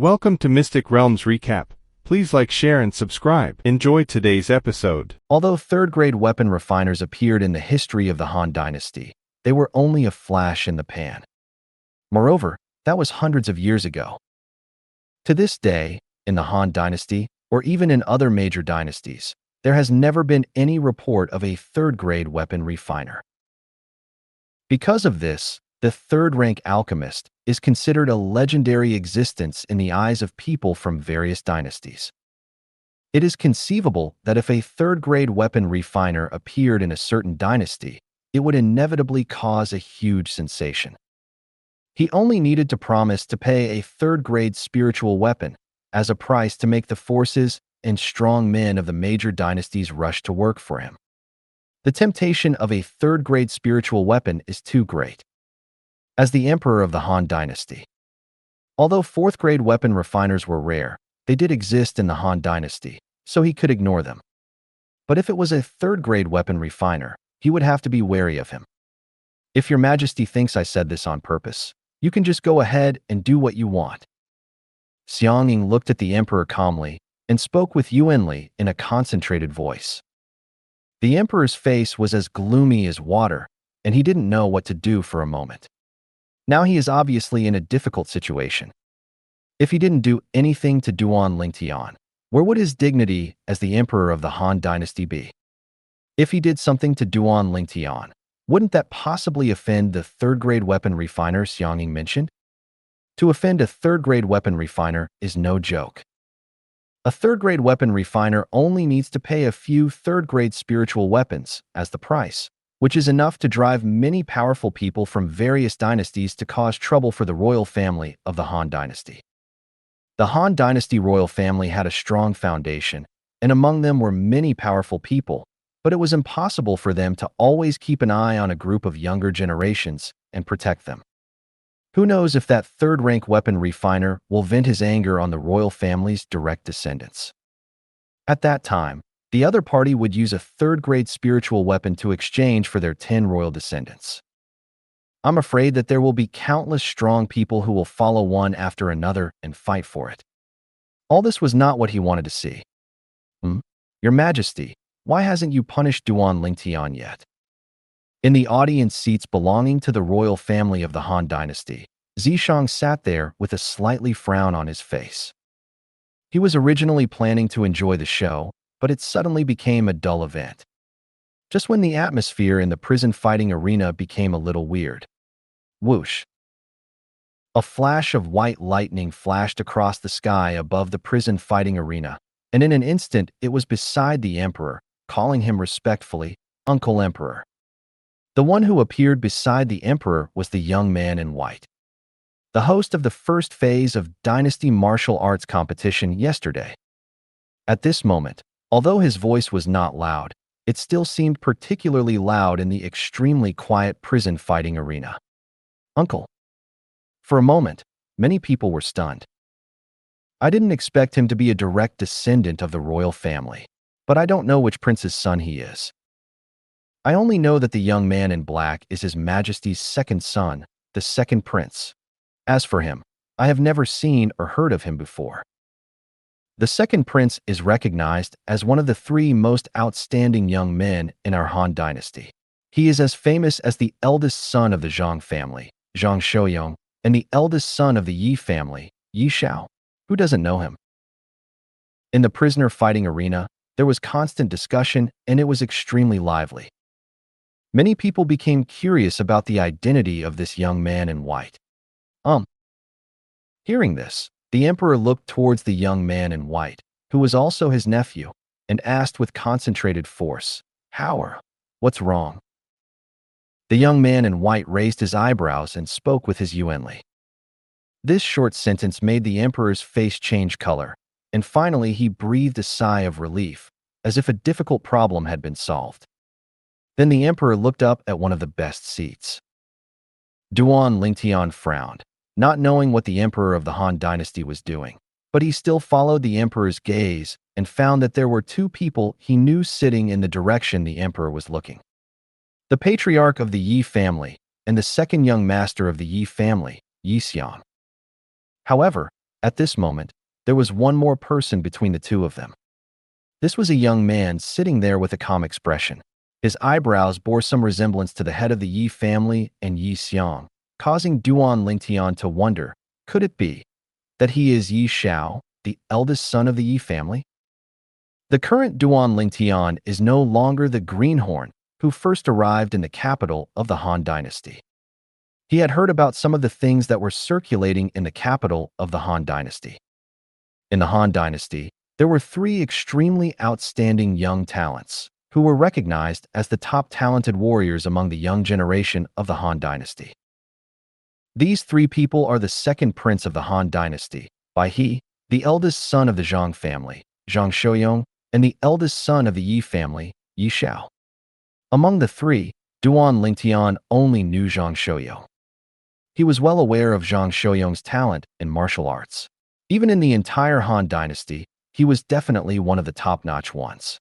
Welcome to Mystic Realms Recap. Please like, share, and subscribe. Enjoy today's episode. Although third-grade weapon refiners appeared in the history of the Han Dynasty, they were only a flash in the pan. Moreover, that was hundreds of years ago. To this day, in the Han Dynasty, or even in other major dynasties, there has never been any report of a third-grade weapon refiner. Because of this, the third-rank alchemist is considered a legendary existence in the eyes of people from various dynasties. It is conceivable that if a third-grade weapon refiner appeared in a certain dynasty, it would inevitably cause a huge sensation. He only needed to promise to pay a third-grade spiritual weapon as a price to make the forces and strong men of the major dynasties rush to work for him. The temptation of a third-grade spiritual weapon is too great. As the emperor of the Han Dynasty. Although fourth-grade weapon refiners were rare, they did exist in the Han Dynasty, so he could ignore them. But if it was a third-grade weapon refiner, he would have to be wary of him. If your majesty thinks I said this on purpose, you can just go ahead and do what you want. Xiangying looked at the emperor calmly and spoke with Yuanli in a concentrated voice. The emperor's face was as gloomy as water, and he didn't know what to do for a moment. Now he is obviously in a difficult situation. If he didn't do anything to Duan Lingtian, where would his dignity as the emperor of the Han Dynasty be? If he did something to Duan Lingtian, wouldn't that possibly offend the third-grade weapon refiner Xiangying mentioned? To offend a third-grade weapon refiner is no joke. A third-grade weapon refiner only needs to pay a few third-grade spiritual weapons as the price, which is enough to drive many powerful people from various dynasties to cause trouble for the royal family of the Han Dynasty. The Han Dynasty royal family had a strong foundation, and among them were many powerful people, but it was impossible for them to always keep an eye on a group of younger generations and protect them. Who knows if that third-rank weapon refiner will vent his anger on the royal family's direct descendants. At that time, the other party would use a third-grade spiritual weapon to exchange for their 10 royal descendants. I'm afraid that there will be countless strong people who will follow one after another and fight for it. All this was not what he wanted to see. Your Majesty, why hasn't you punished Duan Lingtian yet? In the audience seats belonging to the royal family of the Han Dynasty, Zishang sat there with a slightly frown on his face. He was originally planning to enjoy the show, but it suddenly became a dull event. Just when the atmosphere in the prison fighting arena became a little weird. Whoosh! A flash of white lightning flashed across the sky above the prison fighting arena, and in an instant it was beside the emperor, calling him respectfully, Uncle Emperor. The one who appeared beside the emperor was the young man in white, the host of the first phase of Dynasty Martial Arts competition yesterday. At this moment, although his voice was not loud, it still seemed particularly loud in the extremely quiet prison fighting arena. Uncle. For a moment, many people were stunned. I didn't expect him to be a direct descendant of the royal family, but I don't know which prince's son he is. I only know that the young man in black is His Majesty's second son, the second prince. As for him, I have never seen or heard of him before. The second prince is recognized as one of the 3 most outstanding young men in our Han Dynasty. He is as famous as the eldest son of the Zhang family, Zhang Shouyong, and the eldest son of the Yi family, Yi Shao. Who doesn't know him? In the prisoner fighting arena, there was constant discussion and it was extremely lively. Many people became curious about the identity of this young man in white. Hearing this, the emperor looked towards the young man in white, who was also his nephew, and asked with concentrated force, what's wrong? The young man in white raised his eyebrows and spoke with his Yuanli. This short sentence made the emperor's face change color, and finally he breathed a sigh of relief, as if a difficult problem had been solved. Then the emperor looked up at one of the best seats. Duan Lingtian frowned, not knowing what the emperor of the Han Dynasty was doing, but he still followed the emperor's gaze and found that there were 2 people he knew sitting in the direction the emperor was looking. The patriarch of the Yi family and the second young master of the Yi family, Yi Xiang. However, At this moment, there was one more person between the two of them. This was a young man sitting there with a calm expression. His eyebrows bore some resemblance to the head of the Yi family and Yi Xiang, causing Duan Lingtian to wonder, could it be that he is Yi Xiao, the eldest son of the Yi family? The current Duan Lingtian is no longer the greenhorn who first arrived in the capital of the Han Dynasty. He had heard about some of the things that were circulating in the capital of the Han Dynasty. In the Han Dynasty, there were three extremely outstanding young talents who were recognized as the top talented warriors among the young generation of the Han Dynasty. These three people are the second prince of the Han Dynasty, Bai He, the eldest son of the Zhang family, Zhang Shouyong, and the eldest son of the Yi family, Yi Xiao. Among the three, Duan Lingtian only knew Zhang Shouyong. He was well aware of Zhang Shouyong's talent in martial arts. Even in the entire Han Dynasty, he was definitely one of the top-notch ones.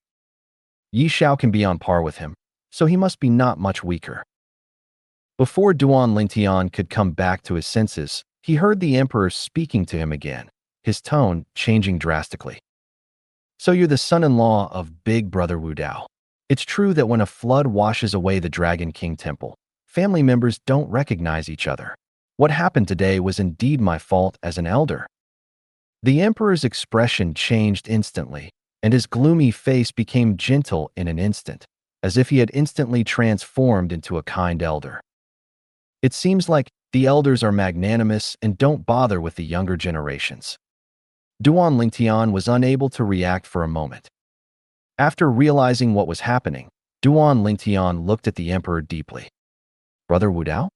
Yi Xiao can be on par with him, so he must be not much weaker. Before Duan Lingtian could come back to his senses, he heard the emperor speaking to him again, his tone changing drastically. So you're the son-in-law of Big Brother Wu Dao. It's true that when a flood washes away the Dragon King Temple, family members don't recognize each other. What happened today was indeed my fault as an elder. The emperor's expression changed instantly, and his gloomy face became gentle in an instant, as if he had instantly transformed into a kind elder. It seems like the elders are magnanimous and don't bother with the younger generations. Duan Lingtian was unable to react for a moment. After realizing what was happening, Duan Lingtian looked at the emperor deeply. Brother Wu Dao?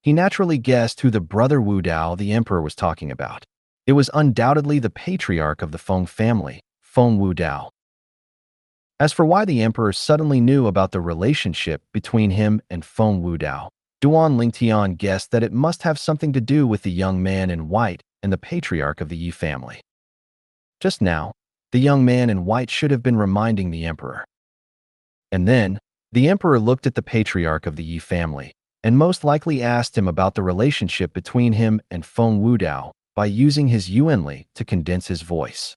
He naturally guessed who the brother Wu Dao the emperor was talking about. It was undoubtedly the patriarch of the Feng family, Feng Wu Dao. As for why the emperor suddenly knew about the relationship between him and Feng Wu Dao, Duan Lingtian guessed that it must have something to do with the young man in white and the patriarch of the Yi family. Just now, the young man in white should have been reminding the emperor. And then, the emperor looked at the patriarch of the Yi family and most likely asked him about the relationship between him and Feng Wu Dao by using his Yuanli to condense his voice.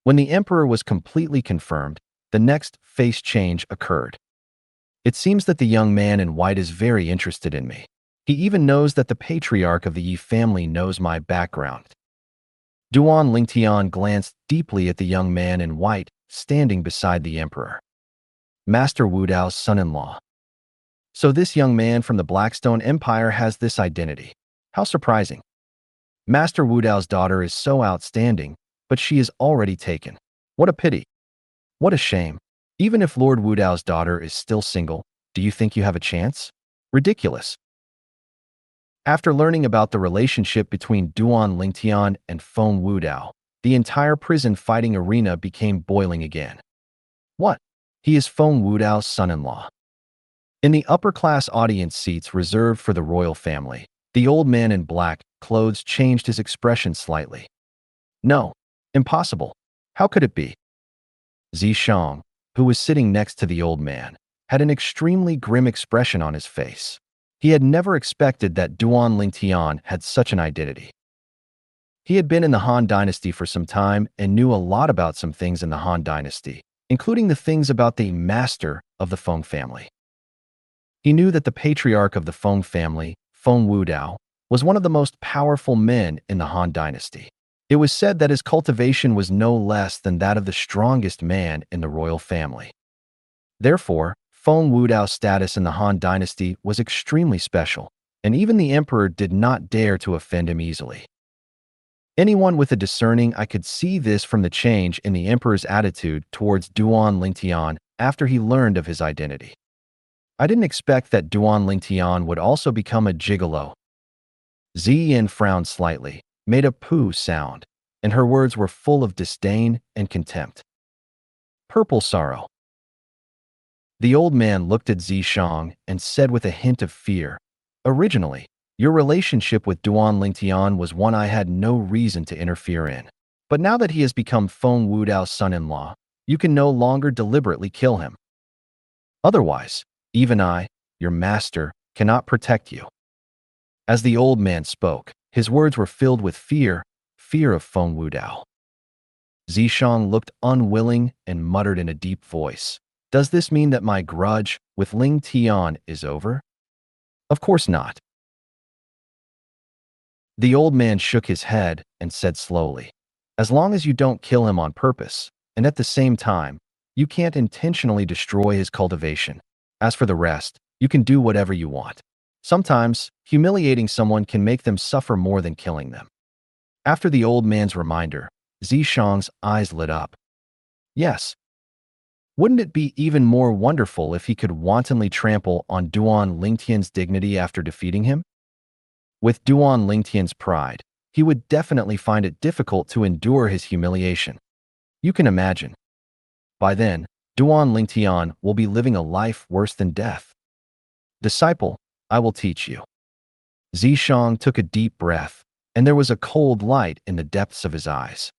When the emperor was completely confirmed, the next face change occurred. It seems that the young man in white is very interested in me. He even knows that the patriarch of the Yi family knows my background. Duan Lingtian glanced deeply at the young man in white standing beside the emperor. Master Wu Dao's son-in-law. So this young man from the Blackstone Empire has this identity. How surprising. Master Wu Dao's daughter is so outstanding, but she is already taken. What a pity. What a shame. Even if Lord Wu Dao's daughter is still single, do you think you have a chance? Ridiculous. After learning about the relationship between Duan Lingtian and Feng Wu Dao, the entire prison fighting arena became boiling again. What? He is Feng Wu Dao's son-in-law. In the upper-class audience seats reserved for the royal family, the old man in black clothes changed his expression slightly. No, impossible. How could it be? Zishang, who was sitting next to the old man, had an extremely grim expression on his face. He had never expected that Duan Lingtian had such an identity. He had been in the Han Dynasty for some time and knew a lot about some things in the Han Dynasty, including the things about the master of the Feng family. He knew that the patriarch of the Feng family, Feng Wu Dao, was one of the most powerful men in the Han Dynasty. It was said that his cultivation was no less than that of the strongest man in the royal family. Therefore, Feng Wu Dao's status in the Han Dynasty was extremely special, and even the emperor did not dare to offend him easily. Anyone with a discerning eye could see this from the change in the emperor's attitude towards Duan Lingtian after he learned of his identity. I didn't expect that Duan Lingtian would also become a gigolo. Ziyin frowned slightly, made a poo sound, and her words were full of disdain and contempt. Purple sorrow. The old man looked at Zishang and said with a hint of fear, "Originally, your relationship with Duan Lingtian was one I had no reason to interfere in. But now that he has become Feng Wu Dao's son-in-law, you can no longer deliberately kill him. Otherwise, even I, your master, cannot protect you." As the old man spoke, his words were filled with fear, fear of Feng Wudao. Zishang looked unwilling and muttered in a deep voice, "Does this mean that my grudge with Ling Tian is over?" "Of course not." The old man shook his head and said slowly, "As long as you don't kill him on purpose, and at the same time, you can't intentionally destroy his cultivation. As for the rest, you can do whatever you want. Sometimes, humiliating someone can make them suffer more than killing them." After the old man's reminder, Zishang's eyes lit up. Yes. Wouldn't it be even more wonderful if he could wantonly trample on Duan Lingtian's dignity after defeating him? With Duan Lingtian's pride, he would definitely find it difficult to endure his humiliation. You can imagine. By then, Duan Lingtian will be living a life worse than death. "Disciple, I will teach you." Zishang took a deep breath, and there was a cold light in the depths of his eyes.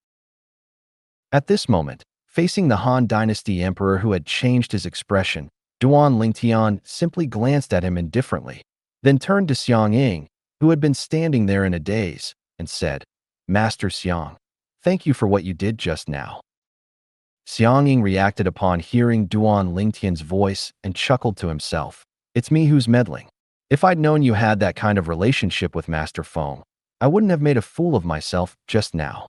At this moment, facing the Han Dynasty emperor who had changed his expression, Duan Lingtian simply glanced at him indifferently, then turned to Xiang Ying, who had been standing there in a daze, and said, "Master Xiang, thank you for what you did just now." Xiang Ying reacted upon hearing Duan Lingtian's voice and chuckled to himself, "It's me who's meddling. If I'd known you had that kind of relationship with Master Feng, I wouldn't have made a fool of myself just now."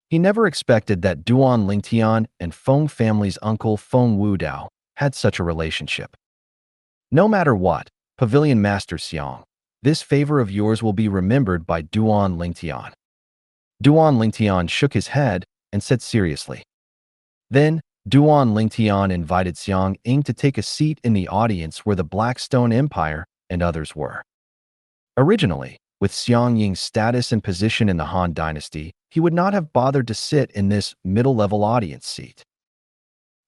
He never expected that Duan Lingtian and Feng family's uncle Feng Wudao had such a relationship. "No matter what, Pavilion Master Xiang, this favor of yours will be remembered by Duan Lingtian." Duan Lingtian shook his head and said seriously. Then, Duan Lingtian invited Xiang Ying to take a seat in the audience where the Blackstone Empire and others were. Originally, with Xiang Ying's status and position in the Han Dynasty, he would not have bothered to sit in this middle-level audience seat.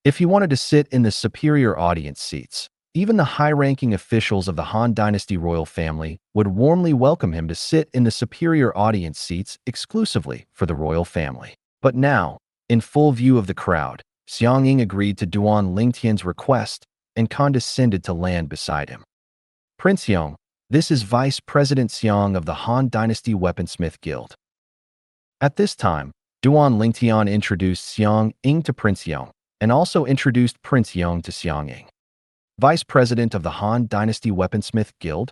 If he wanted to sit in the superior audience seats, even the high-ranking officials of the Han Dynasty royal family would warmly welcome him to sit in the superior audience seats exclusively for the royal family. But now, in full view of the crowd, Xiang Ying agreed to Duan Lingtian's request and condescended to land beside him. "Prince Yong, this is Vice President Xiang of the Han Dynasty Weaponsmith Guild." At this time, Duan Lingtian introduced Xiang Ying to Prince Yong, and also introduced Prince Yong to Xiang Ying. "Vice President of the Han Dynasty Weaponsmith Guild?"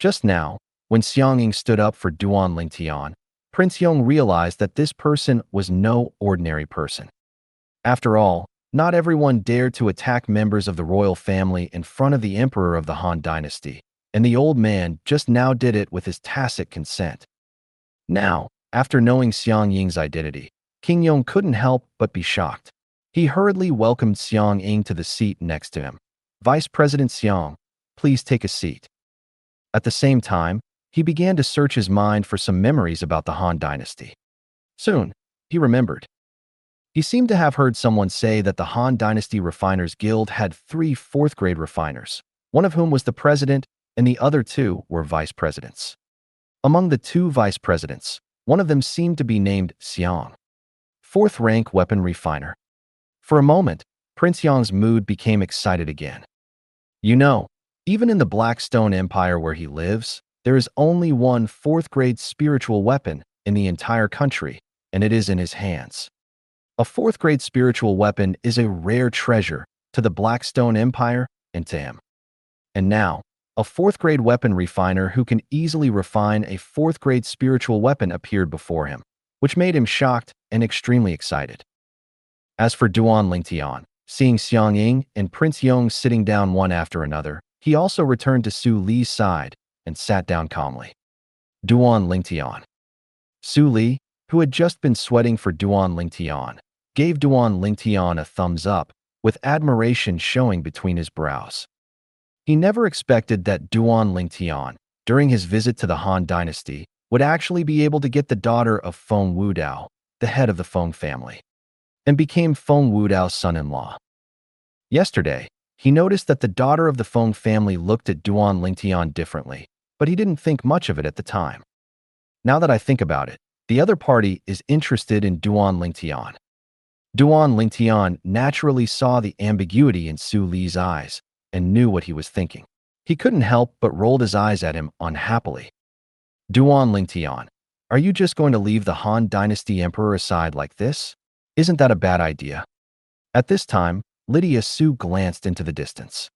Just now, when Xiang Ying stood up for Duan Lingtian, Prince Yong realized that this person was no ordinary person. After all, not everyone dared to attack members of the royal family in front of the emperor of the Han Dynasty, and the old man just now did it with his tacit consent. Now, after knowing Xiang Ying's identity, King Yong couldn't help but be shocked. He hurriedly welcomed Xiang Ying to the seat next to him. "Vice President Xiang, please take a seat." At the same time, he began to search his mind for some memories about the Han Dynasty. Soon, he remembered. He seemed to have heard someone say that the Han Dynasty Refiners Guild had 3 fourth-grade refiners, one of whom was the president and the other 2 were vice presidents. Among the 2 vice presidents, one of them seemed to be named Xiang, 4th-rank weapon refiner. For a moment, Prince Yong's mood became excited again. You know, even in the Blackstone Empire where he lives, there is only one 4th-grade spiritual weapon in the entire country, and it is in his hands. A 4th-grade spiritual weapon is a rare treasure to the Blackstone Empire and to him. And now, a 4th-grade weapon refiner who can easily refine a 4th-grade spiritual weapon appeared before him, which made him shocked and extremely excited. As for Duan Lingtian, seeing Xiang Ying and Prince Yong sitting down one after another, he also returned to Su Li's side and sat down calmly. Duan Lingtian. Su Li, who had just been sweating for Duan Lingtian, gave Duan Lingtian a thumbs up, with admiration showing between his brows. He never expected that Duan Lingtian, during his visit to the Han Dynasty, would actually be able to get the daughter of Feng Wudao, the head of the Feng family, and became Feng Wudao's son-in-law. Yesterday, he noticed that the daughter of the Feng family looked at Duan Lingtian differently, but he didn't think much of it at the time. Now that I think about it, the other party is interested in Duan Lingtian. Duan Lingtian naturally saw the ambiguity in Su Li's eyes and knew what he was thinking. He couldn't help but rolled his eyes at him unhappily. Duan Lingtian, Are you just going to leave the Han Dynasty Emperor aside like this? Isn't that a bad idea? At this time, Lydia Su glanced into the distance.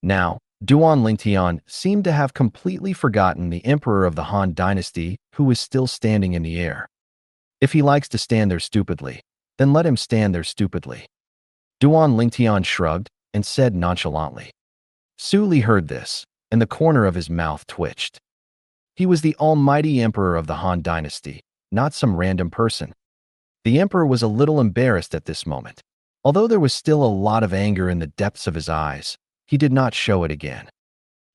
Now, Duan Lingtian seemed to have completely forgotten the emperor of the Han Dynasty, who was still standing in the air. If he likes to stand there stupidly, then let him stand there stupidly. Duan Lingtian shrugged and said nonchalantly. Su Li heard this, and the corner of his mouth twitched. He was the almighty emperor of the Han Dynasty, not some random person. The emperor was a little embarrassed at this moment. Although there was still a lot of anger in the depths of his eyes, he did not show it again.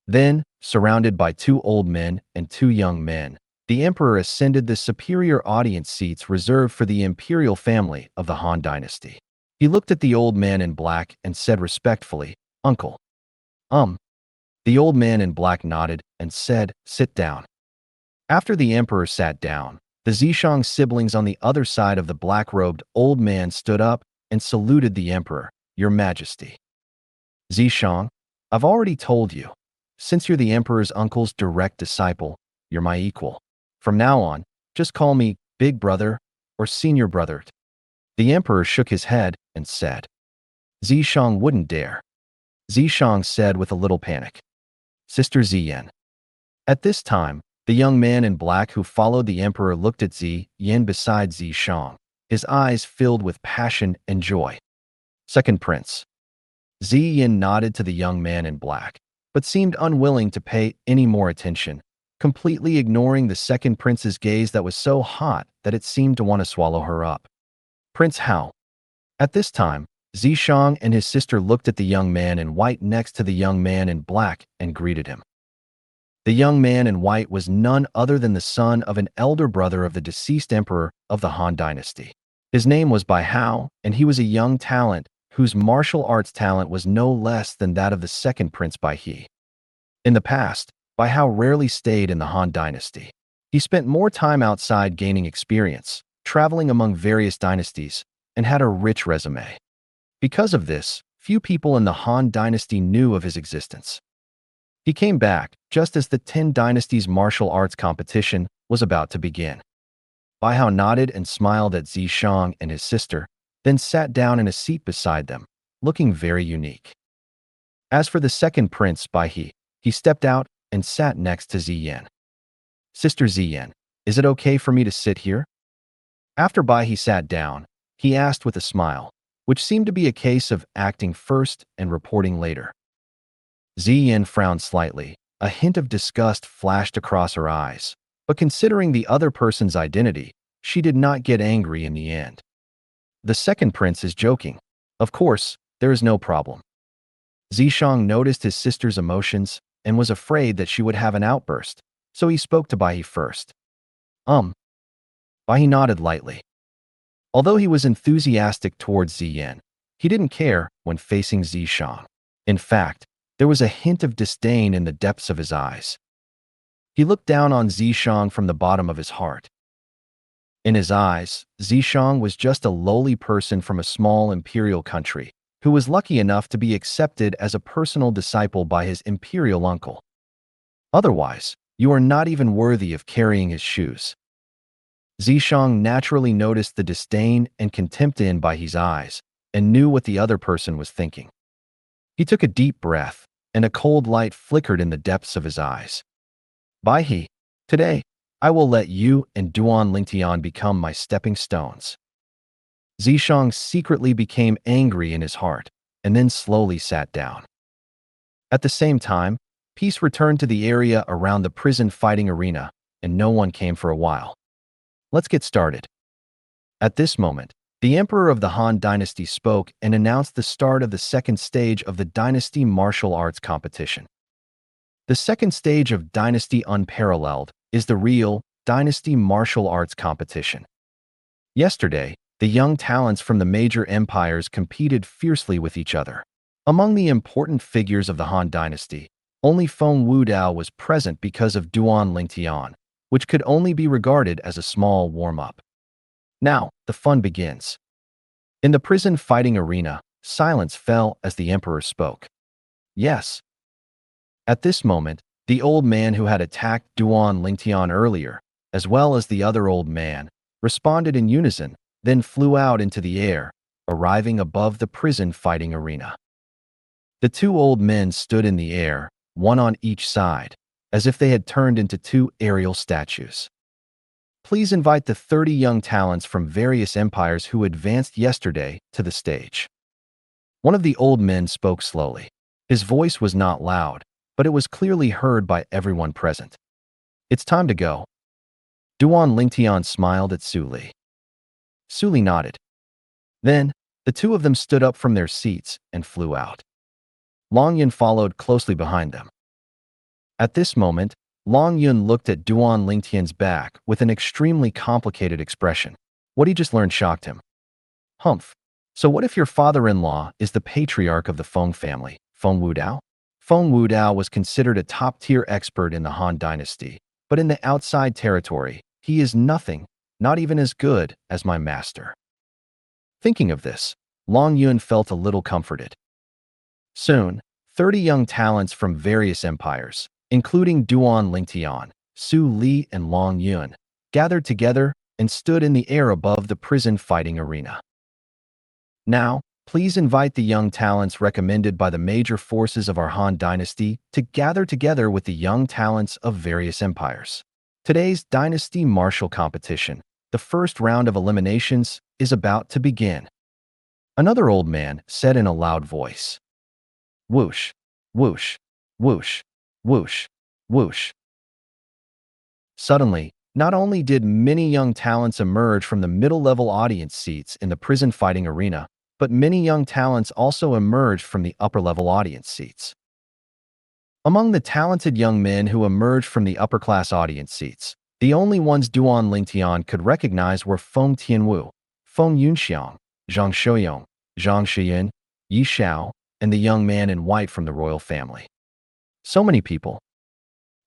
Then, surrounded by 2 old men and 2 young men, the emperor ascended the superior audience seats reserved for the imperial family of the Han Dynasty. He looked at the old man in black and said respectfully, "Uncle." The old man in black nodded and said, "Sit down." After the emperor sat down, the Zishang siblings on the other side of the black-robed old man stood up and saluted the emperor, "Your Majesty." Zishang, I've already told you. Since you're the emperor's uncle's direct disciple, you're my equal. From now on, just call me Big Brother or Senior Brother. The emperor shook his head and said. Zishang wouldn't dare. Zishang said with a little panic. Sister Ziyan. At this time, the young man in black who followed the emperor looked at Ziyan beside Zishang, his eyes filled with passion and joy. Second Prince. Ziyan nodded to the young man in black, but seemed unwilling to pay any more attention, completely ignoring the second prince's gaze that was so hot that it seemed to want to swallow her up. Prince Hao. At this time, Zishang and his sister looked at the young man in white next to the young man in black and greeted him. The young man in white was none other than the son of an elder brother of the deceased emperor of the Han Dynasty. His name was Bai Hao, and he was a young talent whose martial arts talent was no less than that of the second prince Bai He. In the past, Bai Hao rarely stayed in the Han Dynasty. He spent more time outside gaining experience, traveling among various dynasties, and had a rich resume. Because of this, few people in the Han Dynasty knew of his existence. He came back just as the 10 Dynasties martial arts competition was about to begin. Bai Hao nodded and smiled at Zishang and his sister, then sat down in a seat beside them, looking very unique. As for the second prince, Bai he stepped out and sat next to Ziyan. Sister Ziyan, is it okay for me to sit here? After Bai He sat down, he asked with a smile, which seemed to be a case of acting first and reporting later. Ziyan frowned slightly. A hint of disgust flashed across her eyes, but considering the other person's identity, she did not get angry in the end. The second prince is joking. Of course, there is no problem. Zishang noticed his sister's emotions and was afraid that she would have an outburst, so he spoke to Bai He first. Bai He nodded lightly. Although he was enthusiastic towards Ziyan, he didn't care when facing Zishang. In fact, there was a hint of disdain in the depths of his eyes. He looked down on Zishang from the bottom of his heart. In his eyes, Zishang was just a lowly person from a small imperial country who was lucky enough to be accepted as a personal disciple by his imperial uncle. Otherwise, you are not even worthy of carrying his shoes. Zishang naturally noticed the disdain and contempt in Bai He's eyes and knew what the other person was thinking. He took a deep breath, and a cold light flickered in the depths of his eyes. Bai He, today, I will let you and Duan Lingtian become my stepping stones. Zishang secretly became angry in his heart, and then slowly sat down. At the same time, peace returned to the area around the prison fighting arena, and no one came for a while. Let's get started. At this moment, the emperor of the Han Dynasty spoke and announced the start of the second stage of the Dynasty Martial Arts competition. The second stage of Dynasty Unparalleled is the real Dynasty Martial Arts competition. Yesterday, the young talents from the major empires competed fiercely with each other. Among the important figures of the Han Dynasty, only Feng Wudao was present because of Duan Lingtian, which could only be regarded as a small warm-up. Now, the fun begins. In the prison fighting arena, silence fell as the emperor spoke. Yes. At this moment, the old man who had attacked Duan Lingtian earlier as well as the other old man, responded in unison, then flew out into the air, arriving above the prison fighting arena. The two old men stood in the air, one on each side, as if they had turned into two aerial statues. Please invite the 30 young talents from various empires who advanced yesterday to the stage. One of the old men spoke slowly. His voice was not loud, but it was clearly heard by everyone present. It's time to go. Duan Lingtian smiled at Su Li. Su Li nodded. Then, the two of them stood up from their seats and flew out. Long Yun followed closely behind them. At this moment, Long Yun looked at Duan Lingtian's back with an extremely complicated expression. What he just learned shocked him. Humph. So what if your father-in-law is the patriarch of the Feng family, Feng Wudao? Feng Wudao was considered a top-tier expert in the Han Dynasty, but in the outside territory, he is nothing, not even as good as my master. Thinking of this, Long Yun felt a little comforted. Soon, 30 young talents from various empires, including Duan Lingtian, Su Li, and Long Yun, gathered together and stood in the air above the prison fighting arena. Now, please invite the young talents recommended by the major forces of our Han Dynasty to gather together with the young talents of various empires. Today's Dynasty Martial Competition, the first round of eliminations, is about to begin. Another old man said in a loud voice. Whoosh, whoosh, whoosh, whoosh, whoosh. Suddenly, not only did many young talents emerge from the middle-level audience seats in the prison fighting arena, but many young talents also emerged from the upper-level audience seats. Among the talented young men who emerged from the upper-class audience seats, the only ones Duan Lingtian could recognize were Feng Tianwu, Feng Yunxiang, Zhang Shouyong, Zhang Shiyin, Yi Xiao, and the young man in white from the royal family. So many people.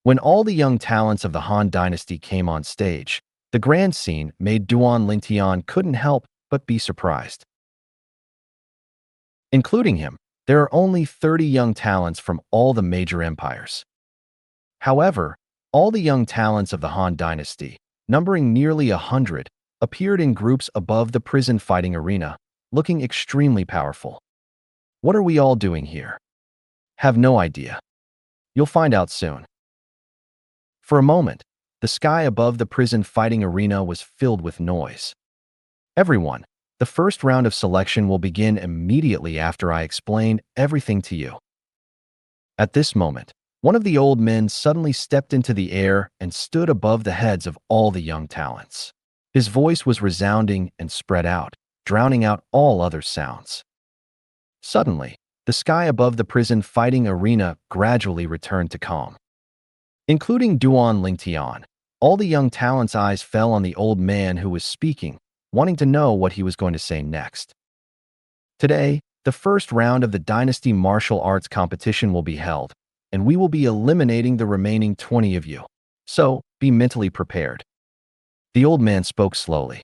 When all the young talents of the Han Dynasty came on stage, the grand scene made Duan Lingtian couldn't help but be surprised. Including him, there are only 30 young talents from all the major empires. However, all the young talents of the Han Dynasty, numbering nearly 100, appeared in groups above the prison fighting arena, looking extremely powerful. What are we all doing here? Have no idea. You'll find out soon. For a moment, the sky above the prison fighting arena was filled with noise. Everyone, the first round of selection will begin immediately after I explain everything to you. At this moment, one of the old men suddenly stepped into the air and stood above the heads of all the young talents. His voice was resounding and spread out, drowning out all other sounds. Suddenly, the sky above the prison fighting arena gradually returned to calm. Including Duan Lingtian, all the young talents' eyes fell on the old man who was speaking, wanting to know what he was going to say next. Today, the first round of the Dynasty Martial Arts competition will be held, and we will be eliminating the remaining 20 of you. So, be mentally prepared. The old man spoke slowly.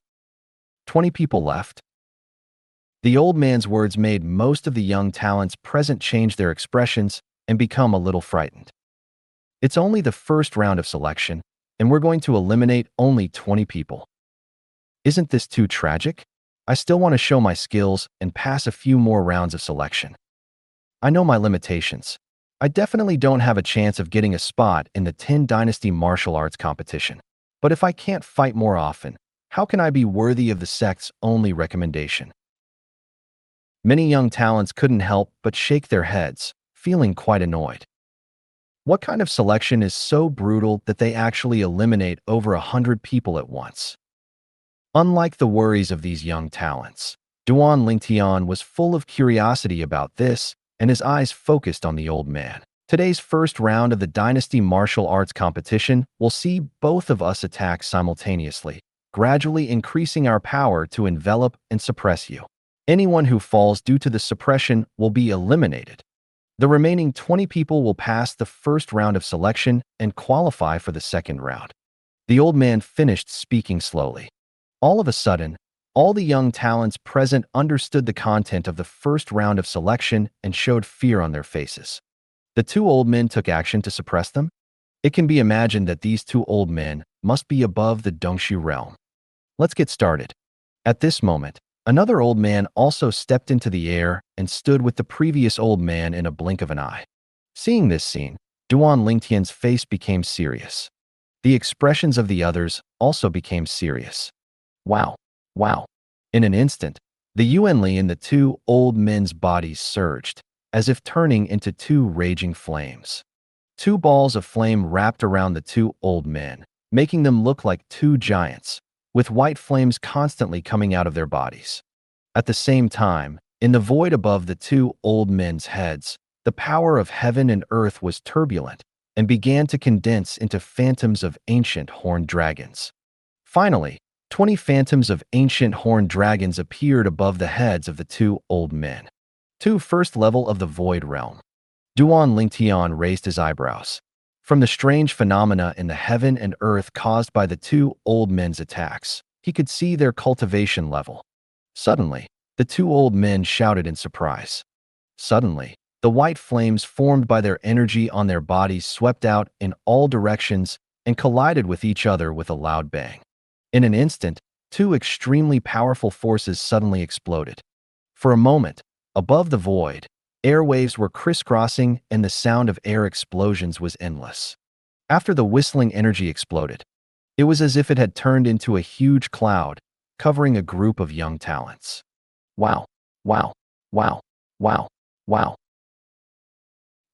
20 people left. The old man's words made most of the young talents present change their expressions and become a little frightened. It's only the first round of selection, and we're going to eliminate only 20 people. Isn't this too tragic? I still want to show my skills and pass a few more rounds of selection. I know my limitations. I definitely don't have a chance of getting a spot in the 10 Dynasty Martial Arts competition. But if I can't fight more often, how can I be worthy of the sect's only recommendation? Many young talents couldn't help but shake their heads, feeling quite annoyed. What kind of selection is so brutal that they actually eliminate over 100 people at once? Unlike the worries of these young talents, Duan Lingtian was full of curiosity about this, and his eyes focused on the old man. Today's first round of the Dynasty Martial Arts competition will see both of us attack simultaneously, gradually increasing our power to envelop and suppress you. Anyone who falls due to the suppression will be eliminated. The remaining 20 people will pass the first round of selection and qualify for the second round. The old man finished speaking slowly. All of a sudden, all the young talents present understood the content of the first round of selection and showed fear on their faces. The two old men took action to suppress them. It can be imagined that these two old men must be above the Dongshu realm. Let's get started. At this moment, another old man also stepped into the air and stood with the previous old man in a blink of an eye. Seeing this scene, Duan Lingtian's face became serious. The expressions of the others also became serious. Wow, wow. In an instant, the Yuanli in the two old men's bodies surged, as if turning into two raging flames. Two balls of flame wrapped around the two old men, making them look like two giants, with white flames constantly coming out of their bodies. At the same time, in the void above the two old men's heads, the power of heaven and earth was turbulent and began to condense into phantoms of ancient horned dragons. Finally, 20 phantoms of ancient horned dragons appeared above the heads of the two old men. First level of the void realm. Duan Lingtian raised his eyebrows. From the strange phenomena in the heaven and earth caused by the two old men's attacks, he could see their cultivation level. Suddenly, the two old men shouted in surprise. Suddenly, the white flames formed by their energy on their bodies swept out in all directions and collided with each other with a loud bang. In an instant, two extremely powerful forces suddenly exploded. For a moment, above the void, airwaves were crisscrossing and the sound of air explosions was endless. After the whistling energy exploded, it was as if it had turned into a huge cloud, covering a group of young talents. Wow, wow, wow, wow, wow.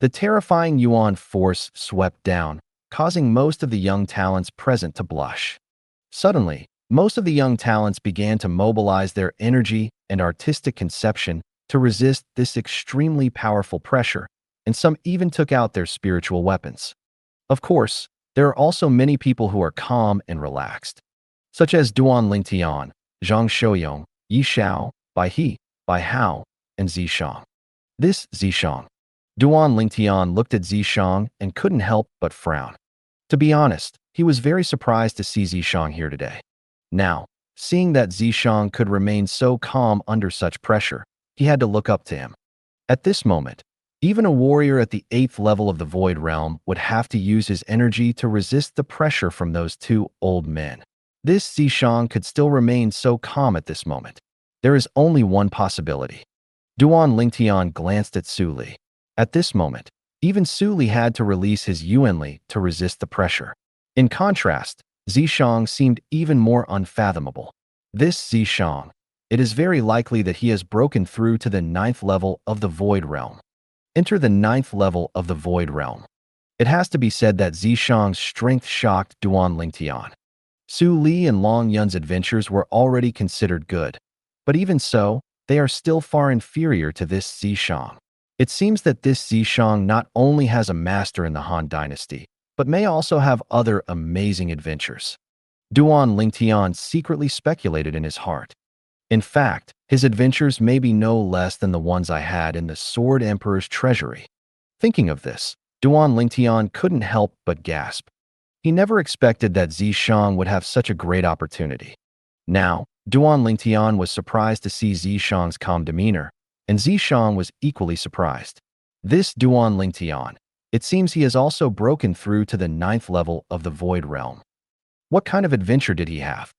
The terrifying Yuan force swept down, causing most of the young talents present to blush. Suddenly, most of the young talents began to mobilize their energy and artistic conception to resist this extremely powerful pressure, and some even took out their spiritual weapons. Of course, there are also many people who are calm and relaxed, such as Duan Lingtian, Zhang Shouyong, Yi Xiao, Bai He, Bai Hao, and Zishang. This Zishang. Duan Lingtian looked at Zishang and couldn't help but frown. To be honest, he was very surprised to see Zishang here today. Now, seeing that Zishang could remain so calm under such pressure, he had to look up to him. At this moment, even a warrior at the 8th level of the Void Realm would have to use his energy to resist the pressure from those two old men. This Zishang could still remain so calm at this moment. There is only one possibility. Duan Lingtian glanced at Su Li. At this moment, even Su Li had to release his Yuanli to resist the pressure. In contrast, Zishang seemed even more unfathomable. This Zishang, it is very likely that he has broken through to the 9th level of the Void Realm. Enter the 9th level of the Void Realm. It has to be said that Zishang's strength shocked Duan Lingtian. Su Li and Long Yun's adventures were already considered good, but even so, they are still far inferior to this Zishang. It seems that this Zishang not only has a master in the Han Dynasty, but may also have other amazing adventures. Duan Lingtian secretly speculated in his heart. In fact, his adventures may be no less than the ones I had in the Sword Emperor's treasury. Thinking of this, Duan Lingtian couldn't help but gasp. He never expected that Zishang would have such a great opportunity. Now, Duan Lingtian was surprised to see Zishang's calm demeanor, and Zishang was equally surprised. This Duan Lingtian, it seems he has also broken through to the 9th level of the Void Realm. What kind of adventure did he have?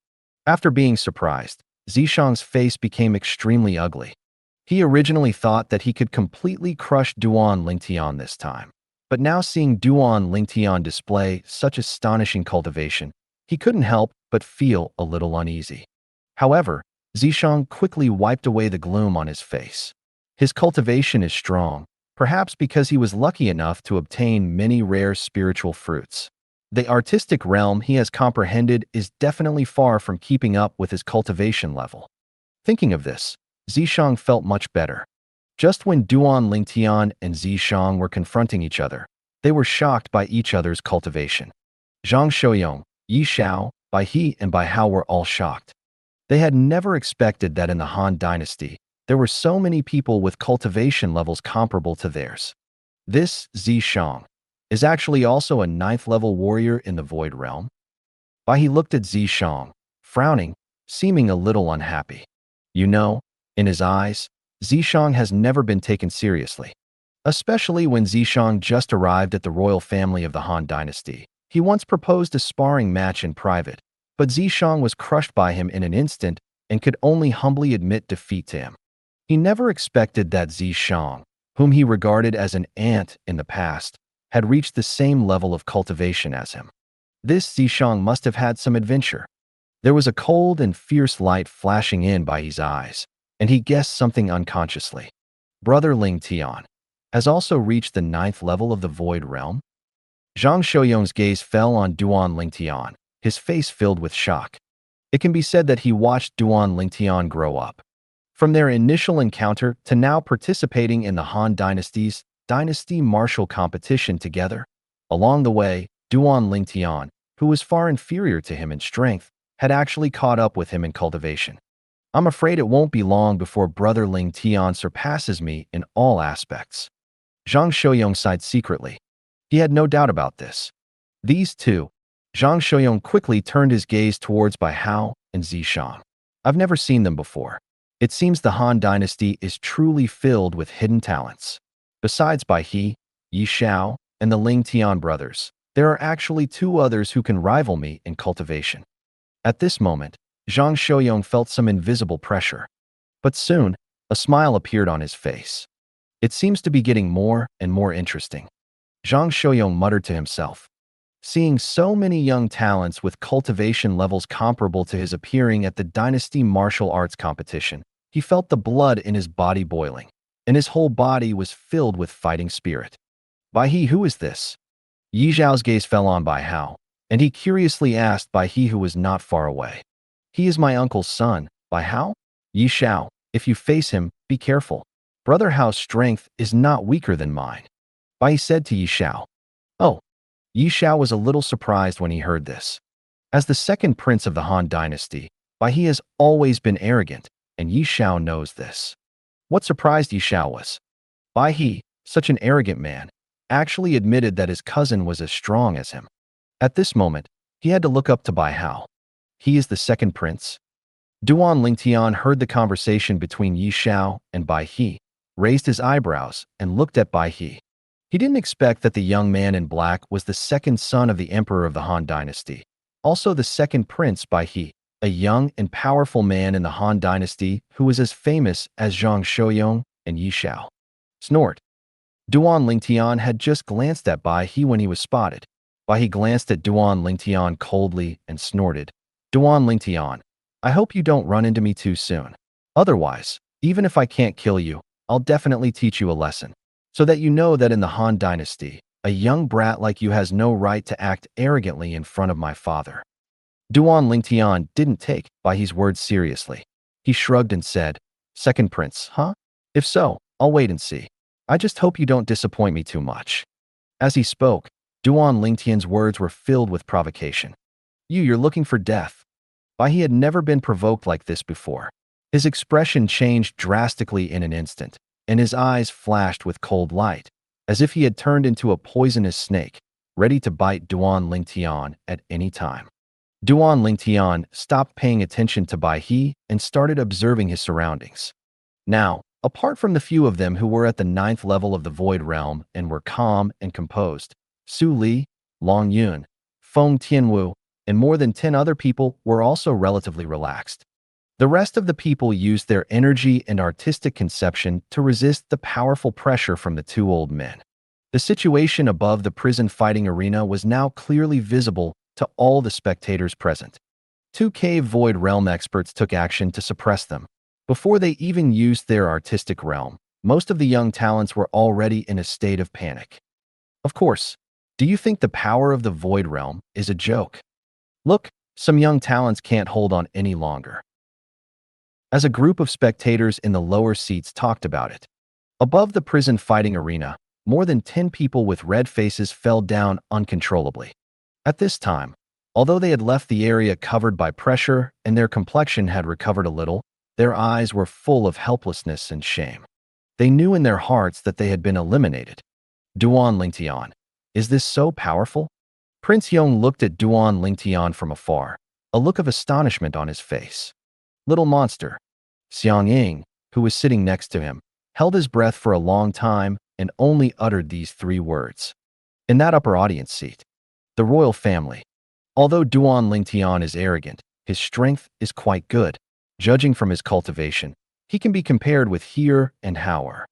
After being surprised, Zishang's face became extremely ugly. He originally thought that he could completely crush Duan Lingtian this time, but now seeing Duan Lingtian display such astonishing cultivation, he couldn't help but feel a little uneasy. However, Zishang quickly wiped away the gloom on his face. His cultivation is strong, perhaps because he was lucky enough to obtain many rare spiritual fruits. The artistic realm he has comprehended is definitely far from keeping up with his cultivation level. Thinking of this, Zishang felt much better. Just when Duan Lingtian and Zishang were confronting each other, they were shocked by each other's cultivation. Zhang Shouyong, Yi Xiao, Bai He, and Bai Hao were all shocked. They had never expected that in the Han Dynasty, there were so many people with cultivation levels comparable to theirs. This Zishang is actually also a 9th level warrior in the Void Realm. Bai He looked at Zishang, frowning, seeming a little unhappy. You know, in his eyes, Zishang has never been taken seriously. Especially when Zishang just arrived at the royal family of the Han Dynasty, He once proposed a sparring match in private, but Zishang was crushed by him in an instant and could only humbly admit defeat to him. He never expected that Zishang, whom he regarded as an ant in the past, had reached the same level of cultivation as him. This Zishang must have had some adventure. There was a cold and fierce light flashing in by his eyes, and he guessed something unconsciously. Brother Ling Tian has also reached the 9th level of the Void Realm. Zhang Shouyong's gaze fell on Duan Lingtian, his face filled with shock. It can be said that he watched Duan Lingtian grow up. From their initial encounter to now participating in the Han Dynasty's Dynasty Martial competition together. Along the way, Duan Lingtian, who was far inferior to him in strength, had actually caught up with him in cultivation. I'm afraid it won't be long before Brother Ling Tian surpasses me in all aspects. Zhang Shouyong sighed secretly. He had no doubt about this. These two, Zhang Shouyong quickly turned his gaze towards Bai Hao and Zishang. I've never seen them before. It seems the Han Dynasty is truly filled with hidden talents. Besides Bai He, Yi Xiao, and the Ling Tian brothers, there are actually 2 others who can rival me in cultivation. At this moment, Zhang Shouyong felt some invisible pressure. But soon, a smile appeared on his face. It seems to be getting more and more interesting. Zhang Shouyong muttered to himself. Seeing so many young talents with cultivation levels comparable to his appearing at the Dynasty Martial Arts competition, he felt the blood in his body boiling, and his whole body was filled with fighting spirit. Bai He, who is this? Yi Zhao's gaze fell on Bai Hao, and he curiously asked Bai He, who was not far away. He is my uncle's son, Bai Hao? Yi Xiao, if you face him, be careful. Brother Hao's strength is not weaker than mine. Bai He said to Yi Xiao. Oh. Yi Xiao was a little surprised when he heard this. As the second prince of the Han Dynasty, Bai He has always been arrogant, and Yi Xiao knows this. What surprised Yi Xiao was Bai He, such an arrogant man, actually admitted that his cousin was as strong as him. At this moment, he had to look up to Bai Hao. He is the second prince? Duan Lingtian heard the conversation between Yi Xiao and Bai He, raised his eyebrows, and looked at Bai He. He didn't expect that the young man in black was the second son of the emperor of the Han Dynasty, also the second prince Bai He, a young and powerful man in the Han Dynasty who was as famous as Zhang Shouyong and Yi Xiao. Snort. Duan Lingtian had just glanced at Bai He when he was spotted. Bai He glanced at Duan Lingtian coldly and snorted. Duan Lingtian, I hope you don't run into me too soon. Otherwise, even if I can't kill you, I'll definitely teach you a lesson. So that you know that in the Han Dynasty, a young brat like you has no right to act arrogantly in front of my father. Duan Lingtian didn't take Bai He's words seriously. He shrugged and said, Second prince, huh? If so, I'll wait and see. I just hope you don't disappoint me too much. As he spoke, Duan Lingtian's words were filled with provocation. You're looking for death. Bai He had never been provoked like this before. His expression changed drastically in an instant, and his eyes flashed with cold light, as if he had turned into a poisonous snake, ready to bite Duan Lingtian at any time. Duan Lingtian stopped paying attention to Bai He and started observing his surroundings. Now, apart from the few of them who were at the 9th level of the Void Realm and were calm and composed, Su Li, Long Yun, Feng Tianwu, and more than 10 other people were also relatively relaxed. The rest of the people used their energy and artistic conception to resist the powerful pressure from the 2 old men. The situation above the prison fighting arena was now clearly visible to all the spectators present. 2 cave Void Realm experts took action to suppress them. Before they even used their artistic realm, most of the young talents were already in a state of panic. Of course, do you think the power of the Void Realm is a joke? Look, some young talents can't hold on any longer. As a group of spectators in the lower seats talked about it. Above the prison fighting arena, more than 10 people with red faces fell down uncontrollably. At this time, although they had left the area covered by pressure and their complexion had recovered a little, their eyes were full of helplessness and shame. They knew in their hearts that they had been eliminated. Duan Lingtian, is this so powerful? Prince Yong looked at Duan Lingtian from afar, a look of astonishment on his face. Little monster. Xiang Ying, who was sitting next to him, held his breath for a long time and only uttered these 3 words. In that upper audience seat, The royal family. Although Duan Lingtian is arrogant, his strength is quite good. Judging from his cultivation, he can be compared with He and Hauer.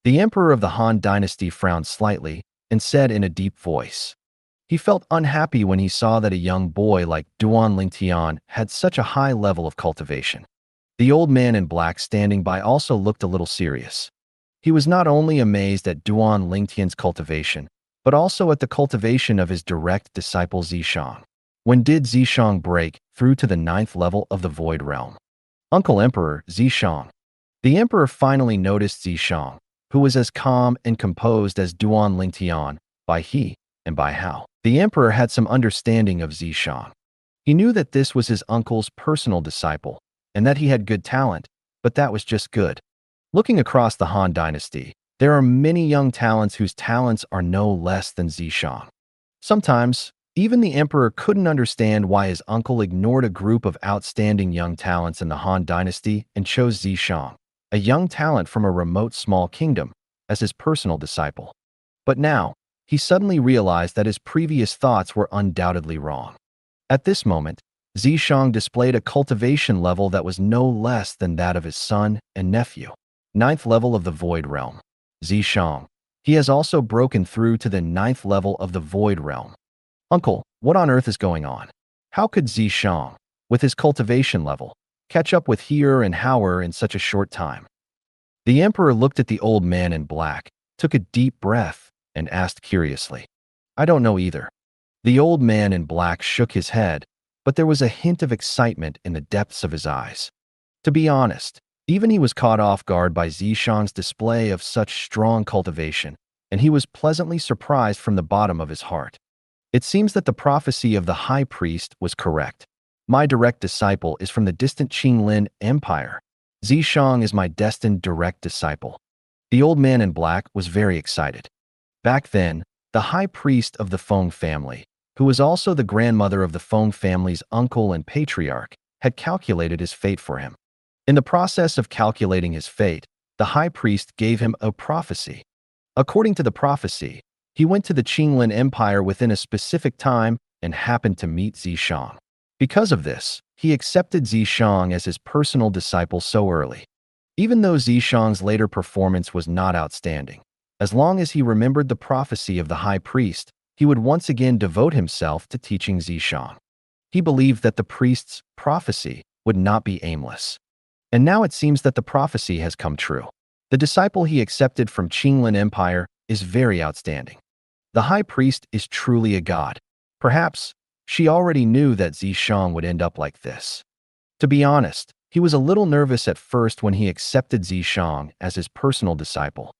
The emperor of the Han dynasty frowned slightly and said in a deep voice. He felt unhappy when he saw that a young boy like Duan Lingtian had such a high level of cultivation. The old man in black standing by also looked a little serious. He was not only amazed at Duan Lingtian's cultivation, but also at the cultivation of his direct disciple Zishang. When did Zishang break through to the 9th level of the Void Realm? Uncle Emperor Zishang. The emperor finally noticed Zishang, who was as calm and composed as Duan Lingtian, by he and by how. The emperor had some understanding of Zishang. He knew that this was his uncle's personal disciple, and that he had good talent, but that was just good. Looking across the Han dynasty, there are many young talents whose talents are no less than Zishang. Sometimes, even the emperor couldn't understand why his uncle ignored a group of outstanding young talents in the Han dynasty and chose Zishang, a young talent from a remote small kingdom, as his personal disciple. But now, he suddenly realized that his previous thoughts were undoubtedly wrong. At this moment, Zishang displayed a cultivation level that was no less than that of his son and nephew. 9th level of the Void Realm. Zishang. He has also broken through to the 9th level of the Void Realm. Uncle, what on earth is going on? How could Zishang, with his cultivation level, catch up with He and Hauer in such a short time? The emperor looked at the old man in black, took a deep breath, and asked curiously. I don't know either. The old man in black shook his head, but there was a hint of excitement in the depths of his eyes. To be honest, even he was caught off guard by Zishang's display of such strong cultivation, and he was pleasantly surprised from the bottom of his heart. It seems that the prophecy of the high priest was correct. My direct disciple is from the distant Qinglin Empire. Zishang is my destined direct disciple. The old man in black was very excited. Back then, the high priest of the Feng family, who was also the grandmother of the Feng family's uncle and patriarch, had calculated his fate for him. In the process of calculating his fate, the high priest gave him a prophecy. According to the prophecy, he went to the Qinglin Empire within a specific time and happened to meet Zishang. Because of this, he accepted Zishang as his personal disciple so early. Even though Zishang's later performance was not outstanding, as long as he remembered the prophecy of the high priest, he would once again devote himself to teaching Zishang. He believed that the priest's prophecy would not be aimless. And now it seems that the prophecy has come true. The disciple he accepted from Qinglin Empire is very outstanding. The high priest is truly a god. Perhaps she already knew that Zishang would end up like this. To be honest, he was a little nervous at first when he accepted Zishang as his personal disciple.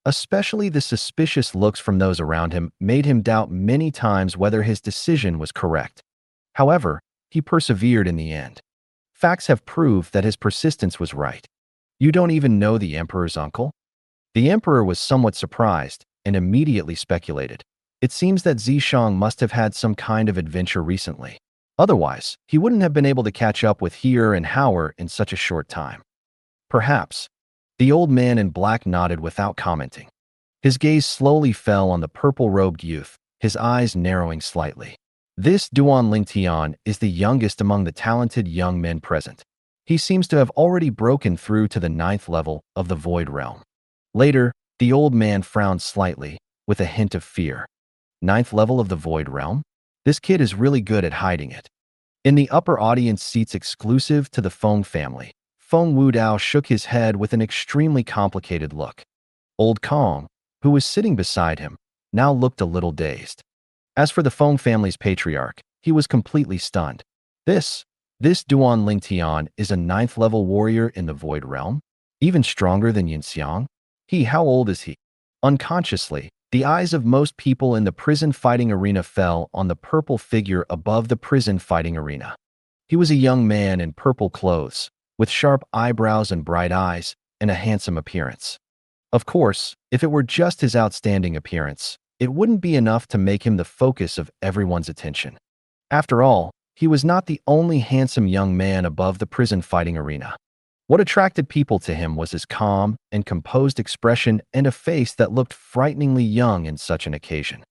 Especially the suspicious looks from those around him made him doubt many times whether his decision was correct. However, he persevered in the end. Facts have proved that his persistence was right. You don't even know the emperor's uncle? The emperor was somewhat surprised and immediately speculated. It seems that Zishang must have had some kind of adventure recently. Otherwise, he wouldn't have been able to catch up with He and Hauer in such a short time. Perhaps. The old man in black nodded without commenting. His gaze slowly fell on the purple-robed youth, his eyes narrowing slightly. This Duan Lingtian is the youngest among the talented young men present. He seems to have already broken through to the 9th level of the Void Realm. Later, the old man frowned slightly, with a hint of fear. 9th level of the Void Realm? This kid is really good at hiding it. In the upper audience seats exclusive to the Feng family, Feng Wudao shook his head with an extremely complicated look. Old Kong, who was sitting beside him, now looked a little dazed. As for the Feng family's patriarch, he was completely stunned. This Duan Lingtian is a 9th level warrior in the Void Realm? Even stronger than Yinxiang? How old is he? Unconsciously, the eyes of most people in the prison fighting arena fell on the purple figure above the prison fighting arena. He was a young man in purple clothes, with sharp eyebrows and bright eyes, and a handsome appearance. Of course, if it were just his outstanding appearance, it wouldn't be enough to make him the focus of everyone's attention. After all, he was not the only handsome young man above the prison fighting arena. What attracted people to him was his calm and composed expression and a face that looked frighteningly young in such an occasion.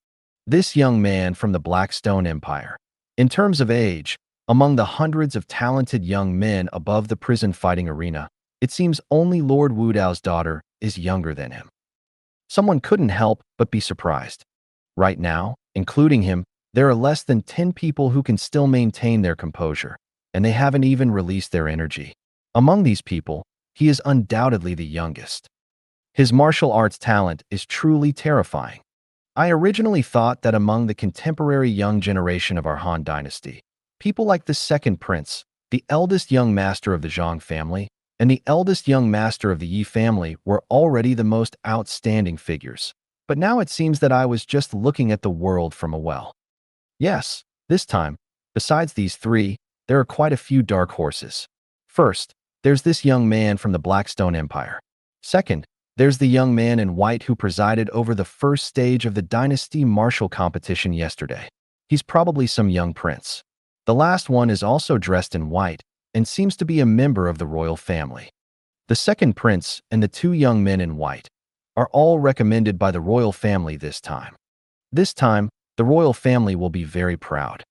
This young man from the Blackstone Empire. In terms of age, among the hundreds of talented young men above the prison fighting arena, it seems only Lord Wudao's daughter is younger than him. Someone couldn't help but be surprised. Right now, including him, there are less than 10 people who can still maintain their composure, and they haven't even released their energy. Among these people, he is undoubtedly the youngest. His martial arts talent is truly terrifying. I originally thought that among the contemporary young generation of our Han dynasty, people like the second prince, the eldest young master of the Zhang family, and the eldest young master of the Yi family were already the most outstanding figures. But now it seems that I was just looking at the world from a well. Yes, this time, besides these three, there are quite a few dark horses. First, there's this young man from the Blackstone Empire. Second, there's the young man in white who presided over the first stage of the dynasty martial competition yesterday. He's probably some young prince. The last one is also dressed in white and seems to be a member of the royal family. The second prince and the two young men in white are all recommended by the royal family this time. This time, the royal family will be very proud.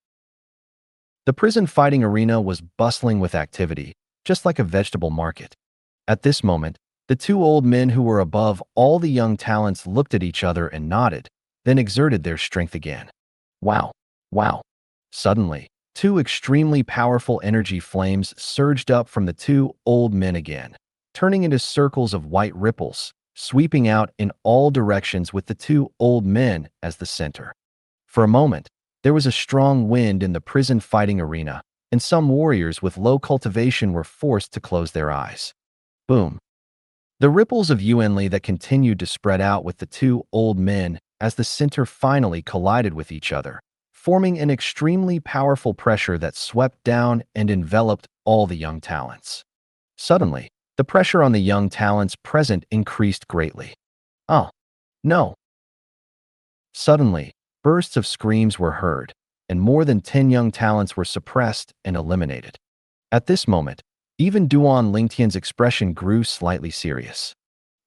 The prison fighting arena was bustling with activity, just like a vegetable market. At this moment, the two old men who were above all the young talents looked at each other and nodded, then exerted their strength again. Wow! Wow! Suddenly, two extremely powerful energy flames surged up from the two old men again, turning into circles of white ripples, sweeping out in all directions with the two old men as the center. For a moment, there was a strong wind in the prison fighting arena, and some warriors with low cultivation were forced to close their eyes. Boom! The ripples of Yuanli that continued to spread out with the two old men as the center finally collided with each other, forming an extremely powerful pressure that swept down and enveloped all the young talents. Suddenly, the pressure on the young talents present increased greatly. Oh, no! Suddenly, bursts of screams were heard, and more than 10 young talents were suppressed and eliminated. At this moment, even Duan Lingtian's expression grew slightly serious.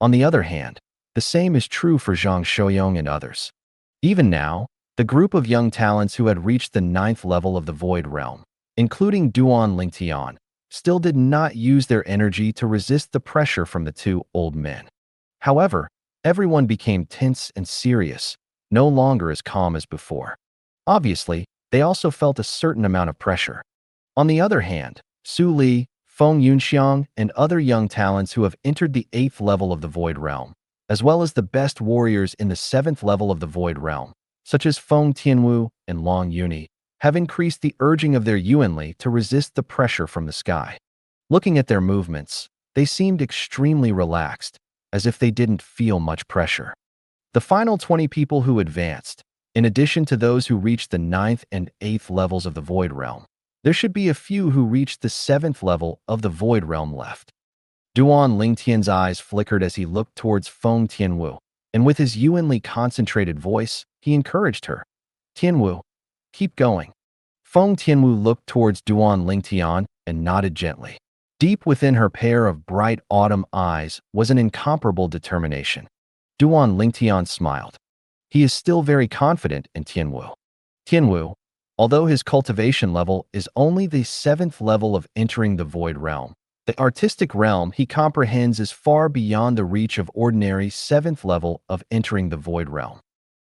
On the other hand, the same is true for Zhang Shouyong and others. Even now, the group of young talents who had reached the 9th level of the Void Realm, including Duan Lingtian, still did not use their energy to resist the pressure from the two old men. However, everyone became tense and serious, no longer as calm as before. Obviously, they also felt a certain amount of pressure. On the other hand, Su Li, Feng Yunxiang, and other young talents who have entered the 8th level of the Void Realm, as well as the best warriors in the 7th level of the Void Realm, such as Feng Tianwu and Long Yuni, have increased the urging of their Yuanli to resist the pressure from the sky. Looking at their movements, they seemed extremely relaxed, as if they didn't feel much pressure. The final 20 people who advanced, in addition to those who reached the 9th and 8th levels of the Void Realm, there should be a few who reached the 7th level of the Void Realm left. Duan Lingtian's eyes flickered as he looked towards Feng Tianwu, and with his Yuanli concentrated voice, he encouraged her. Tianwu, keep going. Feng Tianwu looked towards Duan Lingtian and nodded gently. Deep within her pair of bright autumn eyes was an incomparable determination. Duan Lingtian smiled. He is still very confident in Tianwu. Tianwu, although his cultivation level is only the 7th level of entering the Void Realm, the artistic realm he comprehends is far beyond the reach of ordinary 7th level of entering the Void Realm.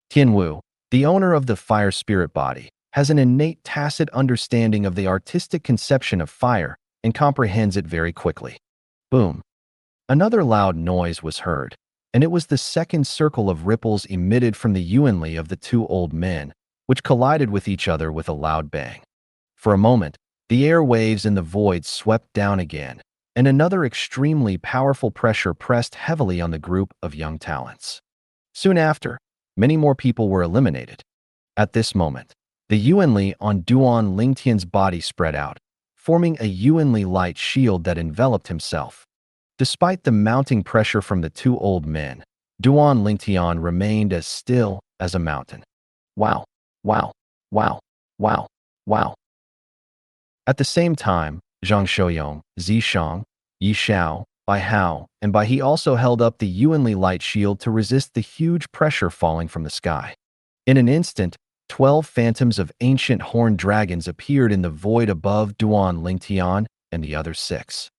Tianwu, the owner of the fire spirit body, has an innate tacit understanding of the artistic conception of fire and comprehends it very quickly. Boom! Another loud noise was heard, and it was the second circle of ripples emitted from the Yuanli of the two old men, which collided with each other with a loud bang. For a moment, the air waves in the void swept down again, and another extremely powerful pressure pressed heavily on the group of young talents. Soon after, many more people were eliminated. At this moment, the Yuanli on Duan Lingtian's body spread out, forming a Yuanli light shield that enveloped himself. Despite the mounting pressure from the two old men, Duan Lingtian remained as still as a mountain. Wow! Wow! Wow! Wow! Wow! At the same time, Zhang Shouyong, Zishang, Yi Xiao, Bai Hao, and Bai He also held up the Yuanli light shield to resist the huge pressure falling from the sky. In an instant, 12 phantoms of ancient horned dragons appeared in the void above Duan Lingtian and the other 6.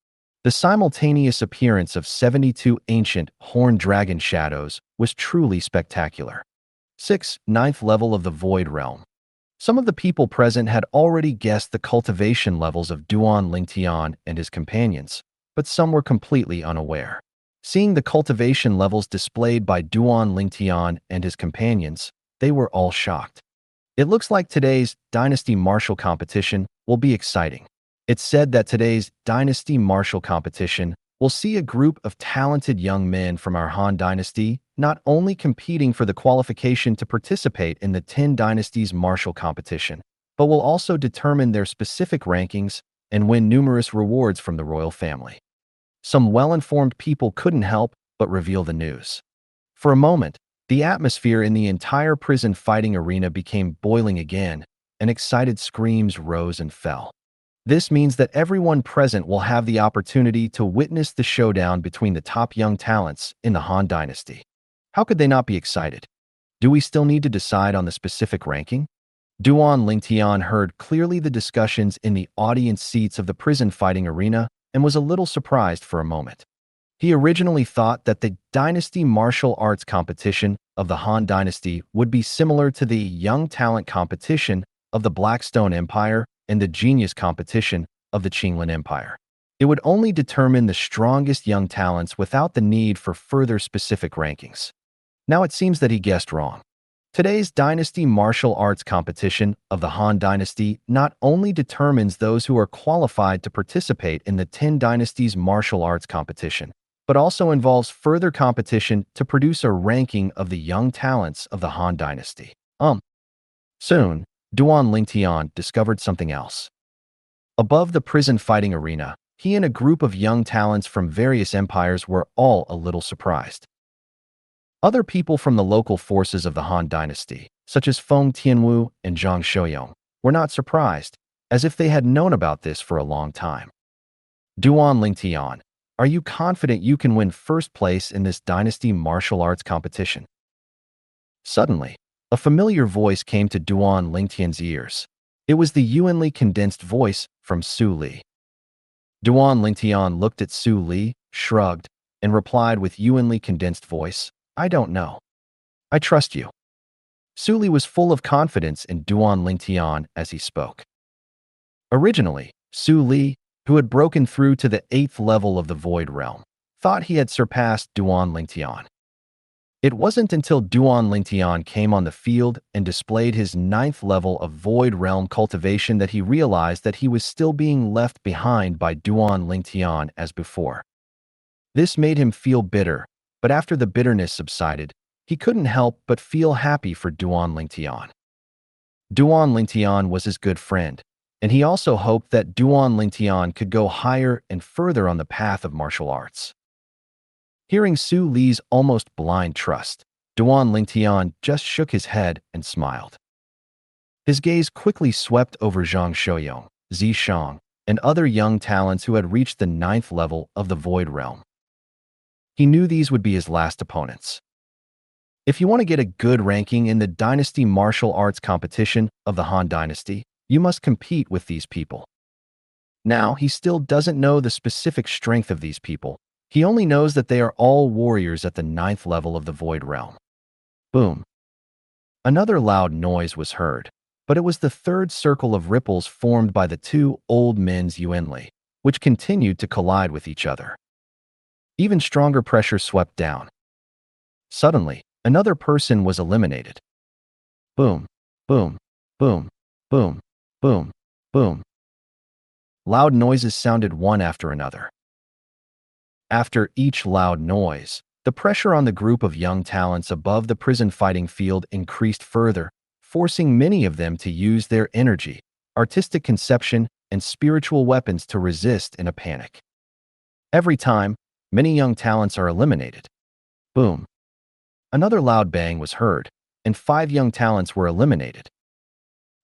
The simultaneous appearance of 72 ancient horned dragon shadows was truly spectacular. 6. Ninth level of the Void Realm. Some of the people present had already guessed the cultivation levels of Duan Lingtian and his companions, but some were completely unaware. Seeing the cultivation levels displayed by Duan Lingtian and his companions, they were all shocked. It looks like today's Dynasty Martial Competition will be exciting. It's said that today's Dynasty Martial Competition will see a group of talented young men from our Han Dynasty not only competing for the qualification to participate in the 10 Dynasties Martial Competition, but will also determine their specific rankings and win numerous rewards from the royal family. Some well-informed people couldn't help but reveal the news. For a moment, the atmosphere in the entire prison fighting arena became boiling again, and excited screams rose and fell. This means that everyone present will have the opportunity to witness the showdown between the top young talents in the Han Dynasty. How could they not be excited? Do we still need to decide on the specific ranking? Duan Lingtian heard clearly the discussions in the audience seats of the prison fighting arena and was a little surprised for a moment. He originally thought that the Dynasty Martial Arts competition of the Han Dynasty would be similar to the Young Talent competition of the Blackstone Empire and the Genius competition of the Qinglin Empire. It would only determine the strongest young talents without the need for further specific rankings. Now it seems that he guessed wrong. Today's Dynasty Martial Arts competition of the Han Dynasty not only determines those who are qualified to participate in the 10 Dynasties Martial Arts competition, but also involves further competition to produce a ranking of the young talents of the Han Dynasty. Soon, Duan Lingtian discovered something else. Above the prison fighting arena, he and a group of young talents from various empires were all a little surprised. Other people from the local forces of the Han Dynasty, such as Feng Tianwu and Zhang Shouyong, were not surprised, as if they had known about this for a long time. Duan Lingtian, are you confident you can win first place in this Dynasty Martial Arts competition? Suddenly, a familiar voice came to Duan Lingtian's ears. It was the Yuanli condensed voice from Su Li. Duan Lingtian looked at Su Li, shrugged, and replied with Yuanli condensed voice, I don't know. I trust you. Su Li was full of confidence in Duan Lingtian as he spoke. Originally, Su Li, who had broken through to the 8th level of the Void Realm, thought he had surpassed Duan Lingtian. It wasn't until Duan Lingtian came on the field and displayed his 9th level of Void Realm cultivation that he realized that he was still being left behind by Duan Lingtian as before. This made him feel bitter, but after the bitterness subsided, he couldn't help but feel happy for Duan Lingtian. Duan Lingtian was his good friend, and he also hoped that Duan Lingtian could go higher and further on the path of martial arts. Hearing Su Li's almost blind trust, Duan Lingtian just shook his head and smiled. His gaze quickly swept over Zhang Shouyong, Zi Shang, and other young talents who had reached the 9th level of the Void Realm. He knew these would be his last opponents. If you want to get a good ranking in the Dynasty Martial Arts competition of the Han Dynasty, you must compete with these people. Now, he still doesn't know the specific strength of these people. He only knows that they are all warriors at the 9th level of the Void Realm. Boom. Another loud noise was heard, but it was the third circle of ripples formed by the two old men's Yuanli, which continued to collide with each other. Even stronger pressure swept down. Suddenly, another person was eliminated. Boom, boom, boom, boom, boom, boom. Loud noises sounded one after another. After each loud noise, the pressure on the group of young talents above the prison fighting field increased further, forcing many of them to use their energy, artistic conception, and spiritual weapons to resist in a panic. Every time, many young talents are eliminated. Boom. Another loud bang was heard, and 5 young talents were eliminated.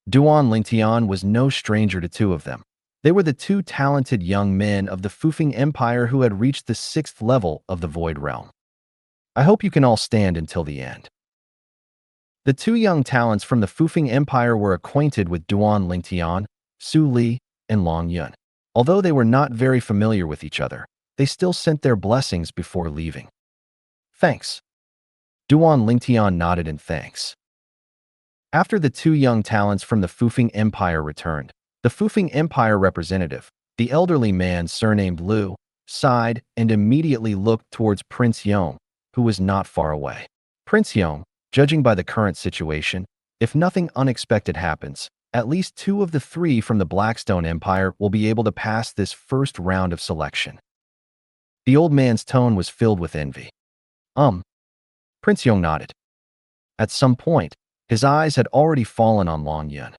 Duan Lingtian was no stranger to 2 of them. They were the 2 talented young men of the Fufeng Empire who had reached the 6th level of the Void Realm. I hope you can all stand until the end. The two young talents from the Fufeng Empire were acquainted with Duan Lingtian, Su Li, and Long Yun. Although they were not very familiar with each other, they still sent their blessings before leaving. Thanks. Duan Lingtian nodded in thanks. After the two young talents from the Fufeng Empire returned, the Fufeng Empire representative, the elderly man surnamed Lu, sighed and immediately looked towards Prince Yong, who was not far away. Prince Yong, judging by the current situation, if nothing unexpected happens, at least 2 of the 3 from the Blackstone Empire will be able to pass this first round of selection. The old man's tone was filled with envy. Prince Yong nodded. At some point, his eyes had already fallen on Long Yun.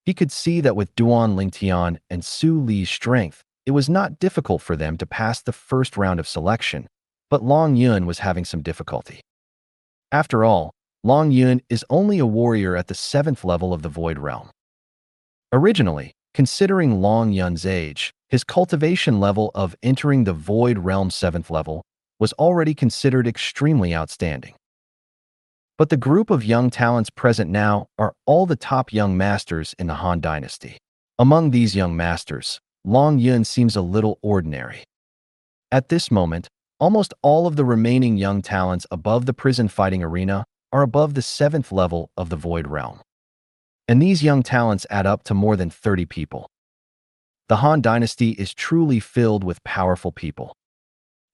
He could see that with Duan Lingtian and Su Li's strength, it was not difficult for them to pass the first round of selection, but Long Yun was having some difficulty. After all, Long Yun is only a warrior at the 7th level of the Void Realm. Originally, considering Long Yun's age, his cultivation level of entering the Void Realm 7th level was already considered extremely outstanding. But the group of young talents present now are all the top young masters in the Han Dynasty. Among these young masters, Long Yun seems a little ordinary. At this moment, almost all of the remaining young talents above the prison fighting arena are above the 7th level of the Void Realm. And these young talents add up to more than 30 people. The Han Dynasty is truly filled with powerful people.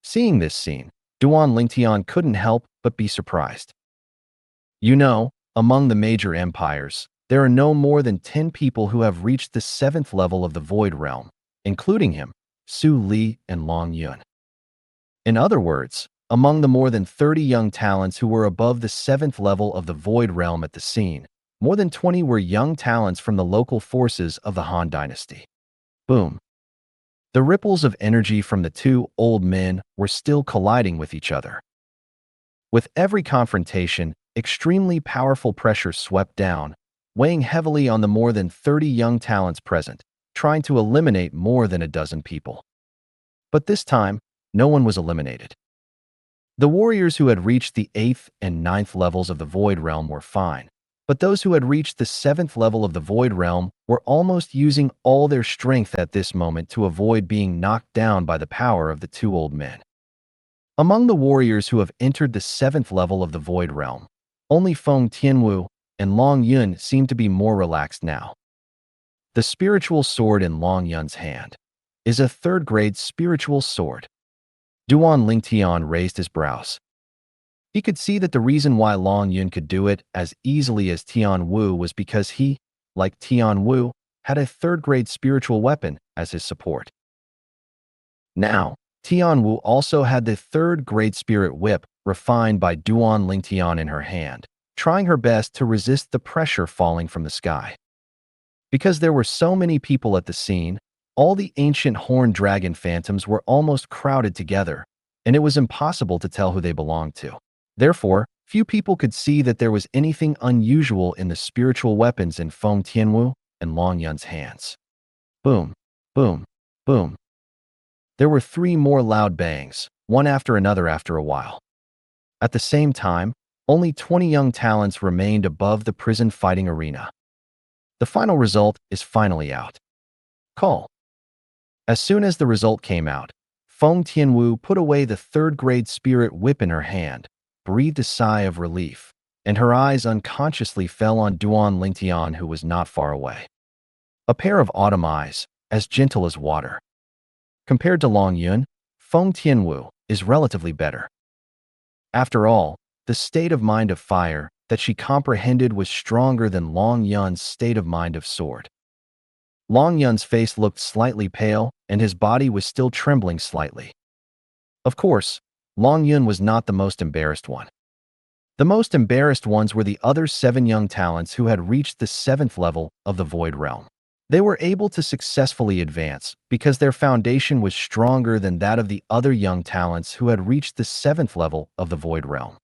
Seeing this scene, Duan Lingtian couldn't help but be surprised. You know, among the major empires, there are no more than 10 people who have reached the 7th level of the Void Realm, including him, Su Li, and Long Yun. In other words, among the more than 30 young talents who were above the 7th level of the Void Realm at the scene, more than 20 were young talents from the local forces of the Han Dynasty. Boom. The ripples of energy from the 2 old men were still colliding with each other. With every confrontation, extremely powerful pressure swept down, weighing heavily on the more than 30 young talents present, trying to eliminate more than a dozen people. But this time, no one was eliminated. The warriors who had reached the 8th and 9th levels of the Void Realm were fine, but those who had reached the 7th level of the Void Realm were almost using all their strength at this moment to avoid being knocked down by the power of the 2 old men. Among the warriors who have entered the 7th level of the Void Realm, only Feng Tianwu and Long Yun seem to be more relaxed now. The spiritual sword in Long Yun's hand is a 3rd-grade spiritual sword. Duan Lingtian raised his brows. He could see that the reason why Long Yun could do it as easily as Tian Wu was because he, like Tian Wu, had a 3rd-grade spiritual weapon as his support. Now, Tian Wu also had the 3rd-grade spirit whip refined by Duan Lingtian in her hand, trying her best to resist the pressure falling from the sky. Because there were so many people at the scene, all the ancient horned dragon phantoms were almost crowded together, and it was impossible to tell who they belonged to. Therefore, few people could see that there was anything unusual in the spiritual weapons in Feng Tianwu and Long Yun's hands. Boom, boom, boom. There were 3 more loud bangs, one after another after a while. At the same time, only 20 young talents remained above the prison fighting arena. The final result is finally out. Call. As soon as the result came out, Feng Tianwu put away the 3rd-grade spirit whip in her hand, breathed a sigh of relief, and her eyes unconsciously fell on Duan Lingtian, who was not far away. A pair of autumn eyes, as gentle as water. Compared to Long Yun, Feng Tianwu is relatively better. After all, the state of mind of fire that she comprehended was stronger than Long Yun's state of mind of sword. Long Yun's face looked slightly pale, and his body was still trembling slightly. Of course, Long Yun was not the most embarrassed one. The most embarrassed ones were the other 7 young talents who had reached the 7th level of the Void Realm. They were able to successfully advance because their foundation was stronger than that of the other young talents who had reached the 7th level of the Void Realm.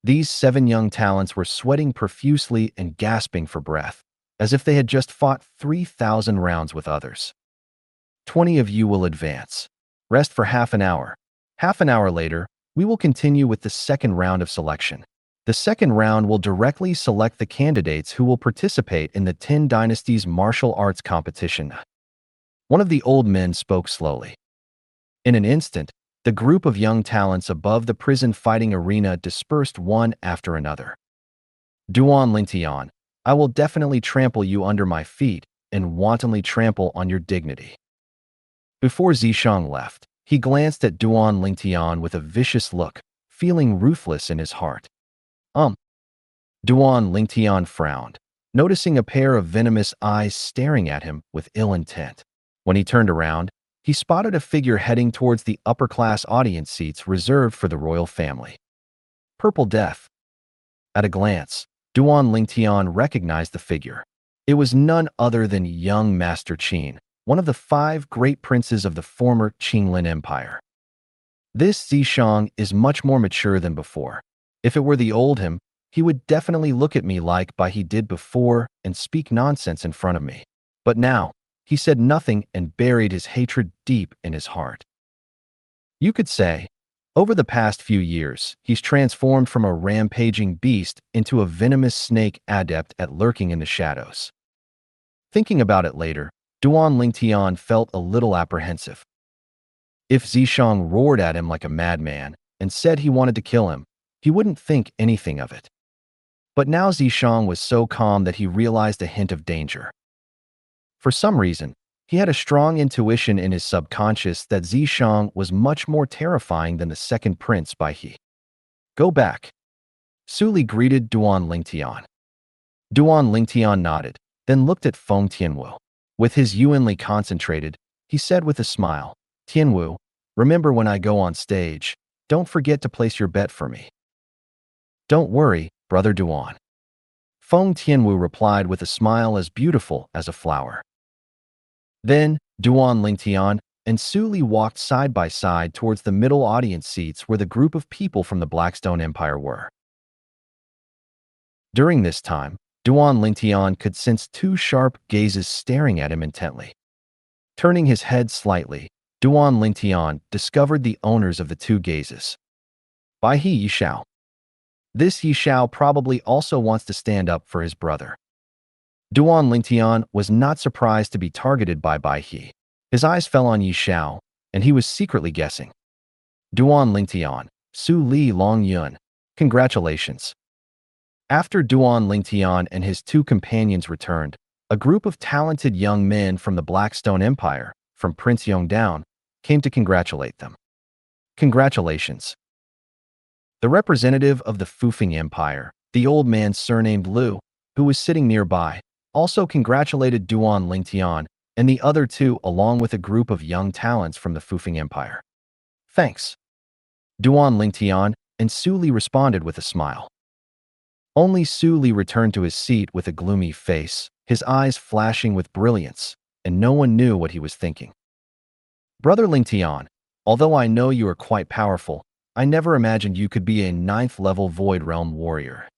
These 7 young talents were sweating profusely and gasping for breath, as if they had just fought 3,000 rounds with others. 20 of you will advance. Rest for half an hour. Half an hour later, we will continue with the second round of selection. The second round will directly select the candidates who will participate in the 10 Dynasties martial arts competition. One of the old men spoke slowly. In an instant, the group of young talents above the prison fighting arena dispersed one after another. Duan Lingtian, I will definitely trample you under my feet and wantonly trample on your dignity. Before Zishang left, he glanced at Duan Lingtian with a vicious look, feeling ruthless in his heart. Duan Lingtian frowned, noticing a pair of venomous eyes staring at him with ill intent. When he turned around, he spotted a figure heading towards the upper-class audience seats reserved for the royal family. Purple Death. At a glance, Duan Lingtian recognized the figure. It was none other than young Master Qin, one of the 5 great princes of the former Qinglin Empire. This Zishang is much more mature than before. If it were the old him, he would definitely look at me like he did before and speak nonsense in front of me. But now, he said nothing and buried his hatred deep in his heart. You could say, over the past few years, he's transformed from a rampaging beast into a venomous snake adept at lurking in the shadows. Thinking about it later, Duan Lingtian felt a little apprehensive. If Zishang roared at him like a madman and said he wanted to kill him, he wouldn't think anything of it. But now Zishang was so calm that he realized a hint of danger. For some reason, he had a strong intuition in his subconscious that Zishang was much more terrifying than the second prince Bai He. Go back. Su Li greeted Duan Lingtian. Duan Lingtian nodded, then looked at Feng Tianwu. With his yuanly concentrated, he said with a smile, Tianwu, remember when I go on stage, don't forget to place your bet for me. Don't worry, Brother Duan. Feng Tianwu replied with a smile as beautiful as a flower. Then, Duan Lingtian and Su Li walked side by side towards the middle audience seats where the group of people from the Blackstone Empire were. During this time, Duan Lingtian could sense 2 sharp gazes staring at him intently. Turning his head slightly, Duan Lingtian discovered the owners of the 2 gazes. Bai He Yishao. This Yishao probably also wants to stand up for his brother. Duan Lingtian was not surprised to be targeted by Bai He. His eyes fell on Yishao, and he was secretly guessing. Duan Lingtian, Su Li Long Yun, congratulations. After Duan Lingtian and his 2 companions returned, a group of talented young men from the Blackstone Empire, from Prince Yongdown, came to congratulate them. Congratulations. The representative of the Fufeng Empire, the old man surnamed Lu, who was sitting nearby, also congratulated Duan Lingtian and the other 2 along with a group of young talents from the Fufeng Empire. Thanks. Duan Lingtian and Su Li responded with a smile. Only Su Li returned to his seat with a gloomy face, his eyes flashing with brilliance, and no one knew what he was thinking. Brother Lingtian, although I know you are quite powerful, I never imagined you could be a 9th-level Void Realm warrior.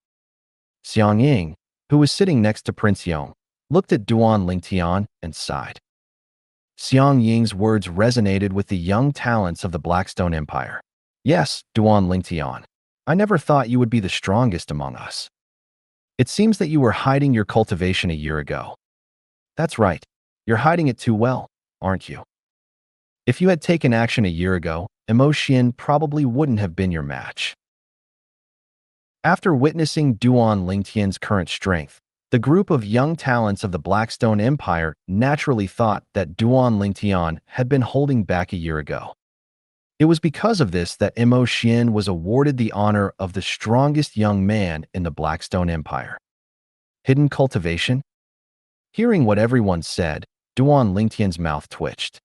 Xiang Ying, who was sitting next to Prince Yong, looked at Duan Lingtian and sighed. Xiang Ying's words resonated with the young talents of the Blackstone Empire. Yes, Duan Lingtian, I never thought you would be the strongest among us. It seems that you were hiding your cultivation a year ago. That's right, you're hiding it too well, aren't you? If you had taken action a year ago, Emotion probably wouldn't have been your match. After witnessing Duan Lingtian's current strength, the group of young talents of the Blackstone Empire naturally thought that Duan Lingtian had been holding back a year ago. It was because of this that Mo Xian was awarded the honor of the strongest young man in the Blackstone Empire. Hidden cultivation? Hearing what everyone said, Duan Lingtian's mouth twitched.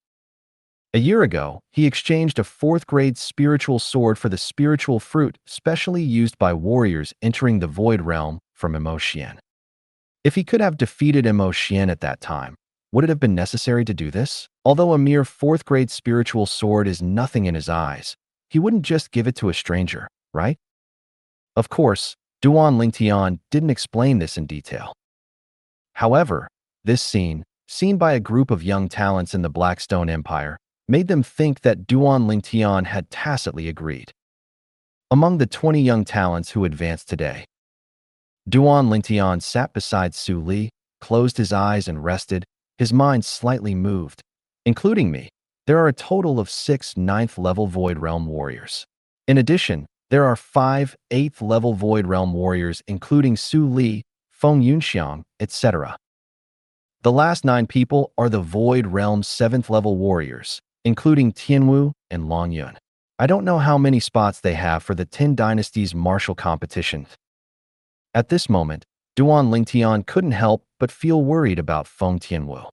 A year ago, he exchanged a 4th-grade spiritual sword for the spiritual fruit specially used by warriors entering the Void Realm from Mo Xian. If he could have defeated Mo Xian at that time, would it have been necessary to do this? Although a mere 4th-grade spiritual sword is nothing in his eyes, he wouldn't just give it to a stranger, right? Of course, Duan Lingtian didn't explain this in detail. However, this scene, seen by a group of young talents in the Blackstone Empire, made them think that Duan Lingtian had tacitly agreed. Among the 20 young talents who advanced today, Duan Lingtian sat beside Su Li, closed his eyes and rested, his mind slightly moved. Including me, there are a total of 6 9th-level Void Realm warriors. In addition, there are 5 8th-level Void Realm warriors including Su Li, Feng Yunxiang, etc. The last 9 people are the Void Realm 7th-level warriors, including Tianwu and Long Yun. I don't know how many spots they have for the 10 Dynasties martial competition. At this moment, Duan Lingtian couldn't help but feel worried about Feng Tianwu.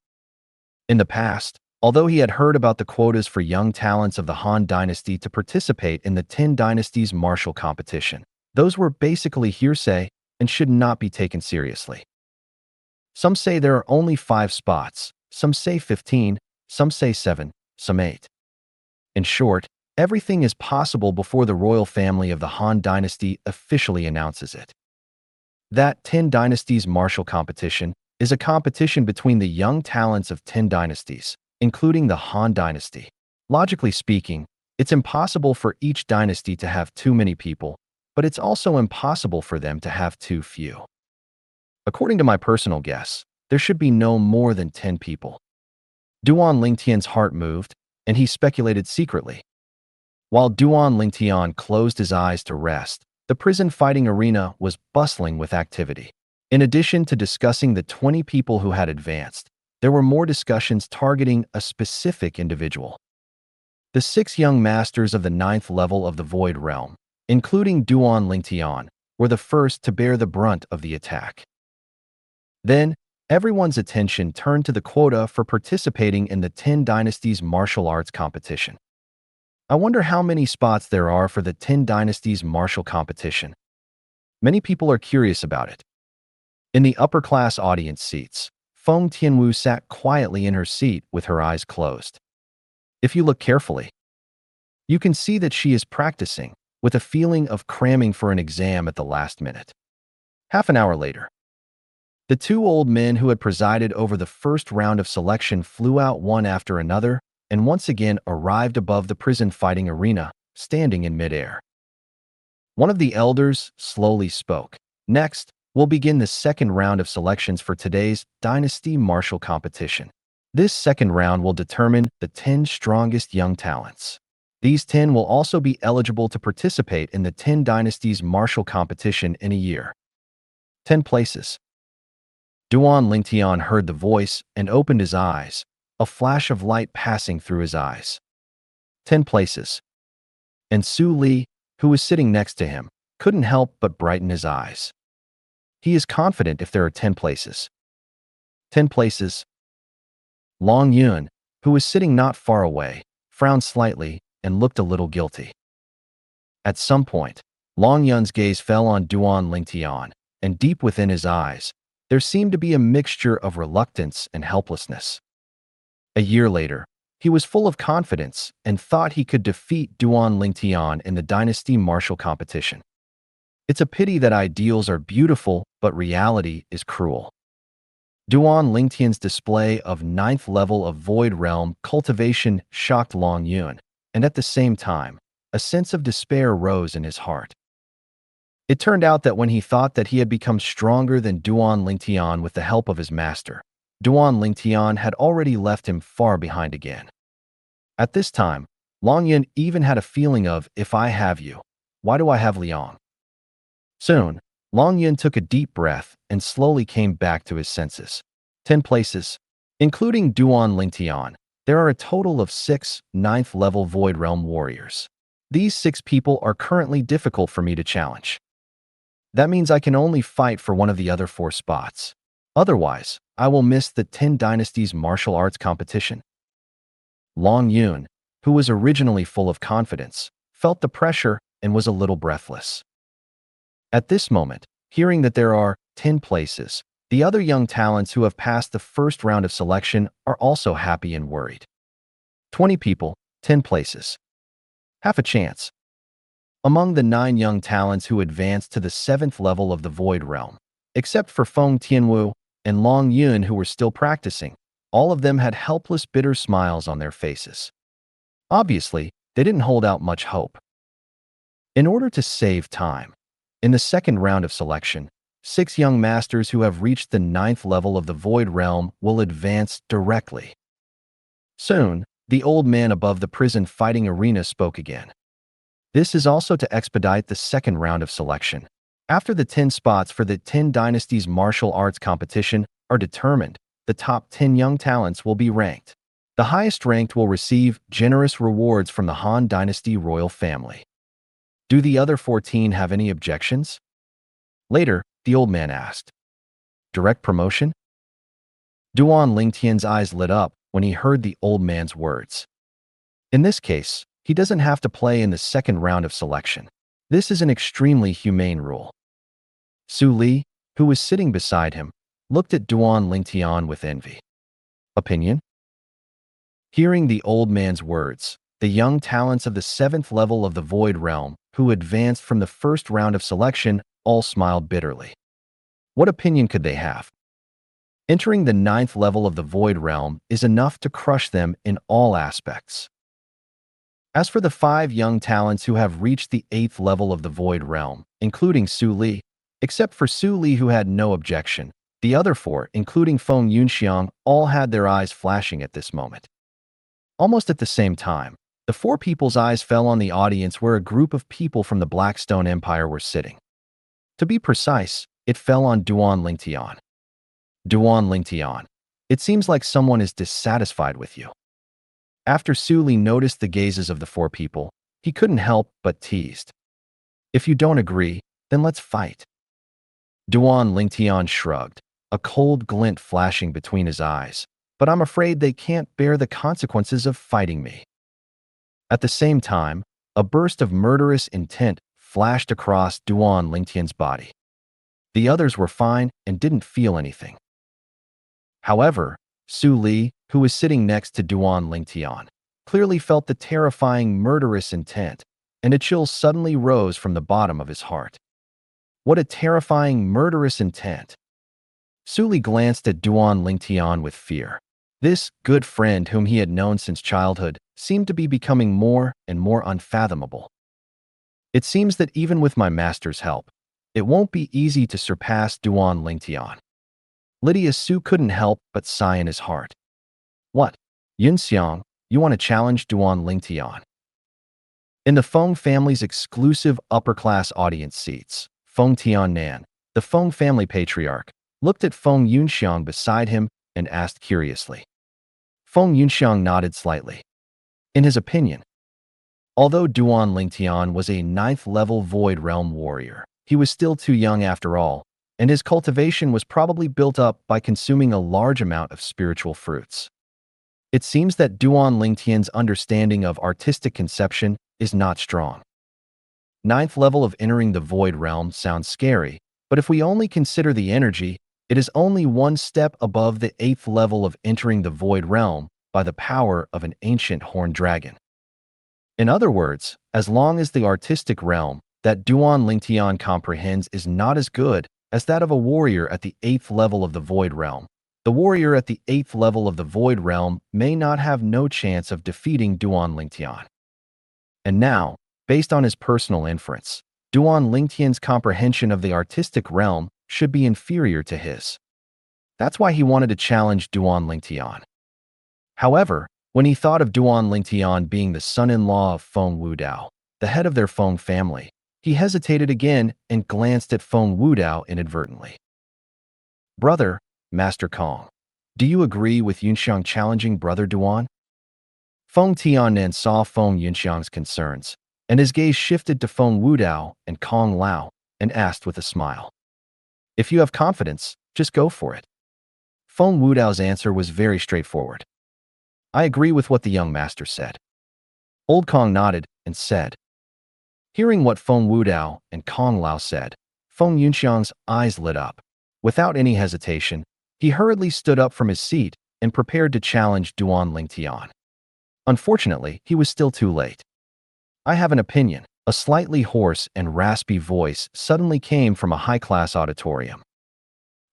In the past, although he had heard about the quotas for young talents of the Han Dynasty to participate in the 10 Dynasties martial competition, those were basically hearsay and should not be taken seriously. Some say there are only 5 spots, some say 15, some say 7, some 8. In short, everything is possible before the royal family of the Han Dynasty officially announces it. That 10 Dynasties martial competition is a competition between the young talents of 10 dynasties, including the Han Dynasty. Logically speaking, it's impossible for each dynasty to have too many people, but it's also impossible for them to have too few. According to my personal guess, there should be no more than 10 people. Duan Lingtian's heart moved, and he speculated secretly. While Duan Lingtian closed his eyes to rest, the prison fighting arena was bustling with activity. In addition to discussing the 20 people who had advanced, there were more discussions targeting a specific individual. The 6 young masters of the 9th level of the Void Realm, including Duan Lingtian, were the first to bear the brunt of the attack. Then, everyone's attention turned to the quota for participating in the 10 Dynasties martial arts competition. I wonder how many spots there are for the 10 Dynasties martial competition. Many people are curious about it. In the upper-class audience seats, Feng Tianwu sat quietly in her seat with her eyes closed. If you look carefully, you can see that she is practicing, with a feeling of cramming for an exam at the last minute. Half an hour later, the 2 old men who had presided over the first round of selection flew out one after another and once again arrived above the prison fighting arena, standing in midair. One of the elders slowly spoke. Next, we'll begin the second round of selections for today's Dynasty Martial Competition. This second round will determine the 10 strongest young talents. These 10 will also be eligible to participate in the 10 Dynasties Martial Competition in a year. 10 places. Duan Lingtian heard the voice and opened his eyes, a flash of light passing through his eyes. 10 places. And Su Li, who was sitting next to him, couldn't help but brighten his eyes. He is confident if there are 10 places. 10 places. Long Yun, who was sitting not far away, frowned slightly and looked a little guilty. At some point, Long Yun's gaze fell on Duan Lingtian, and deep within his eyes, there seemed to be a mixture of reluctance and helplessness. A year later, he was full of confidence and thought he could defeat Duan Lingtian in the Dynasty Martial Competition. It's a pity that ideals are beautiful, but reality is cruel. Duan Lingtian's display of 9th level of Void Realm cultivation shocked Long Yun, and at the same time, a sense of despair rose in his heart. It turned out that when he thought that he had become stronger than Duan Lingtian with the help of his master, Duan Lingtian had already left him far behind again. At this time, Long Yun even had a feeling of, if I have you, why do I have Liang? Soon, Long Yun took a deep breath and slowly came back to his senses. 10 places. Including Duan Lingtian, there are a total of 6 9th-level Void Realm warriors. These 6 people are currently difficult for me to challenge. That means I can only fight for one of the other 4 spots. Otherwise, I will miss the 10 Dynasties martial arts competition. Long Yun, who was originally full of confidence, felt the pressure and was a little breathless. At this moment, hearing that there are 10 places, the other young talents who have passed the first round of selection are also happy and worried. 20 people, 10 places. Half a chance. Among the 9 young talents who advanced to the 7th level of the Void Realm, except for Feng Tianwu and Long Yun who were still practicing, all of them had helpless, bitter smiles on their faces. Obviously, they didn't hold out much hope. In order to save time, in the second round of selection, 6 young masters who have reached the 9th level of the Void Realm will advance directly. Soon, the old man above the prison fighting arena spoke again. This is also to expedite the second round of selection. After the 10 spots for the 10 Dynasties martial arts competition are determined, the top 10 young talents will be ranked. The highest ranked will receive generous rewards from the Han Dynasty royal family. Do the other 14 have any objections? Later, the old man asked. Direct promotion? Duan Lingtian's eyes lit up when he heard the old man's words. In this case, he doesn't have to play in the second round of selection. This is an extremely humane rule. Su Li, who was sitting beside him, looked at Duan Lingtian with envy. Opinion? Hearing the old man's words, the young talents of the 7th level of the Void Realm, who advanced from the first round of selection, all smiled bitterly. What opinion could they have? Entering the 9th level of the Void Realm is enough to crush them in all aspects. As for the 5 young talents who have reached the 8th level of the Void Realm, including Su Li, except for Su Li who had no objection, the other 4, including Feng Yunxiang, all had their eyes flashing at this moment. Almost at the same time, the 4 people's eyes fell on the audience where a group of people from the Blackstone Empire were sitting. To be precise, it fell on Duan Lingtian. Duan Lingtian, it seems like someone is dissatisfied with you. After Su Li noticed the gazes of the 4 people, he couldn't help but teased. If you don't agree, then let's fight. Duan Lingtian shrugged, a cold glint flashing between his eyes, but I'm afraid they can't bear the consequences of fighting me. At the same time, a burst of murderous intent flashed across Duan Lingtian's body. The others were fine and didn't feel anything. However, Su Li, who was sitting next to Duan Lingtian, clearly felt the terrifying murderous intent, and a chill suddenly rose from the bottom of his heart. What a terrifying murderous intent! Su Li glanced at Duan Lingtian with fear. This good friend whom he had known since childhood seemed to be becoming more and more unfathomable. It seems that even with my master's help, it won't be easy to surpass Duan Lingtian. Lydia Su couldn't help but sigh in his heart. What? Yunxiang, you want to challenge Duan Lingtian? In the Feng family's exclusive upper-class audience seats, Feng Tiannan, the Feng family patriarch, looked at Feng Yunxiang beside him and asked curiously. Feng Yunxiang nodded slightly. In his opinion, although Duan Lingtian was a 9th-level Void Realm warrior, he was still too young after all, and his cultivation was probably built up by consuming a large amount of spiritual fruits. It seems that Duan Lingtian's understanding of artistic conception is not strong. 9th level of entering the Void Realm sounds scary, but if we only consider the energy, it is only one step above the 8th level of entering the Void Realm by the power of an ancient horned dragon. In other words, as long as the artistic realm that Duan Lingtian comprehends is not as good as that of a warrior at the 8th level of the Void Realm, the warrior at the 8th level of the Void Realm may not have no chance of defeating Duan Lingtian. And now, based on his personal inference, Duan Lingtian's comprehension of the artistic realm should be inferior to his. That's why he wanted to challenge Duan Lingtian. However, when he thought of Duan Lingtian being the son-in-law of Feng Wudao, the head of their Feng family, he hesitated again and glanced at Feng Wudao inadvertently. Brother, Master Kong, do you agree with Yunxiang challenging Brother Duan? Feng Tiannan saw Feng Yunxiang's concerns, and his gaze shifted to Feng Wudao and Kong Lao and asked with a smile. If you have confidence, just go for it. Feng Wudao's answer was very straightforward. I agree with what the young master said. Old Kong nodded and said. Hearing what Feng Wudao and Kong Lao said, Feng Yunxiang's eyes lit up. Without any hesitation, he hurriedly stood up from his seat and prepared to challenge Duan Lingtian. Unfortunately, he was still too late. I have an opinion. A slightly hoarse and raspy voice suddenly came from a high-class auditorium.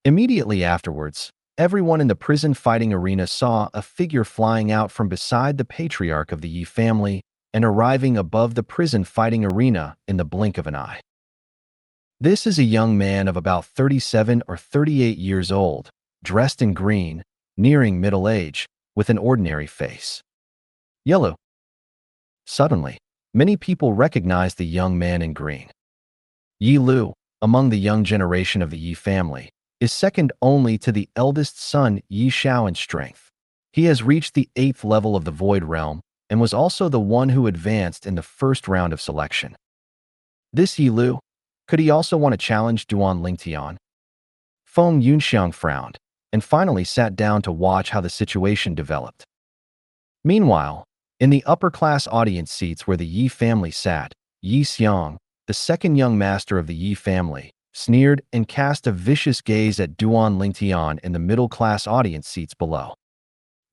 Immediately afterwards, everyone in the prison fighting arena saw a figure flying out from beside the patriarch of the Yi family, and arriving above the prison fighting arena in the blink of an eye. This is a young man of about 37 or 38 years old, dressed in green, nearing middle age, with an ordinary face. Yellow. Suddenly, many people recognized the young man in green. Yi Lu, among the young generation of the Yi family, is second only to the eldest son Yi Xiao in strength. He has reached the 8th level of the Void Realm and was also the one who advanced in the first round of selection. This Yi Lu, could he also want to challenge Duan Lingtian? Feng Yunxiang frowned and finally sat down to watch how the situation developed. Meanwhile, in the upper-class audience seats where the Yi family sat, Yi Xiang, the second young master of the Yi family, sneered and cast a vicious gaze at Duan Lingtian in the middle-class audience seats below.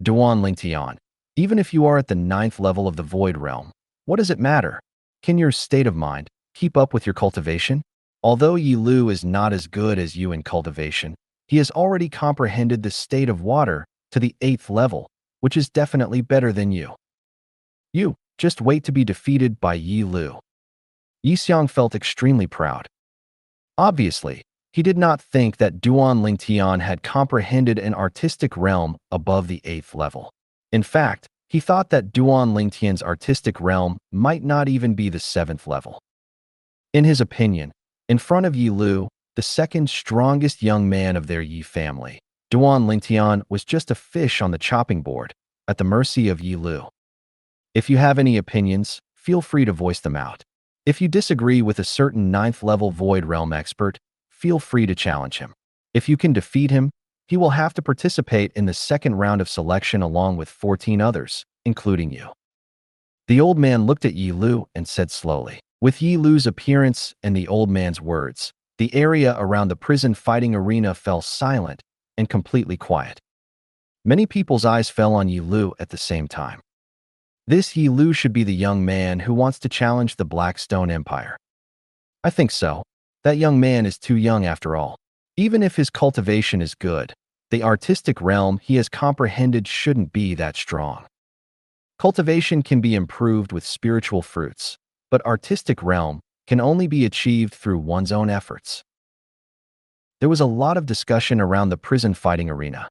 Duan Lingtian, even if you are at the 9th level of the Void Realm, what does it matter? Can your state of mind keep up with your cultivation? Although Yi Lu is not as good as you in cultivation, he has already comprehended the state of water to the 8th level, which is definitely better than you. You just wait to be defeated by Yi Lu. Yi Xiang felt extremely proud. Obviously, he did not think that Duan Lingtian had comprehended an artistic realm above the 8th level. In fact, he thought that Duan Lingtian's artistic realm might not even be the 7th level. In his opinion, in front of Yi Lu, the second strongest young man of their Yi family, Duan Lingtian was just a fish on the chopping board, at the mercy of Yi Lu. If you have any opinions, feel free to voice them out. If you disagree with a certain 9th level Void Realm expert, feel free to challenge him. If you can defeat him, he will have to participate in the second round of selection along with 14 others, including you. The old man looked at Yi Lu and said slowly. With Yi Lu's appearance and the old man's words, the area around the prison fighting arena fell silent and completely quiet. Many people's eyes fell on Yi Lu at the same time. This Yi Lu should be the young man who wants to challenge the Blackstone Empire. I think so. That young man is too young after all. Even if his cultivation is good, the artistic realm he has comprehended shouldn't be that strong. Cultivation can be improved with spiritual fruits, but artistic realm can only be achieved through one's own efforts. There was a lot of discussion around the prison fighting arena.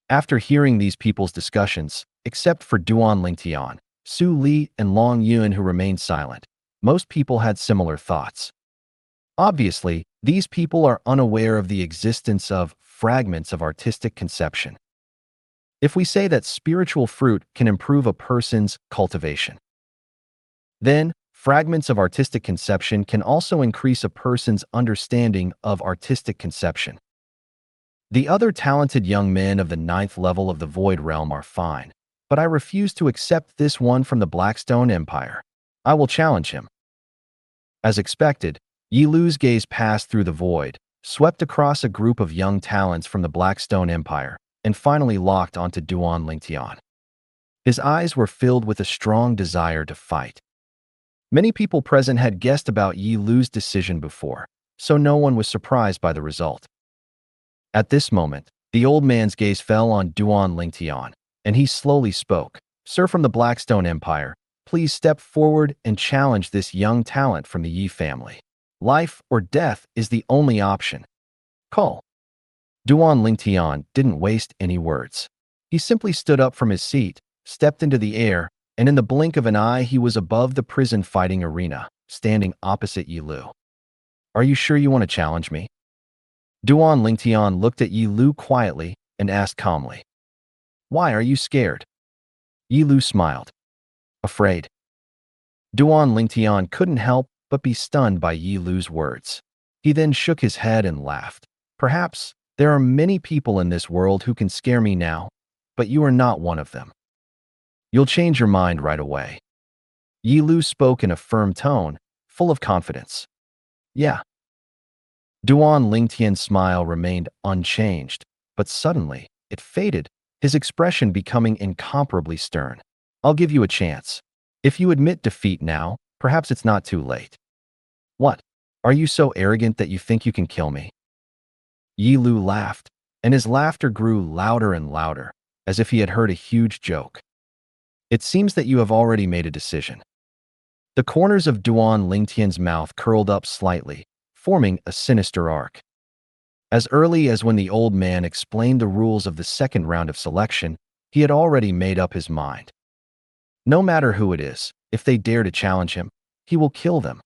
After hearing these people's discussions, except for Duan Lingtian, Su Li, and Long Yun who remained silent, most people had similar thoughts. Obviously, these people are unaware of the existence of fragments of artistic conception. If we say that spiritual fruit can improve a person's cultivation, then fragments of artistic conception can also increase a person's understanding of artistic conception. The other talented young men of the 9th level of the Void Realm are fine, but I refuse to accept this one from the Blackstone Empire. I will challenge him. As expected, Yi Lu's gaze passed through the void, swept across a group of young talents from the Blackstone Empire, and finally locked onto Duan Lingtian. His eyes were filled with a strong desire to fight. Many people present had guessed about Yi Lu's decision before, so no one was surprised by the result. At this moment, the old man's gaze fell on Duan Lingtian, and he slowly spoke. Sir from the Blackstone Empire, please step forward and challenge this young talent from the Yi family. Life or death is the only option. Call. Duan Lingtian didn't waste any words. He simply stood up from his seat, stepped into the air, and in the blink of an eye he was above the prison fighting arena, standing opposite Yi Lu. Are you sure you want to challenge me? Duan Lingtian looked at Yi Lu quietly and asked calmly. Why are you scared? Yi Lu smiled. Afraid. Duan Lingtian couldn't help but be stunned by Yi Lu's words. He then shook his head and laughed. Perhaps there are many people in this world who can scare me now, but you are not one of them. You'll change your mind right away. Yi Lu spoke in a firm tone, full of confidence. Yeah. Duan Lingtian's smile remained unchanged, but suddenly, it faded, his expression becoming incomparably stern. I'll give you a chance. If you admit defeat now, perhaps it's not too late. What? Are you so arrogant that you think you can kill me? Yi Lu laughed, and his laughter grew louder and louder, as if he had heard a huge joke. It seems that you have already made a decision. The corners of Duan Lingtian's mouth curled up slightly, forming a sinister arc. As early as when the old man explained the rules of the second round of selection, he had already made up his mind. No matter who it is, if they dare to challenge him, he will kill them.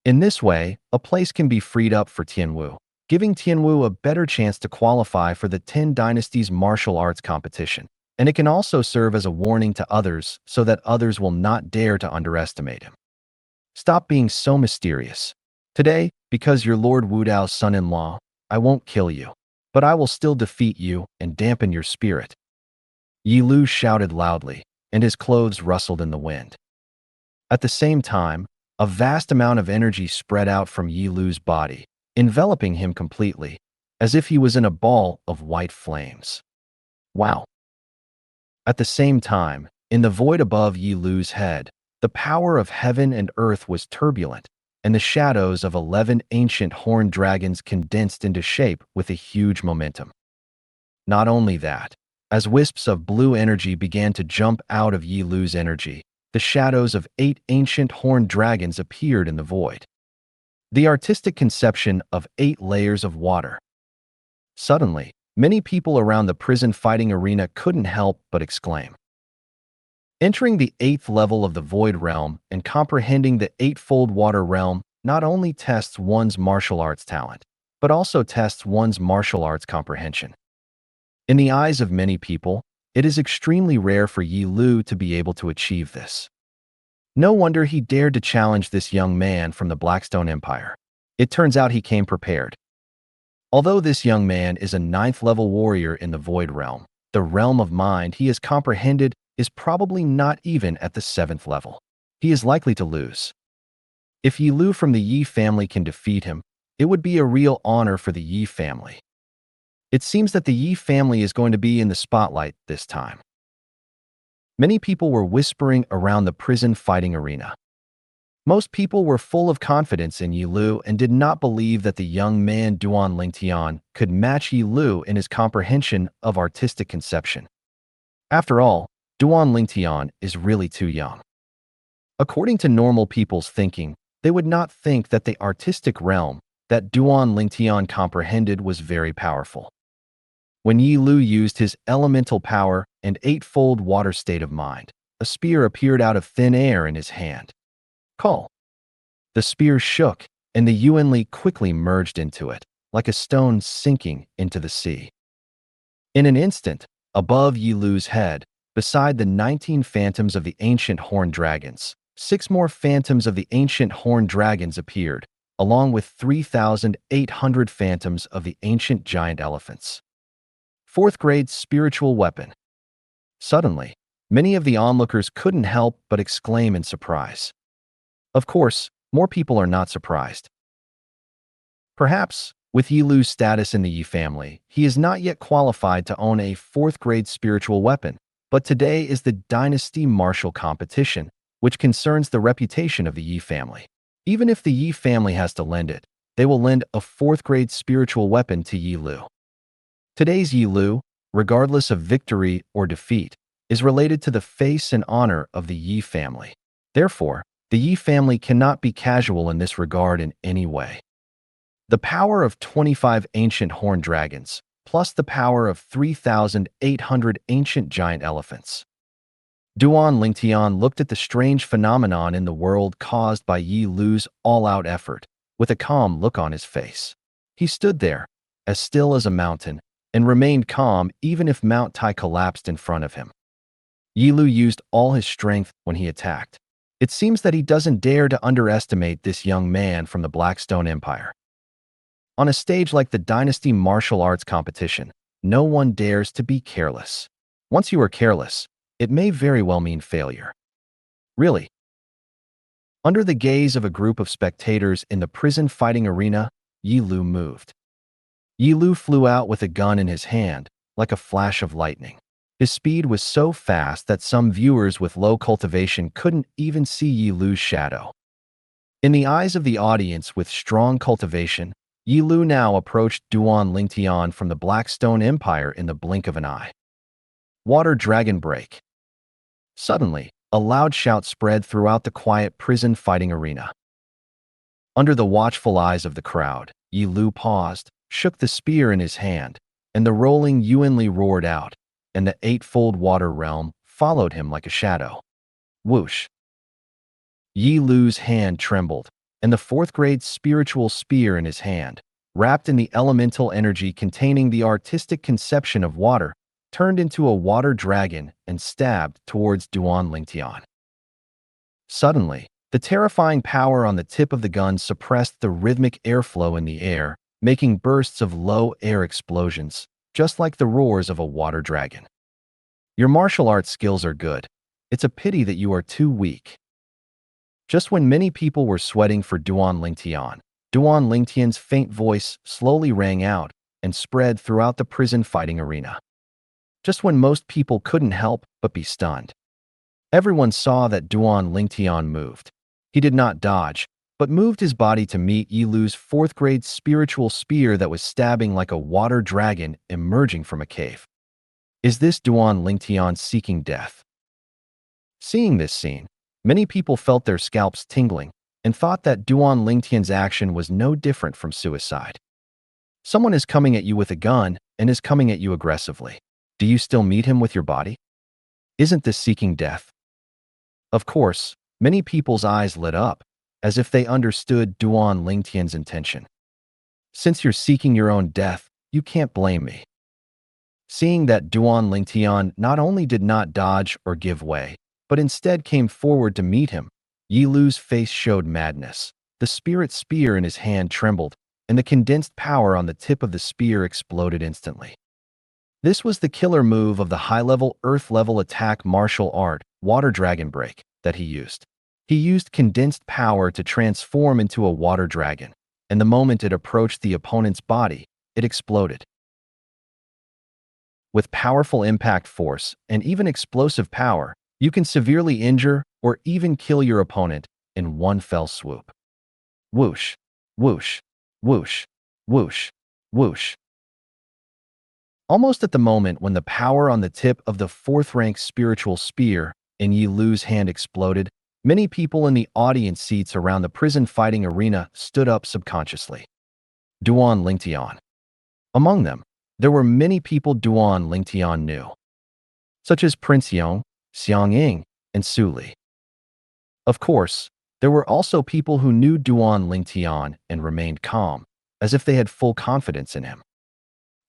In this way, a place can be freed up for Tianwu, giving Tianwu a better chance to qualify for the 10 Dynasties martial arts competition. And it can also serve as a warning to others so that others will not dare to underestimate him. Stop being so mysterious. Today, because you're Lord Wudao's son-in-law, I won't kill you, but I will still defeat you and dampen your spirit. Yi Lu shouted loudly, and his clothes rustled in the wind. At the same time, a vast amount of energy spread out from Yi Lu's body, enveloping him completely, as if he was in a ball of white flames. Wow! At the same time, in the void above Yi Lu's head, the power of heaven and earth was turbulent, and the shadows of 11 ancient horned dragons condensed into shape with a huge momentum. Not only that, as wisps of blue energy began to jump out of Yi Lu's energy, the shadows of 8 ancient horned dragons appeared in the void. The artistic conception of 8 layers of water. Suddenly, many people around the prison fighting arena couldn't help but exclaim. Entering the 8th level of the Void Realm and comprehending the 8-fold Water Realm not only tests one's martial arts talent, but also tests one's martial arts comprehension. In the eyes of many people, it is extremely rare for Yi Lu to be able to achieve this. No wonder he dared to challenge this young man from the Blackstone Empire. It turns out he came prepared. Although this young man is a 9th-level warrior in the Void Realm, the realm of mind he has comprehended is probably not even at the 7th level. He is likely to lose. If Yi Lu from the Yi family can defeat him, it would be a real honor for the Yi family. It seems that the Yi family is going to be in the spotlight this time. Many people were whispering around the prison fighting arena. Most people were full of confidence in Yi Lu and did not believe that the young man Duan Lingtian could match Yi Lu in his comprehension of artistic conception. After all, Duan Lingtian is really too young. According to normal people's thinking, they would not think that the artistic realm that Duan Lingtian comprehended was very powerful. When Yi Lu used his elemental power and 8-fold water state of mind, a spear appeared out of thin air in his hand. Call. The spear shook, and the Yuanli quickly merged into it, like a stone sinking into the sea. In an instant, above Yi Lu's head, beside the 19 phantoms of the ancient horned dragons, 6 more phantoms of the ancient horned dragons appeared, along with 3,800 phantoms of the ancient giant elephants. 4th grade spiritual weapon. Suddenly, many of the onlookers couldn't help but exclaim in surprise. Of course, more people are not surprised. Perhaps, with Yi Lu's status in the Yi family, he is not yet qualified to own a 4th grade spiritual weapon, but today is the Dynasty Martial Competition, which concerns the reputation of the Yi family. Even if the Yi family has to lend it, they will lend a 4th grade spiritual weapon to Yi Lu. Today's Yi Lu, regardless of victory or defeat, is related to the face and honor of the Yi family. Therefore, the Yi family cannot be casual in this regard in any way. The power of 25 ancient horned dragons, plus the power of 3,800 ancient giant elephants. Duan Lingtian looked at the strange phenomenon in the world caused by Yi Lu's all-out effort, with a calm look on his face. He stood there, as still as a mountain, and remained calm even if Mount Tai collapsed in front of him. Yi Lu used all his strength when he attacked. It seems that he doesn't dare to underestimate this young man from the Blackstone Empire. On a stage like the Dynasty Martial Arts Competition, no one dares to be careless. Once you are careless, it may very well mean failure. Really. Under the gaze of a group of spectators in the prison fighting arena, Yi Lu moved. Yi Lu flew out with a gun in his hand, like a flash of lightning. His speed was so fast that some viewers with low cultivation couldn't even see Yi Lu's shadow. In the eyes of the audience with strong cultivation, Yi Lu now approached Duan Lingtian from the Blackstone Empire in the blink of an eye. Water Dragon Break. Suddenly, a loud shout spread throughout the quiet prison fighting arena. Under the watchful eyes of the crowd, Yi Lu paused, shook the spear in his hand, and the rolling Yuanli roared out, and the eightfold water realm followed him like a shadow. Whoosh! Yi Lu's hand trembled, and the fourth-grade spiritual spear in his hand, wrapped in the elemental energy containing the artistic conception of water, turned into a water dragon and stabbed towards Duan Lingtian. Suddenly, the terrifying power on the tip of the gun suppressed the rhythmic airflow in the air, making bursts of low air explosions, just like the roars of a water dragon. Your martial arts skills are good. It's a pity that you are too weak. Just when many people were sweating for Duan Lingtian's faint voice slowly rang out and spread throughout the prison fighting arena. Just when most people couldn't help but be stunned. Everyone saw that Duan Lingtian moved. He did not dodge, but moved his body to meet Yi Lu's fourth-grade spiritual spear that was stabbing like a water dragon emerging from a cave. Is this Duan Lingtian seeking death? Seeing this scene, many people felt their scalps tingling and thought that Duan Lingtian's action was no different from suicide. Someone is coming at you with a gun and is coming at you aggressively. Do you still meet him with your body? Isn't this seeking death? Of course, many people's eyes lit up, as if they understood Duan Lingtian's intention. Since you're seeking your own death, you can't blame me. Seeing that Duan Lingtian not only did not dodge or give way, but instead came forward to meet him, Yi Lu's face showed madness. The spirit spear in his hand trembled, and the condensed power on the tip of the spear exploded instantly. This was the killer move of the high-level, earth-level attack martial art, Water Dragon Break, that he used. He used condensed power to transform into a water dragon, and the moment it approached the opponent's body, it exploded. With powerful impact force and even explosive power, you can severely injure or even kill your opponent in one fell swoop. Whoosh, whoosh, whoosh, whoosh, whoosh. Almost at the moment when the power on the tip of the fourth-rank spiritual spear in Yi Lu's hand exploded, many people in the audience seats around the prison fighting arena stood up subconsciously. Duan Lingtian. Among them, there were many people Duan Lingtian knew, such as Prince Yong, Xiang Ying, and Su Li. Of course, there were also people who knew Duan Lingtian and remained calm, as if they had full confidence in him,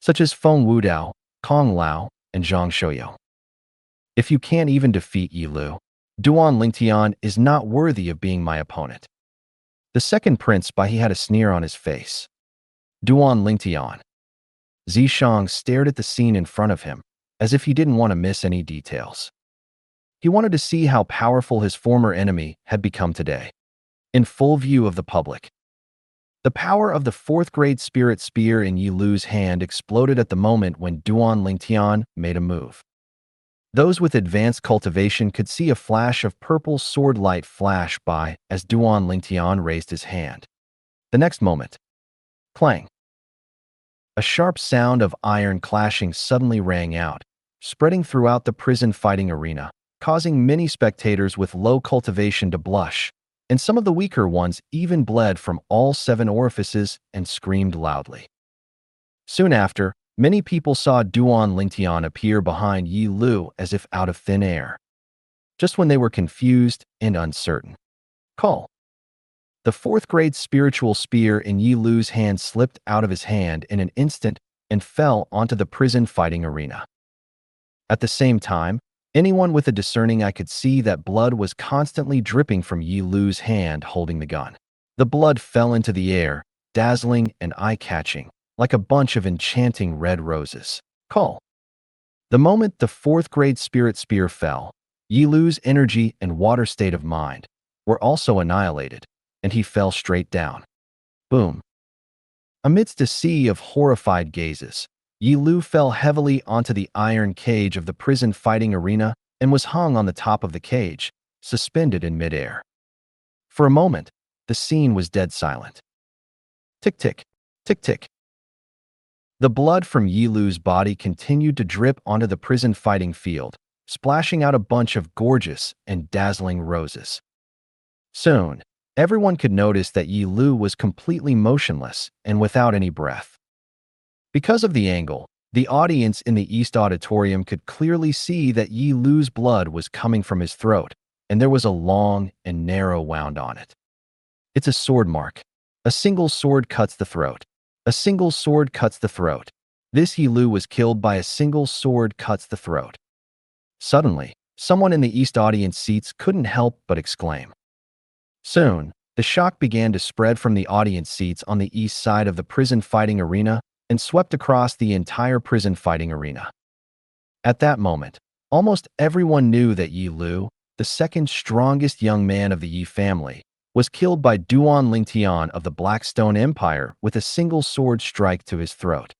such as Feng Wudao, Kong Lao, and Zhang Shouyou. If you can't even defeat Yi Lu, Duan Lingtian is not worthy of being my opponent. The second prince he had a sneer on his face. Duan Lingtian. Zishang stared at the scene in front of him, as if he didn't want to miss any details. He wanted to see how powerful his former enemy had become today, in full view of the public. The power of the fourth-grade spirit spear in Yi Lu's hand exploded at the moment when Duan Lingtian made a move. Those with advanced cultivation could see a flash of purple sword light flash by as Duan Lingtian raised his hand. The next moment, clang. A sharp sound of iron clashing suddenly rang out, spreading throughout the prison fighting arena, causing many spectators with low cultivation to blush, and some of the weaker ones even bled from all 7 orifices and screamed loudly. Soon after, many people saw Duan Lingtian appear behind Yi Lu as if out of thin air. Just when they were confused and uncertain. Call. The fourth-grade spiritual spear in Yi Lu's hand slipped out of his hand in an instant and fell onto the prison fighting arena. At the same time, anyone with a discerning eye could see that blood was constantly dripping from Yi Lu's hand holding the gun. The blood fell into the air, dazzling and eye-catching, like a bunch of enchanting red roses. Call. The moment the fourth-grade spirit spear fell, Yi Lu's energy and water state of mind were also annihilated, and he fell straight down. Boom. Amidst a sea of horrified gazes, Yi Lu fell heavily onto the iron cage of the prison fighting arena and was hung on the top of the cage, suspended in midair. For a moment, the scene was dead silent. Tick-tick, tick-tick. The blood from Yi Lu's body continued to drip onto the prison fighting field, splashing out a bunch of gorgeous and dazzling roses. Soon, everyone could notice that Yi Lu was completely motionless and without any breath. Because of the angle, the audience in the East Auditorium could clearly see that Yi Lu's blood was coming from his throat, and there was a long and narrow wound on it. It's a sword mark. A single sword cuts the throat. A single sword cuts the throat. This Yi Lu was killed by a single sword cuts the throat. Suddenly, someone in the East audience seats couldn't help but exclaim. Soon, the shock began to spread from the audience seats on the east side of the prison fighting arena and swept across the entire prison fighting arena. At that moment, almost everyone knew that Yi Lu, the second strongest young man of the Yi family, was killed by Duan Lingtian of the Blackstone Empire with a single sword strike to his throat.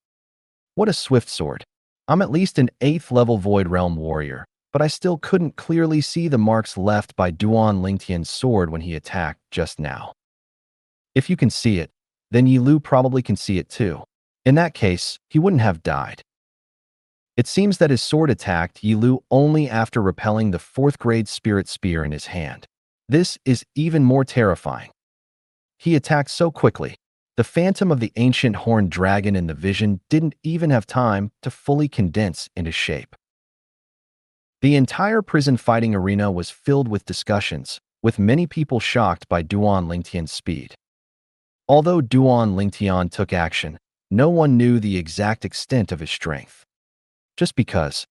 What a swift sword. I'm at least an 8th level Void Realm warrior, but I still couldn't clearly see the marks left by Duan Lingtian's sword when he attacked just now. If you can see it, then Yi Lu probably can see it too. In that case, he wouldn't have died. It seems that his sword attacked Yi Lu only after repelling the 4th grade spirit spear in his hand. This is even more terrifying. He attacked so quickly. The phantom of the ancient horned dragon in the vision didn't even have time to fully condense into shape. The entire prison fighting arena was filled with discussions, with many people shocked by Duan Lingtian's speed. Although Duan Lingtian took action, no one knew the exact extent of his strength. Just because.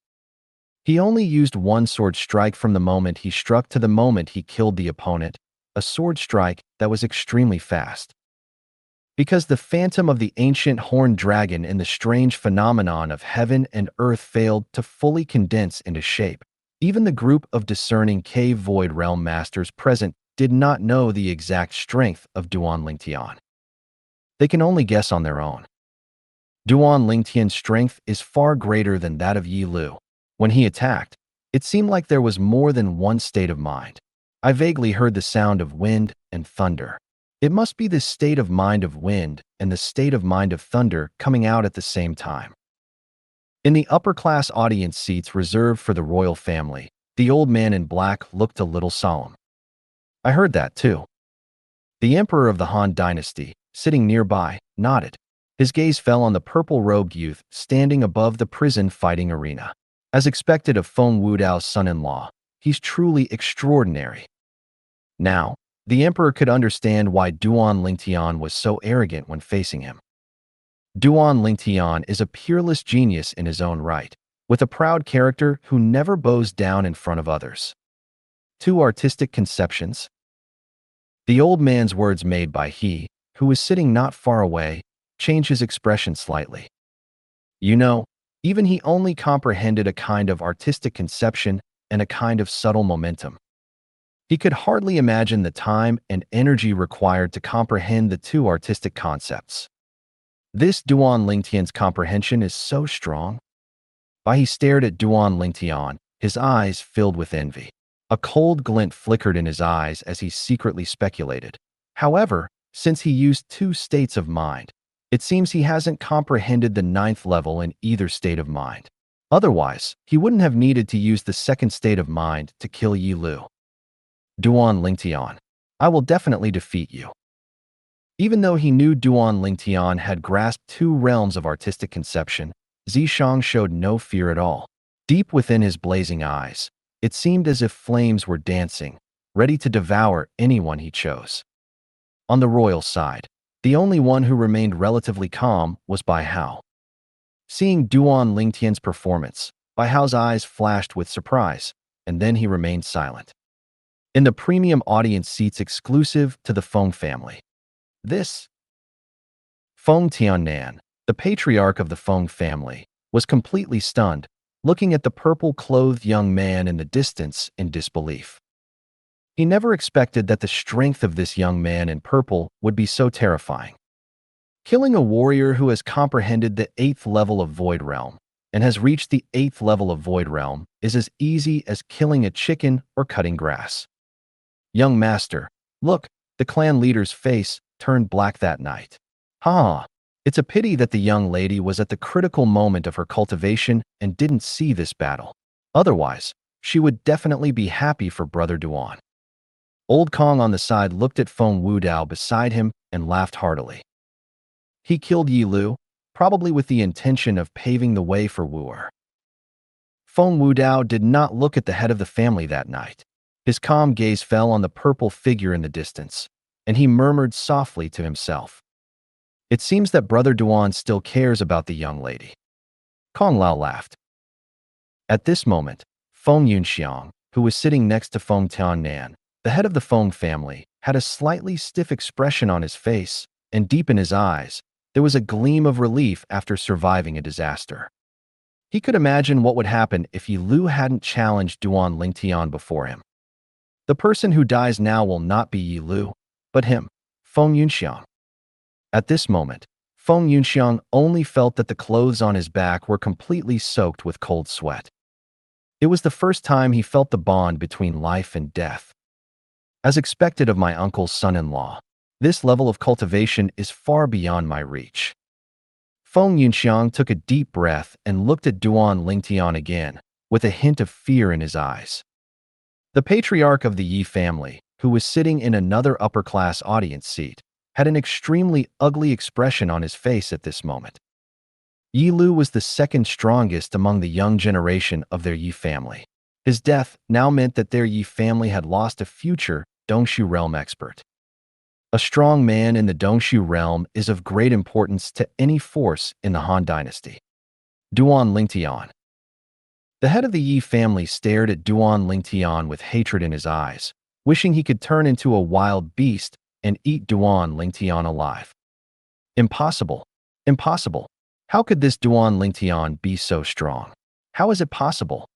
He only used one sword strike from the moment he struck to the moment he killed the opponent, a sword strike that was extremely fast. Because the phantom of the ancient horned dragon and the strange phenomenon of heaven and earth failed to fully condense into shape, even the group of discerning cave void realm masters present did not know the exact strength of Duan Lingtian. They can only guess on their own. Duan Lingtian's strength is far greater than that of Yi Lu. When he attacked, it seemed like there was more than one state of mind. I vaguely heard the sound of wind and thunder. It must be the state of mind of wind and the state of mind of thunder coming out at the same time. In the upper-class audience seats reserved for the royal family, the old man in black looked a little solemn. I heard that too. The emperor of the Han dynasty, sitting nearby, nodded. His gaze fell on the purple-robed youth standing above the prison fighting arena. As expected of Feng Wudao's son-in-law, he's truly extraordinary. Now, the emperor could understand why Duan Lingtian was so arrogant when facing him. Duan Lingtian is a peerless genius in his own right, with a proud character who never bows down in front of others. 2 artistic conceptions. The old man's words made by he, who was sitting not far away, changed his expression slightly. You know, even he only comprehended a kind of artistic conception and a kind of subtle momentum. He could hardly imagine the time and energy required to comprehend the 2 artistic concepts. This Duan Lingtian's comprehension is so strong. While he stared at Duan Lingtian, his eyes filled with envy. A cold glint flickered in his eyes as he secretly speculated. However, since he used 2 states of mind, it seems he hasn't comprehended the 9th level in either state of mind. Otherwise, he wouldn't have needed to use the 2nd state of mind to kill Yi Lu. Duan Lingtian, I will definitely defeat you. Even though he knew Duan Lingtian had grasped 2 realms of artistic conception, Zishang showed no fear at all. Deep within his blazing eyes, it seemed as if flames were dancing, ready to devour anyone he chose. On the royal side, the only one who remained relatively calm was Bai Hao. Seeing Duan Lingtian's performance, Bai Hao's eyes flashed with surprise, and then he remained silent. In the premium audience seats exclusive to the Feng family. This Feng Tiannan, the patriarch of the Feng family, was completely stunned, looking at the purple-clothed young man in the distance in disbelief. He never expected that the strength of this young man in purple would be so terrifying. Killing a warrior who has comprehended the 8th level of Void Realm and has reached the 8th level of Void Realm is as easy as killing a chicken or cutting grass. Young master, look, the clan leader's face turned black that night. It's a pity that the young lady was at the critical moment of her cultivation and didn't see this battle. Otherwise, she would definitely be happy for Brother Duan. Old Kong on the side looked at Feng Wudao beside him and laughed heartily. He killed Yi Lu, probably with the intention of paving the way for Wu'er. Feng Wudao did not look at the head of the family that night. His calm gaze fell on the purple figure in the distance, and he murmured softly to himself. It seems that Brother Duan still cares about the young lady. Kong Lao laughed. At this moment, Feng Yunxiang, who was sitting next to Feng Tiannan, the head of the Feng family, had a slightly stiff expression on his face, and deep in his eyes, there was a gleam of relief after surviving a disaster. He could imagine what would happen if Yi Lu hadn't challenged Duan Lingtian before him. The person who dies now will not be Yi Lu, but him, Feng Yunxiang. At this moment, Feng Yunxiang only felt that the clothes on his back were completely soaked with cold sweat. It was the first time he felt the bond between life and death. As expected of my uncle's son-in-law, this level of cultivation is far beyond my reach. Feng Yunxiang took a deep breath and looked at Duan Lingtian again, with a hint of fear in his eyes. The patriarch of the Yi family, who was sitting in another upper-class audience seat, had an extremely ugly expression on his face at this moment. Yi Lu was the second strongest among the young generation of their Yi family. His death now meant that their Yi family had lost a future Dongshu realm expert. A strong man in the Dongshu realm is of great importance to any force in the Han dynasty. Duan Lingtian. The head of the Yi family stared at Duan Lingtian with hatred in his eyes, wishing he could turn into a wild beast and eat Duan Lingtian alive. Impossible. Impossible. How could this Duan Lingtian be so strong? How is it possible?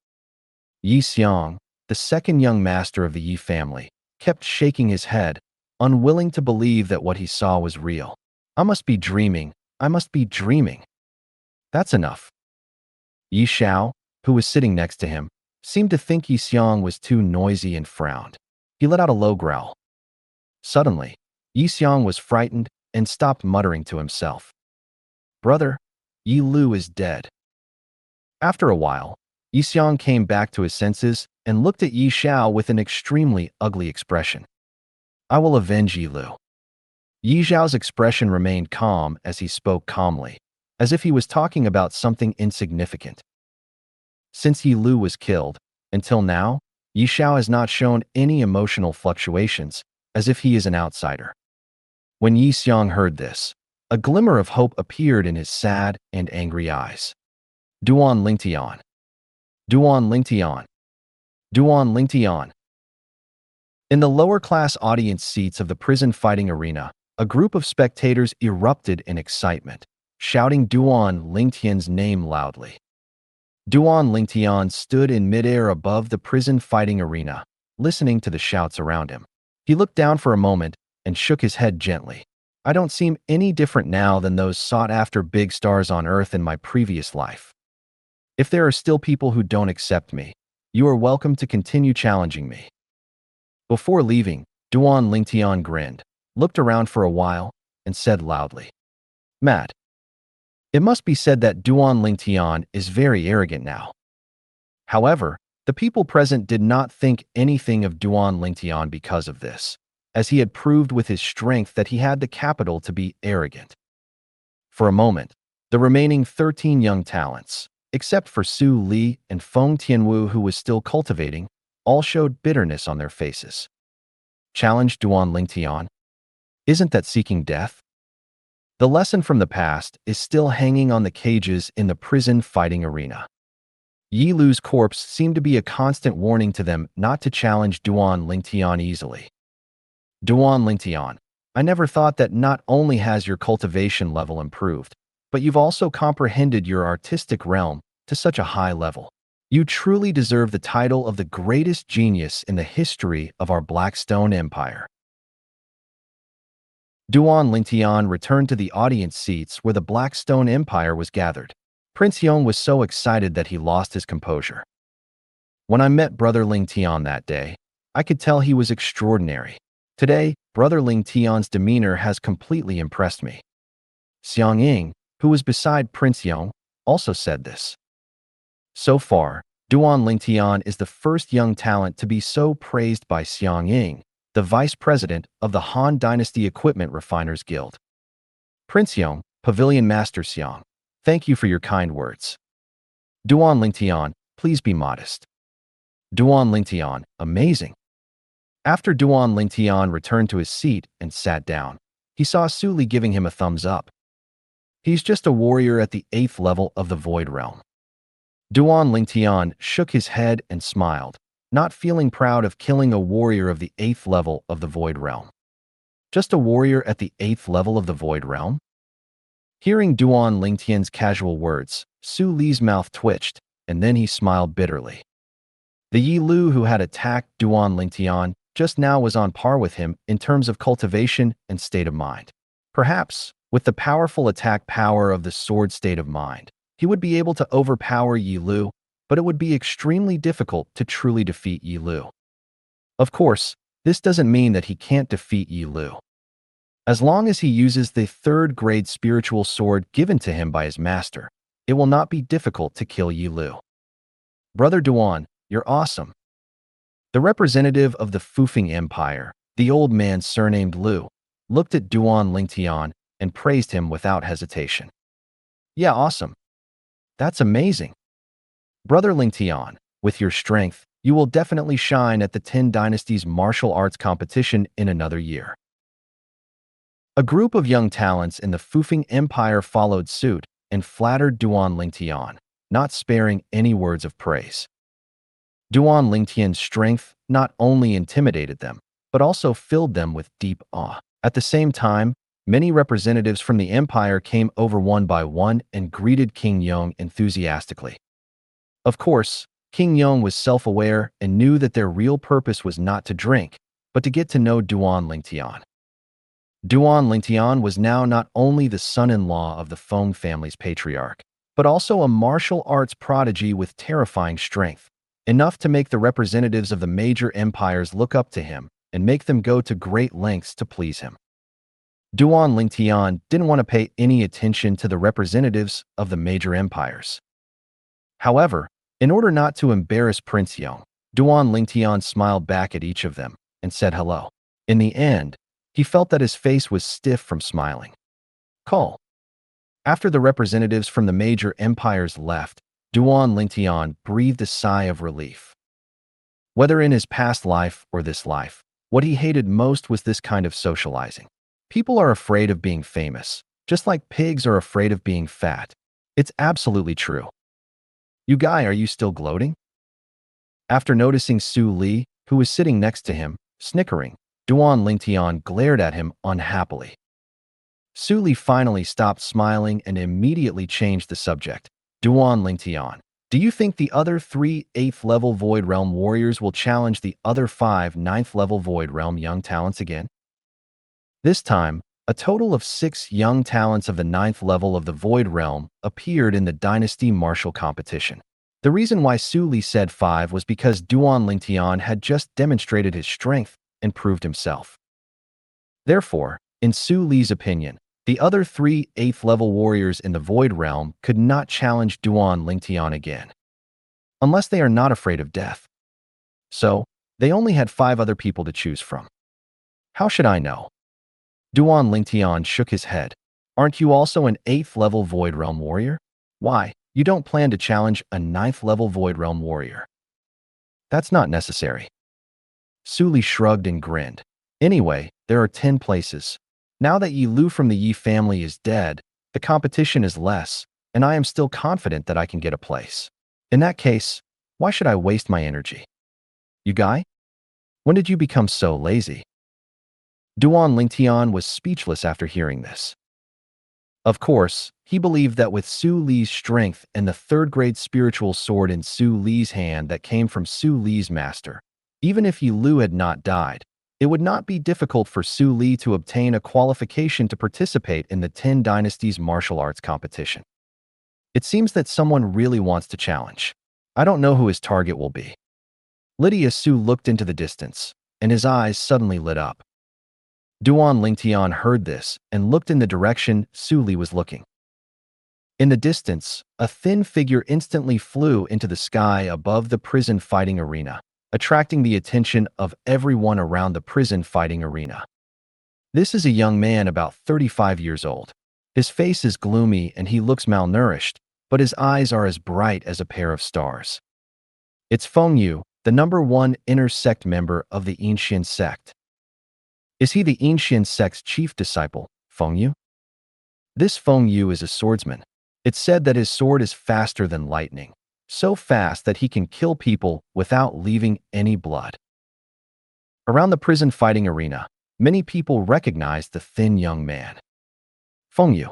Yi Xiang, the second young master of the Yi family, kept shaking his head, unwilling to believe that what he saw was real. I must be dreaming. I must be dreaming. That's enough. Yi Xiao, who was sitting next to him, seemed to think Yi Xiang was too noisy and frowned. He let out a low growl. Suddenly, Yi Xiang was frightened and stopped muttering to himself. Brother, Yi Lu is dead. After a while, Yi Xiang came back to his senses and looked at Yi Xiao with an extremely ugly expression. I will avenge Yi Lu. Yi Xiao's expression remained calm as he spoke calmly, as if he was talking about something insignificant. Since Yi Lu was killed, until now, Yi Xiao has not shown any emotional fluctuations, as if he is an outsider. When Yi Xiang heard this, a glimmer of hope appeared in his sad and angry eyes. Duan Lingtian. Duan Lingtian. Duan Lingtian. In the lower-class audience seats of the prison fighting arena, a group of spectators erupted in excitement, shouting Duan Lingtian's name loudly. Duan Lingtian stood in midair above the prison fighting arena, listening to the shouts around him. He looked down for a moment and shook his head gently. I don't seem any different now than those sought-after big stars on Earth in my previous life. If there are still people who don't accept me, you are welcome to continue challenging me. Before leaving, Duan Lingtian grinned, looked around for a while, and said loudly, Matt. It must be said that Duan Lingtian is very arrogant now. However, the people present did not think anything of Duan Lingtian because of this, as he had proved with his strength that he had the capital to be arrogant. For a moment, the remaining 13 young talents, except for Su Li and Feng Tianwu who was still cultivating, all showed bitterness on their faces. Challenged Duan Lingtian? Isn't that seeking death? The lesson from the past is still hanging on the cages in the prison fighting arena. Yi Lu's corpse seemed to be a constant warning to them not to challenge Duan Lingtian easily. Duan Lingtian, I never thought that not only has your cultivation level improved, but you've also comprehended your artistic realm to such a high level. You truly deserve the title of the greatest genius in the history of our Blackstone Empire. Duan Lingtian returned to the audience seats where the Blackstone Empire was gathered. Prince Yong was so excited that he lost his composure. When I met Brother Lingtian that day, I could tell he was extraordinary. Today, Brother Lingtian's demeanor has completely impressed me. Xiang Ying, who was beside Prince Yong, also said this. So far, Duan Lingtian is the first young talent to be so praised by Xiang Ying, the vice president of the Han Dynasty Equipment Refiners Guild. Prince Yong, Pavilion Master Xiang, thank you for your kind words. Duan Lingtian, please be modest. Duan Lingtian, amazing. After Duan Lingtian returned to his seat and sat down, he saw Su Li giving him a thumbs up. He's just a warrior at the 8th level of the Void Realm. Duan Lingtian shook his head and smiled, not feeling proud of killing a warrior of the 8th level of the Void Realm. Just a warrior at the 8th level of the Void Realm? Hearing Duan Lingtian's casual words, Su Li's mouth twitched, and then he smiled bitterly. The Yi Lu who had attacked Duan Lingtian just now was on par with him in terms of cultivation and state of mind. Perhaps, with the powerful attack power of the sword state of mind, he would be able to overpower Yi Lu, but it would be extremely difficult to truly defeat Yi Lu. Of course, this doesn't mean that he can't defeat Yi Lu. As long as he uses the 3rd-grade spiritual sword given to him by his master, it will not be difficult to kill Yi Lu. Brother Duan, you're awesome. The representative of the Fufeng Empire, the old man surnamed Lu, looked at Duan Lingtian and praised him without hesitation. Yeah, awesome. That's amazing. Brother Lingtian, with your strength, you will definitely shine at the 10 Dynasties martial arts competition in another year. A group of young talents in the Fufeng Empire followed suit and flattered Duan Lingtian, not sparing any words of praise. Duan Lingtian's strength not only intimidated them, but also filled them with deep awe. At the same time, many representatives from the empire came over one by one and greeted King Yong enthusiastically. Of course, King Yong was self-aware and knew that their real purpose was not to drink, but to get to know Duan Lingtian. Duan Lingtian was now not only the son-in-law of the Feng family's patriarch, but also a martial arts prodigy with terrifying strength, enough to make the representatives of the major empires look up to him and make them go to great lengths to please him. Duan Lingtian didn't want to pay any attention to the representatives of the major empires. However, in order not to embarrass Prince Yong, Duan Lingtian smiled back at each of them and said hello. In the end, he felt that his face was stiff from smiling. Call. After the representatives from the major empires left, Duan Lingtian breathed a sigh of relief. Whether in his past life or this life, what he hated most was this kind of socializing. People are afraid of being famous, just like pigs are afraid of being fat. It's absolutely true. You guy, are you still gloating? After noticing Su Li, who was sitting next to him, snickering, Duan Lingtian glared at him unhappily. Su Li finally stopped smiling and immediately changed the subject. Duan Lingtian, do you think the other 3 8th-level Void Realm warriors will challenge the other 5 9th-level Void Realm young talents again? This time, a total of 6 young talents of the 9th level of the Void Realm appeared in the Dynasty Martial competition. The reason why Su Li said 5 was because Duan Lingtian had just demonstrated his strength and proved himself. Therefore, in Su Li's opinion, the other 3 8th-level warriors in the Void Realm could not challenge Duan Lingtian again, unless they are not afraid of death. So, they only had 5 other people to choose from. How should I know? Duan Lingtian shook his head. Aren't you also an 8th-level Void Realm warrior? Why, you don't plan to challenge a 9th-level Void Realm warrior? That's not necessary. Su Li shrugged and grinned. Anyway, there are 10 places. Now that Yi Lu from the Yi family is dead, the competition is less, and I am still confident that I can get a place. In that case, why should I waste my energy? You guy? When did you become so lazy? Duan Lingtian was speechless after hearing this. Of course, he believed that with Su Li's strength and the 3rd-grade spiritual sword in Su Li's hand that came from Su Li's master, even if Yi Lu had not died, it would not be difficult for Su Li to obtain a qualification to participate in the 10 Dynasties martial arts competition. It seems that someone really wants to challenge. I don't know who his target will be. Lydia Su looked into the distance, and his eyes suddenly lit up. Duan Lingtian heard this and looked in the direction Su Li was looking. In the distance, a thin figure instantly flew into the sky above the prison fighting arena, attracting the attention of everyone around the prison fighting arena. This is a young man about 35 years old. His face is gloomy and he looks malnourished, but his eyes are as bright as a pair of stars. It's Feng Yu, the #1 inner sect member of the Yinshin sect. Is he the Yinshin sect's chief disciple, Feng Yu? This Feng Yu is a swordsman. It's said that his sword is faster than lightning, so fast that he can kill people without leaving any blood. Around the prison fighting arena, many people recognize the thin young man. Feng Yu,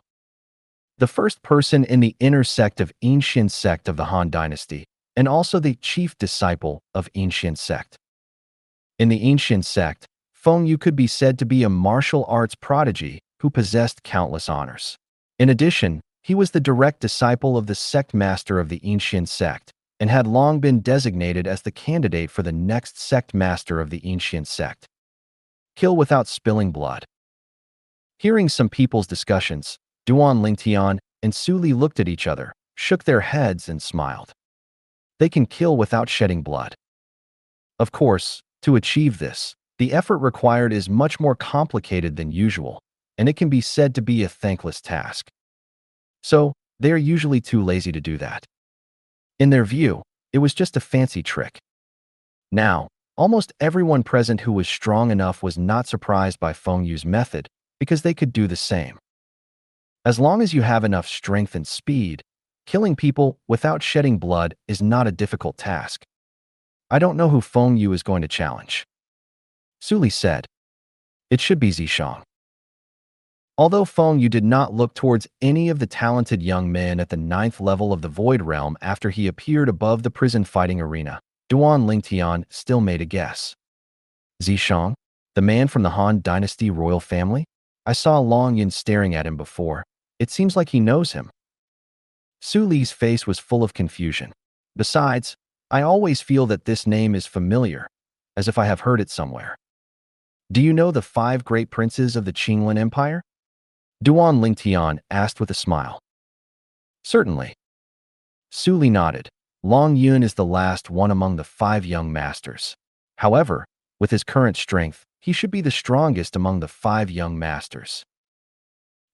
the first person in the inner sect of Yinshin sect of the Han Dynasty, and also the chief disciple of Yinshin sect. In the Yinshin sect, Feng Yu could be said to be a martial arts prodigy who possessed countless honors. In addition, he was the direct disciple of the sect master of the Yinshin sect and had long been designated as the candidate for the next sect master of the Yinshin sect. Kill without spilling blood. Hearing some people's discussions, Duan Lingtian and Su Li looked at each other, shook their heads and smiled. They can kill without shedding blood. Of course, to achieve this, the effort required is much more complicated than usual, and it can be said to be a thankless task. So, they are usually too lazy to do that. In their view, it was just a fancy trick. Now, almost everyone present who was strong enough was not surprised by Feng Yu's method because they could do the same. As long as you have enough strength and speed, killing people without shedding blood is not a difficult task. I don't know who Feng Yu is going to challenge. Su Li said. It should be Zishang. Although Feng Yu did not look towards any of the talented young men at the 9th level of the Void Realm after he appeared above the prison fighting arena, Duan Lingtian still made a guess. Zishang, the man from the Han Dynasty royal family? I saw Long Yin staring at him before. It seems like he knows him. Su Li's face was full of confusion. Besides, I always feel that this name is familiar, as if I have heard it somewhere. Do you know the 5 great princes of the Qinglin Empire? Duan Lingtian asked with a smile. Certainly. Su Li nodded. Long Yun is the last one among the 5 young masters. However, with his current strength, he should be the strongest among the 5 young masters.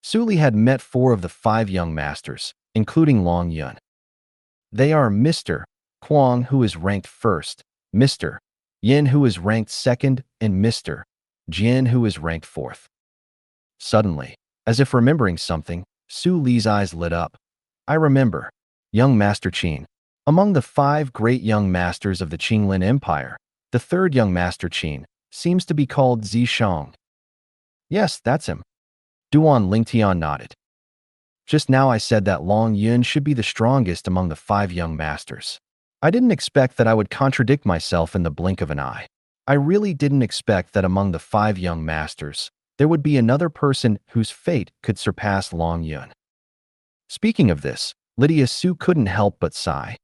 Su Li had met 4 of the 5 young masters, including Long Yun. They are Mr. Kuang, who is ranked 1st, Mr. Yin, who is ranked 2nd, and Mr. Jin, who is ranked 4th. Suddenly, as if remembering something, Su Li's eyes lit up. I remember. Young Master Qin. Among the 5 great young masters of the Qinglin Empire, the 3rd young master Qin seems to be called Zishang. Yes, that's him. Duan Lingtian nodded. Just now I said that Long Yun should be the strongest among the 5 young masters. I didn't expect that I would contradict myself in the blink of an eye. I really didn't expect that among the 5 young masters, there would be another person whose fate could surpass Long Yun. Speaking of this, Lydia Su couldn't help but sigh.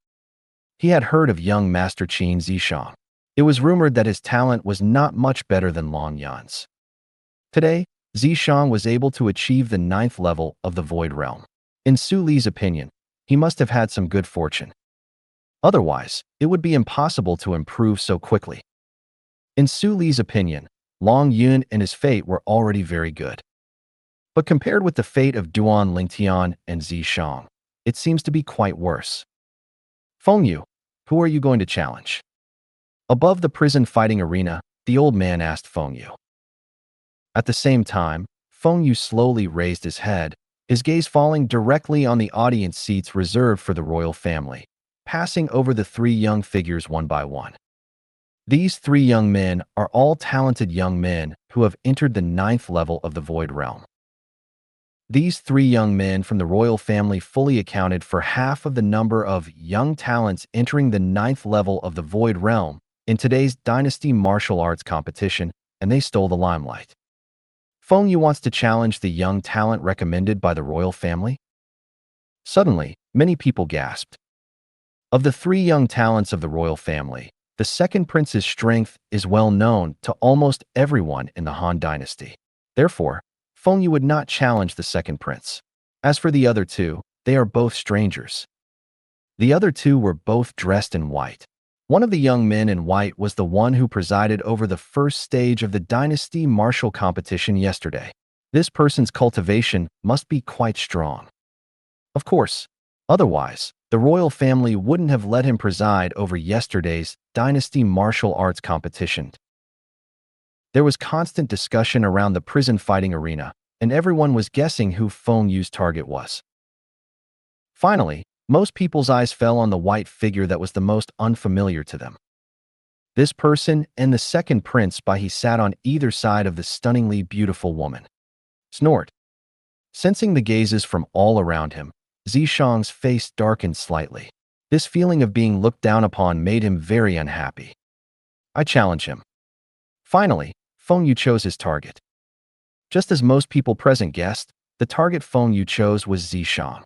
He had heard of young Master Qin Zishang. It was rumored that his talent was not much better than Long Yun's. Today, Zishang was able to achieve the 9th level of the Void Realm. In Su Li's opinion, he must have had some good fortune. Otherwise, it would be impossible to improve so quickly. In Su Li's opinion, Long Yun and his fate were already very good. But compared with the fate of Duan Lingtian and Zishang, it seems to be quite worse. Feng Yu, who are you going to challenge? Above the prison fighting arena, the old man asked Feng Yu. At the same time, Feng Yu slowly raised his head, his gaze falling directly on the audience seats reserved for the royal family, passing over the 3 young figures one by one. These 3 young men are all talented young men who have entered the 9th level of the Void Realm. These 3 young men from the royal family fully accounted for half of the number of young talents entering the 9th level of the Void Realm in today's Dynasty martial arts competition, and they stole the limelight. Feng Yu wants to challenge the young talent recommended by the royal family? Suddenly, many people gasped. Of the 3 young talents of the royal family, the 2nd prince's strength is well known to almost everyone in the Han Dynasty. Therefore, Feng Yu would not challenge the 2nd prince. As for the other 2, They are both strangers. The other two were both dressed in white. One of the young men in white was the one who presided over the first stage of the dynasty martial competition yesterday. This person's cultivation must be quite strong. Of course, otherwise, the royal family wouldn't have let him preside over yesterday's dynasty martial arts competition. There was constant discussion around the prison fighting arena, and everyone was guessing who Feng Yu's target was. Finally, most people's eyes fell on the white figure that was the most unfamiliar to them. This person and the second prince by he sat on either side of the stunningly beautiful woman. Snort. Sensing the gazes from all around him, Zishang's face darkened slightly. This feeling of being looked down upon made him very unhappy. I challenge him. Finally, Feng Yu chose his target. Just as most people present guessed, the target Feng Yu chose was Zishang.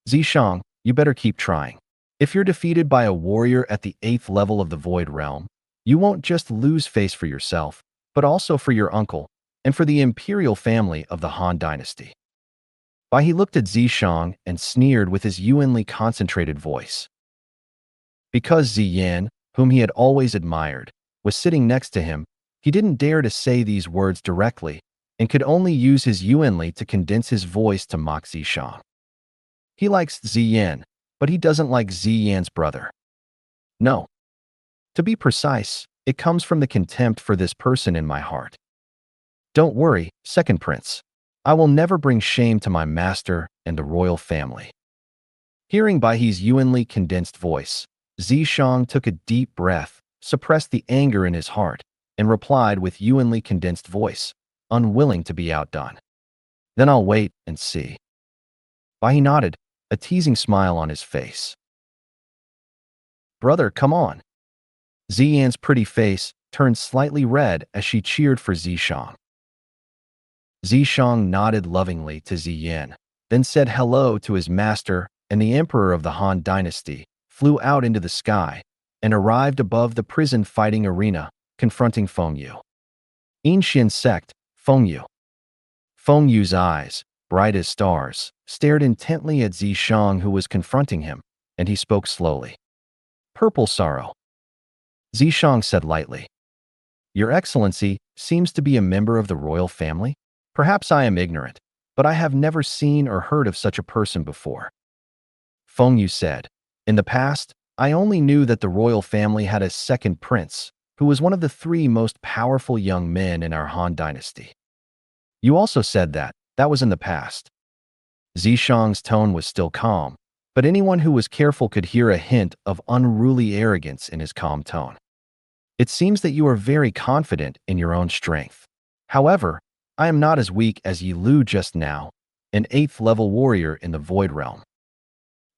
Zishang, you better keep trying. If you're defeated by a warrior at the 8th level of the Void Realm, you won't just lose face for yourself, but also for your uncle, and for the imperial family of the Han Dynasty. Bai He looked at Zishang and sneered with his humanly concentrated voice. Because Ziyan, whom he had always admired, was sitting next to him, he didn't dare to say these words directly, and could only use his yuanli to condense his voice to mock Zishang. He likes Ziyan, but he doesn't like Ziyan's brother. No. To be precise, it comes from the contempt for this person in my heart. Don't worry, second prince. I will never bring shame to my master and the royal family. Hearing Bai He's yuanli condensed voice, Zishang took a deep breath, suppressed the anger in his heart, and replied with yuanli condensed voice, unwilling to be outdone. Then I'll wait and see. Bai He nodded, a teasing smile on his face. Brother, come on. Ziyan's pretty face turned slightly red as she cheered for Zishang. Zishang nodded lovingly to Ziyan, then said hello to his master, and the emperor of the Han Dynasty flew out into the sky and arrived above the prison fighting arena, confronting Feng Yu. Inshin sect, Feng Yu. Feng Yu's eyes, bright as stars, stared intently at Zishang who was confronting him, and he spoke slowly. Purple sorrow. Zishang said lightly. Your Excellency seems to be a member of the royal family? Perhaps I am ignorant, but I have never seen or heard of such a person before. Feng Yu said, in the past, I only knew that the royal family had a second prince, who was one of the 3 most powerful young men in our Han Dynasty. You also said that was in the past. Zishang's tone was still calm, but anyone who was careful could hear a hint of unruly arrogance in his calm tone. It seems that you are very confident in your own strength. However, I am not as weak as Yi Lu just now, an 8th level warrior in the Void Realm.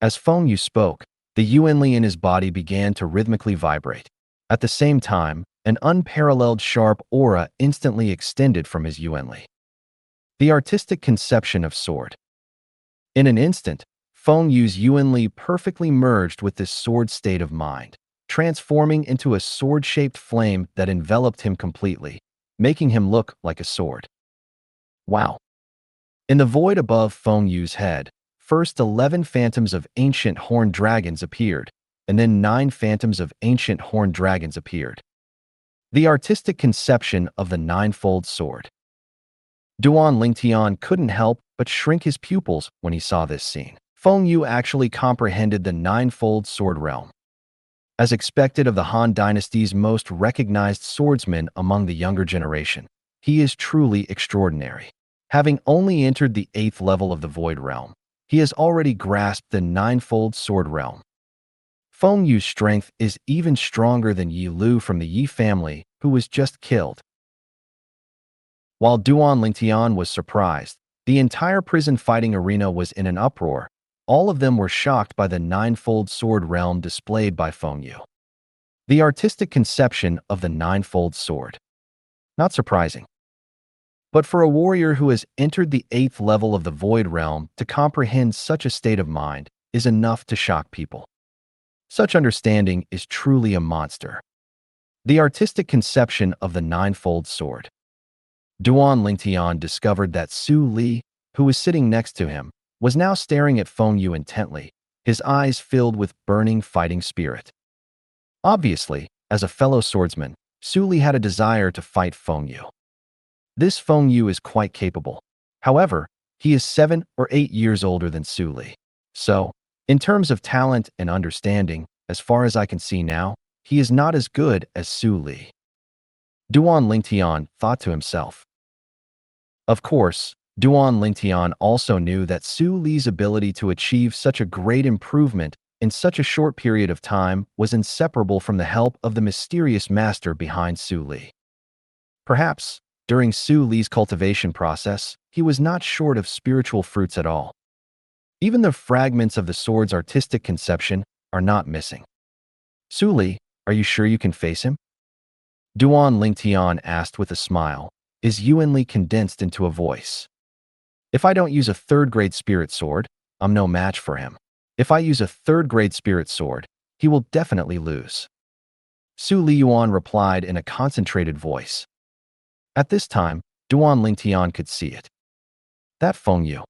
As Feng Yu spoke, the yuanli in his body began to rhythmically vibrate. At the same time, an unparalleled sharp aura instantly extended from his yuanli. The artistic conception of sword. In an instant, Feng Yu's yuanli perfectly merged with this sword state of mind, transforming into a sword-shaped flame that enveloped him completely, making him look like a sword. Wow. In the void above Feng Yu's head, first 11 phantoms of ancient horned dragons appeared, and then 9 phantoms of ancient horned dragons appeared. The artistic conception of the ninefold sword. Duan Lingtian couldn't help but shrink his pupils when he saw this scene. Feng Yu actually comprehended the ninefold sword realm. As expected of the Han Dynasty's most recognized swordsman among the younger generation, he is truly extraordinary. Having only entered the 8th level of the Void Realm, he has already grasped the ninefold sword realm. Feng Yu's strength is even stronger than Yi Lu from the Yi family, who was just killed. While Duan Lingtian was surprised, the entire prison fighting arena was in an uproar. All of them were shocked by the ninefold sword realm displayed by Feng Yu. The artistic conception of the ninefold sword. Not surprising. But for a warrior who has entered the 8th level of the Void Realm to comprehend such a state of mind is enough to shock people. Such understanding is truly a monster. The artistic conception of the ninefold sword. Duan Lingtian discovered that Su Li, who was sitting next to him, was now staring at Feng Yu intently, his eyes filled with burning fighting spirit. Obviously, as a fellow swordsman, Su Li had a desire to fight Feng Yu. This Feng Yu is quite capable. However, he is 7 or 8 years older than Su Li. So, in terms of talent and understanding, as far as I can see now, he is not as good as Su Li. Duan Lingtian thought to himself. Of course, Duan Lingtian also knew that Su Li's ability to achieve such a great improvement in such a short period of time was inseparable from the help of the mysterious master behind Su Li. Perhaps, during Su Li's cultivation process, he was not short of spiritual fruits at all. Even the fragments of the sword's artistic conception are not missing. Su Li, are you sure you can face him? Duan Lingtian asked with a smile, his Yuanli condensed into a voice. If I don't use a third-grade spirit sword, I'm no match for him. If I use a third-grade spirit sword, he will definitely lose. Su Liyuan replied in a concentrated voice. At this time, Duan Lingtian could see it. That Feng Yu.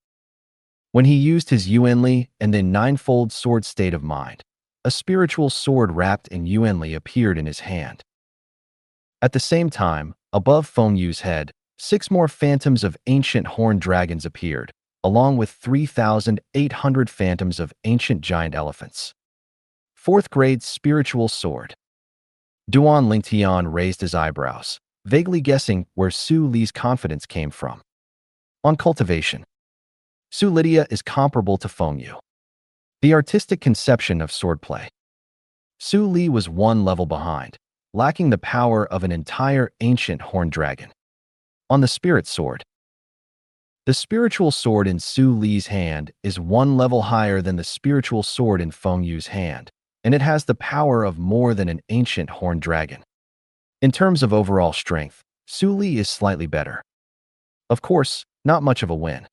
When he used his Yuanli and then ninefold sword state of mind, a spiritual sword wrapped in Yuanli appeared in his hand. At the same time, above Feng Yu's head, 6 more phantoms of ancient horned dragons appeared, along with 3,800 phantoms of ancient giant elephants. 4th grade spiritual sword. Duan Lingtian raised his eyebrows, vaguely guessing where Su Li's confidence came from. On cultivation, Su Lydia is comparable to Feng Yu. The artistic conception of swordplay. Su Li was 1 level behind, lacking the power of an entire ancient horned dragon. On the spirit sword, the spiritual sword in Su Li's hand is 1 level higher than the spiritual sword in Feng Yu's hand, and it has the power of more than an ancient horned dragon. In terms of overall strength, Su Li is slightly better. Of course, not much of a win.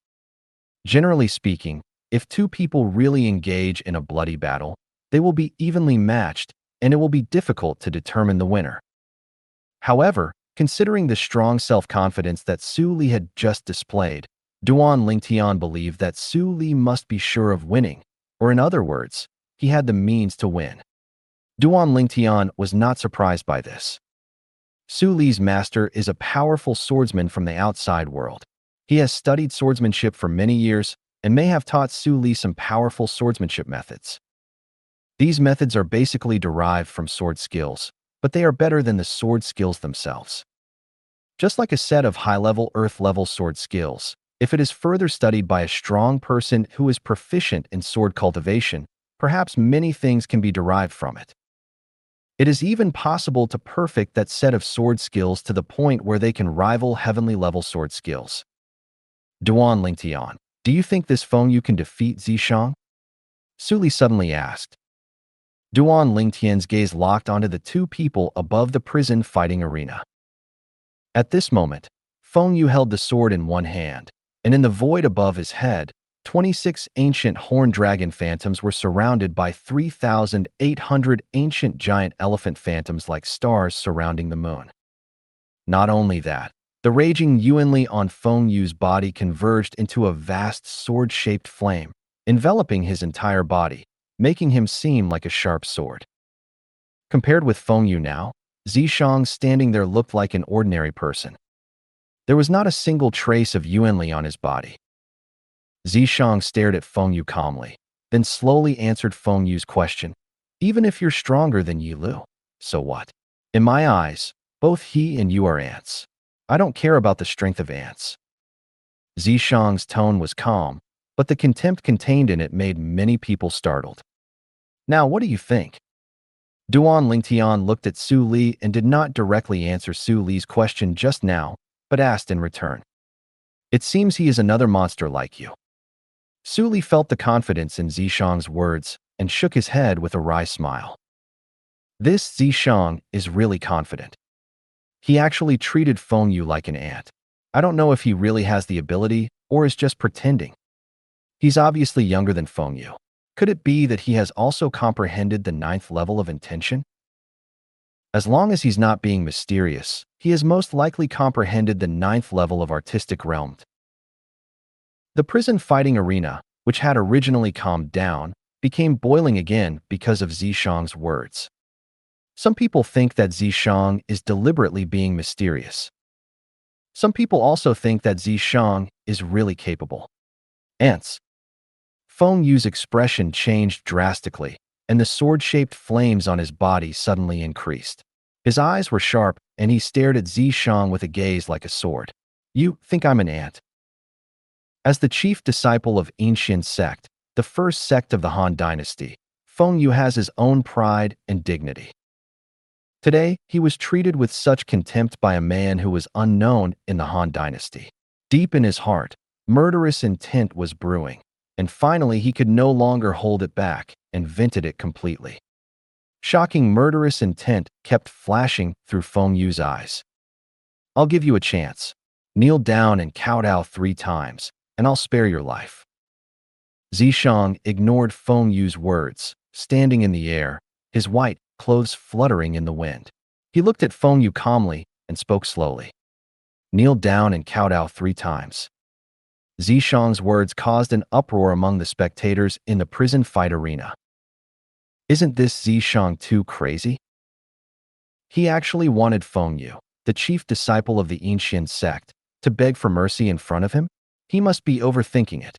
Generally speaking, if 2 people really engage in a bloody battle, they will be evenly matched, and it will be difficult to determine the winner. However, considering the strong self-confidence that Su Li had just displayed, Duan Lingtian believed that Su Li must be sure of winning, or in other words, he had the means to win. Duan Lingtian was not surprised by this. Su Li's master is a powerful swordsman from the outside world. He has studied swordsmanship for many years and may have taught Su Li some powerful swordsmanship methods. These methods are basically derived from sword skills, but they are better than the sword skills themselves. Just like a set of high-level earth-level sword skills, if it is further studied by a strong person who is proficient in sword cultivation, perhaps many things can be derived from it. It is even possible to perfect that set of sword skills to the point where they can rival heavenly-level sword skills. Duan Lingtian, do you think this Feng Yu can defeat Zishang? Su Li suddenly asked. Duan Lingtian's gaze locked onto the 2 people above the prison fighting arena. At this moment, Feng Yu held the sword in one hand, and in the void above his head, 26 ancient horned dragon phantoms were surrounded by 3,800 ancient giant elephant phantoms like stars surrounding the moon. Not only that, the raging Yuanli on Feng Yu's body converged into a vast sword-shaped flame, enveloping his entire body, making him seem like a sharp sword. Compared with Feng Yu now, Zishang standing there looked like an ordinary person. There was not a single trace of Yuanli on his body. Zishang stared at Feng Yu calmly, then slowly answered Feng Yu's question. Even if you're stronger than Yi Lu, so what? In my eyes, both he and you are ants. I don't care about the strength of ants. Zishang's tone was calm, but the contempt contained in it made many people startled. Now, what do you think? Duan Lingtian looked at Su Li and did not directly answer Su Li's question just now, but asked in return. It seems he is another monster like you. Su Li felt the confidence in Zishang's words and shook his head with a wry smile. This Zishang is really confident. He actually treated Feng Yu like an ant. I don't know if he really has the ability or is just pretending. He's obviously younger than Feng Yu. Could it be that he has also comprehended the 9th level of intention? As long as he's not being mysterious, he has most likely comprehended the 9th level of artistic realm. The prison fighting arena, which had originally calmed down, became boiling again because of Zishang's words. Some people think that Zishang is deliberately being mysterious. Some people also think that Zishang is really capable. Ants. Feng Yu's expression changed drastically, and the sword-shaped flames on his body suddenly increased. His eyes were sharp, and he stared at Zishang with a gaze like a sword. You think I'm an ant? As the chief disciple of Ancient Sect, the first sect of the Han Dynasty, Feng Yu has his own pride and dignity. Today, he was treated with such contempt by a man who was unknown in the Han Dynasty. Deep in his heart, murderous intent was brewing, and finally he could no longer hold it back and vented it completely. Shocking murderous intent kept flashing through Feng Yu's eyes. I'll give you a chance. Kneel down and kowtow 3 times, and I'll spare your life. Zishang ignored Feng Yu's words, standing in the air, his white clothes fluttering in the wind. He looked at Feng Yu calmly and spoke slowly. Kneel down and kowtow 3 times. Zishang's words caused an uproar among the spectators in the prison fight arena. Isn't this Zishang too crazy? He actually wanted Feng Yu, the chief disciple of the Ancient Sect, to beg for mercy in front of him? He must be overthinking it.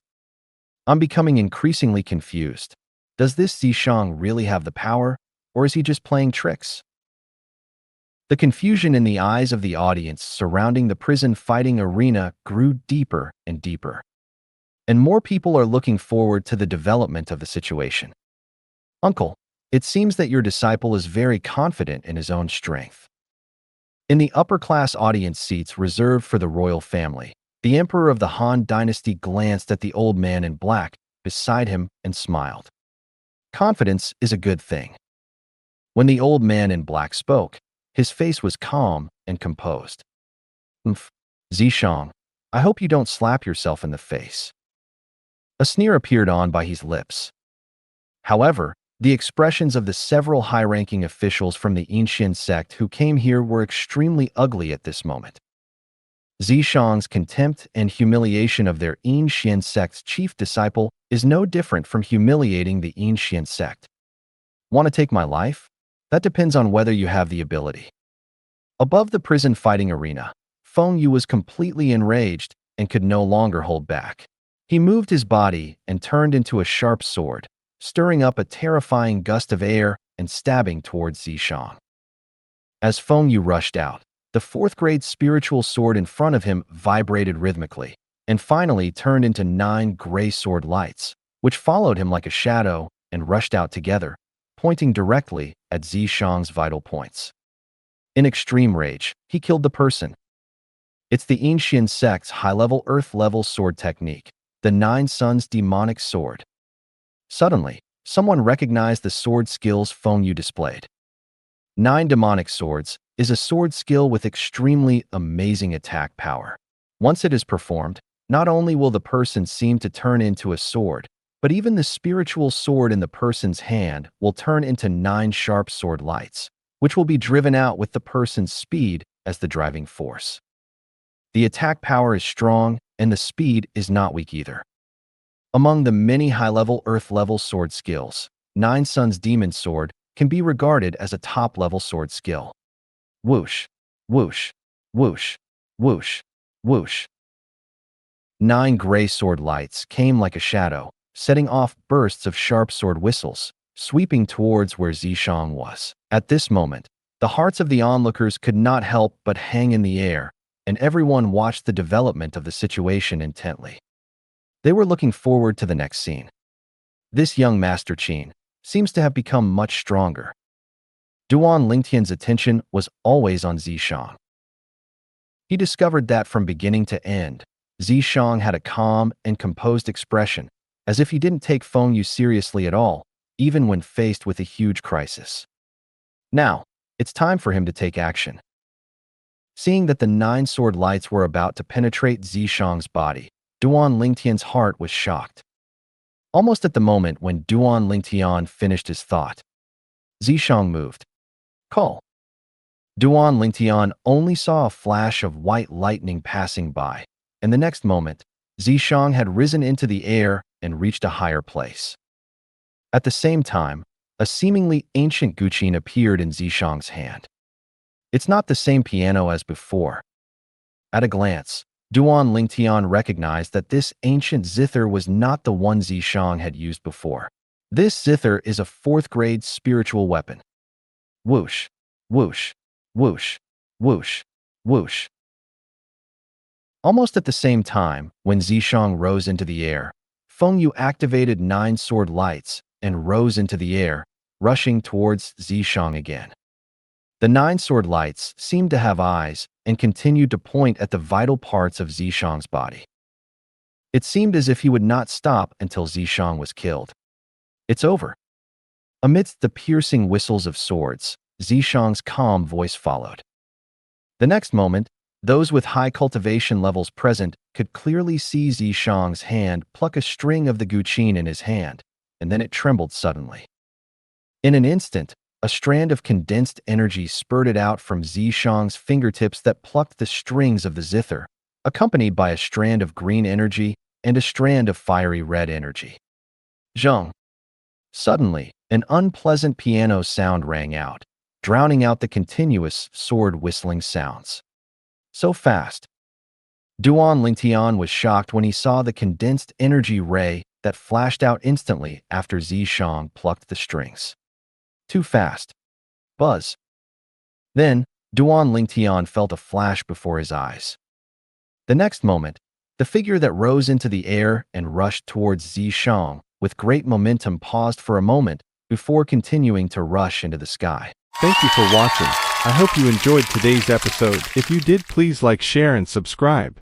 I'm becoming increasingly confused. Does this Zishang really have the power, or is he just playing tricks? The confusion in the eyes of the audience surrounding the prison fighting arena grew deeper and deeper. And more people are looking forward to the development of the situation. Uncle, it seems that your disciple is very confident in his own strength. In the upper-class audience seats reserved for the royal family, the emperor of the Han Dynasty glanced at the old man in black beside him and smiled. Confidence is a good thing. When the old man in black spoke, his face was calm and composed. Zishang, I hope you don't slap yourself in the face. A sneer appeared on by his lips. However, the expressions of the several high-ranking officials from the Ancient Sect who came here were extremely ugly at this moment. Zishang's contempt and humiliation of their Ancient Sect's chief disciple is no different from humiliating the Ancient Sect. Want to take my life? That depends on whether you have the ability. Above the prison fighting arena, Feng Yu was completely enraged and could no longer hold back. He moved his body and turned into a sharp sword, stirring up a terrifying gust of air and stabbing towards Zishang. As Feng Yu rushed out, the 4th-grade spiritual sword in front of him vibrated rhythmically, and finally turned into 9 gray sword lights, which followed him like a shadow and rushed out together, pointing directly at Zishang's vital points. In extreme rage, he killed the person. It's the Ancient Sect's high-level earth-level sword technique, the 9 Suns demonic sword. Suddenly, someone recognized the sword skills Feng Yu displayed. 9 demonic swords is a sword skill with extremely amazing attack power. Once it is performed, not only will the person seem to turn into a sword, but even the spiritual sword in the person's hand will turn into 9 sharp sword lights, which will be driven out with the person's speed as the driving force. The attack power is strong, and the speed is not weak either. Among the many high-level earth-level sword skills, 9 Suns Demon Sword can be regarded as a top-level sword skill. Whoosh, whoosh, whoosh, whoosh, whoosh. 9 gray sword lights came like a shadow, setting off bursts of sharp sword whistles, sweeping towards where Zishang was. At this moment, the hearts of the onlookers could not help but hang in the air, and everyone watched the development of the situation intently. They were looking forward to the next scene. This young Master Qin seems to have become much stronger. Duan Lingtian's attention was always on Zishang. He discovered that from beginning to end, Zishang had a calm and composed expression, as if he didn't take Feng Yu seriously at all, even when faced with a huge crisis. Now, it's time for him to take action. Seeing that the 9 sword lights were about to penetrate Zishang's body, Duan Lingtian's heart was shocked. Almost at the moment when Duan Lingtian finished his thought, Zishang moved. Call. Duan Lingtian only saw a flash of white lightning passing by, and the next moment, Zishang had risen into the air and reached a higher place. At the same time, a seemingly ancient guqin appeared in Zishang's hand. It's not the same piano as before. At a glance, Duan Lingtian recognized that this ancient zither was not the one Zishang had used before. This zither is a 4th-grade spiritual weapon. Whoosh, whoosh, whoosh, whoosh, whoosh. Almost at the same time, when Zishang rose into the air, Feng Yu activated 9 sword lights and rose into the air, rushing towards Zishang again. The 9 sword lights seemed to have eyes and continued to point at the vital parts of Zishang's body. It seemed as if he would not stop until Zishang was killed. It's over. Amidst the piercing whistles of swords, Zishang's calm voice followed. The next moment, those with high cultivation levels present could clearly see Zishang's hand pluck a string of the guqin in his hand, and then it trembled suddenly. In an instant, a strand of condensed energy spurted out from Zishang's fingertips that plucked the strings of the zither, accompanied by a strand of green energy and a strand of fiery red energy. Zheng. Suddenly, an unpleasant piano sound rang out, drowning out the continuous sword whistling sounds. So fast. Duan Lingtian was shocked when he saw the condensed energy ray that flashed out instantly after Zishang plucked the strings. Too fast. Buzz. Then, Duan Lingtian felt a flash before his eyes. The next moment, the figure that rose into the air and rushed towards Zishang with great momentum paused for a moment before continuing to rush into the sky. Thank you for watching. I hope you enjoyed today's episode. If you did, please like, share, and subscribe.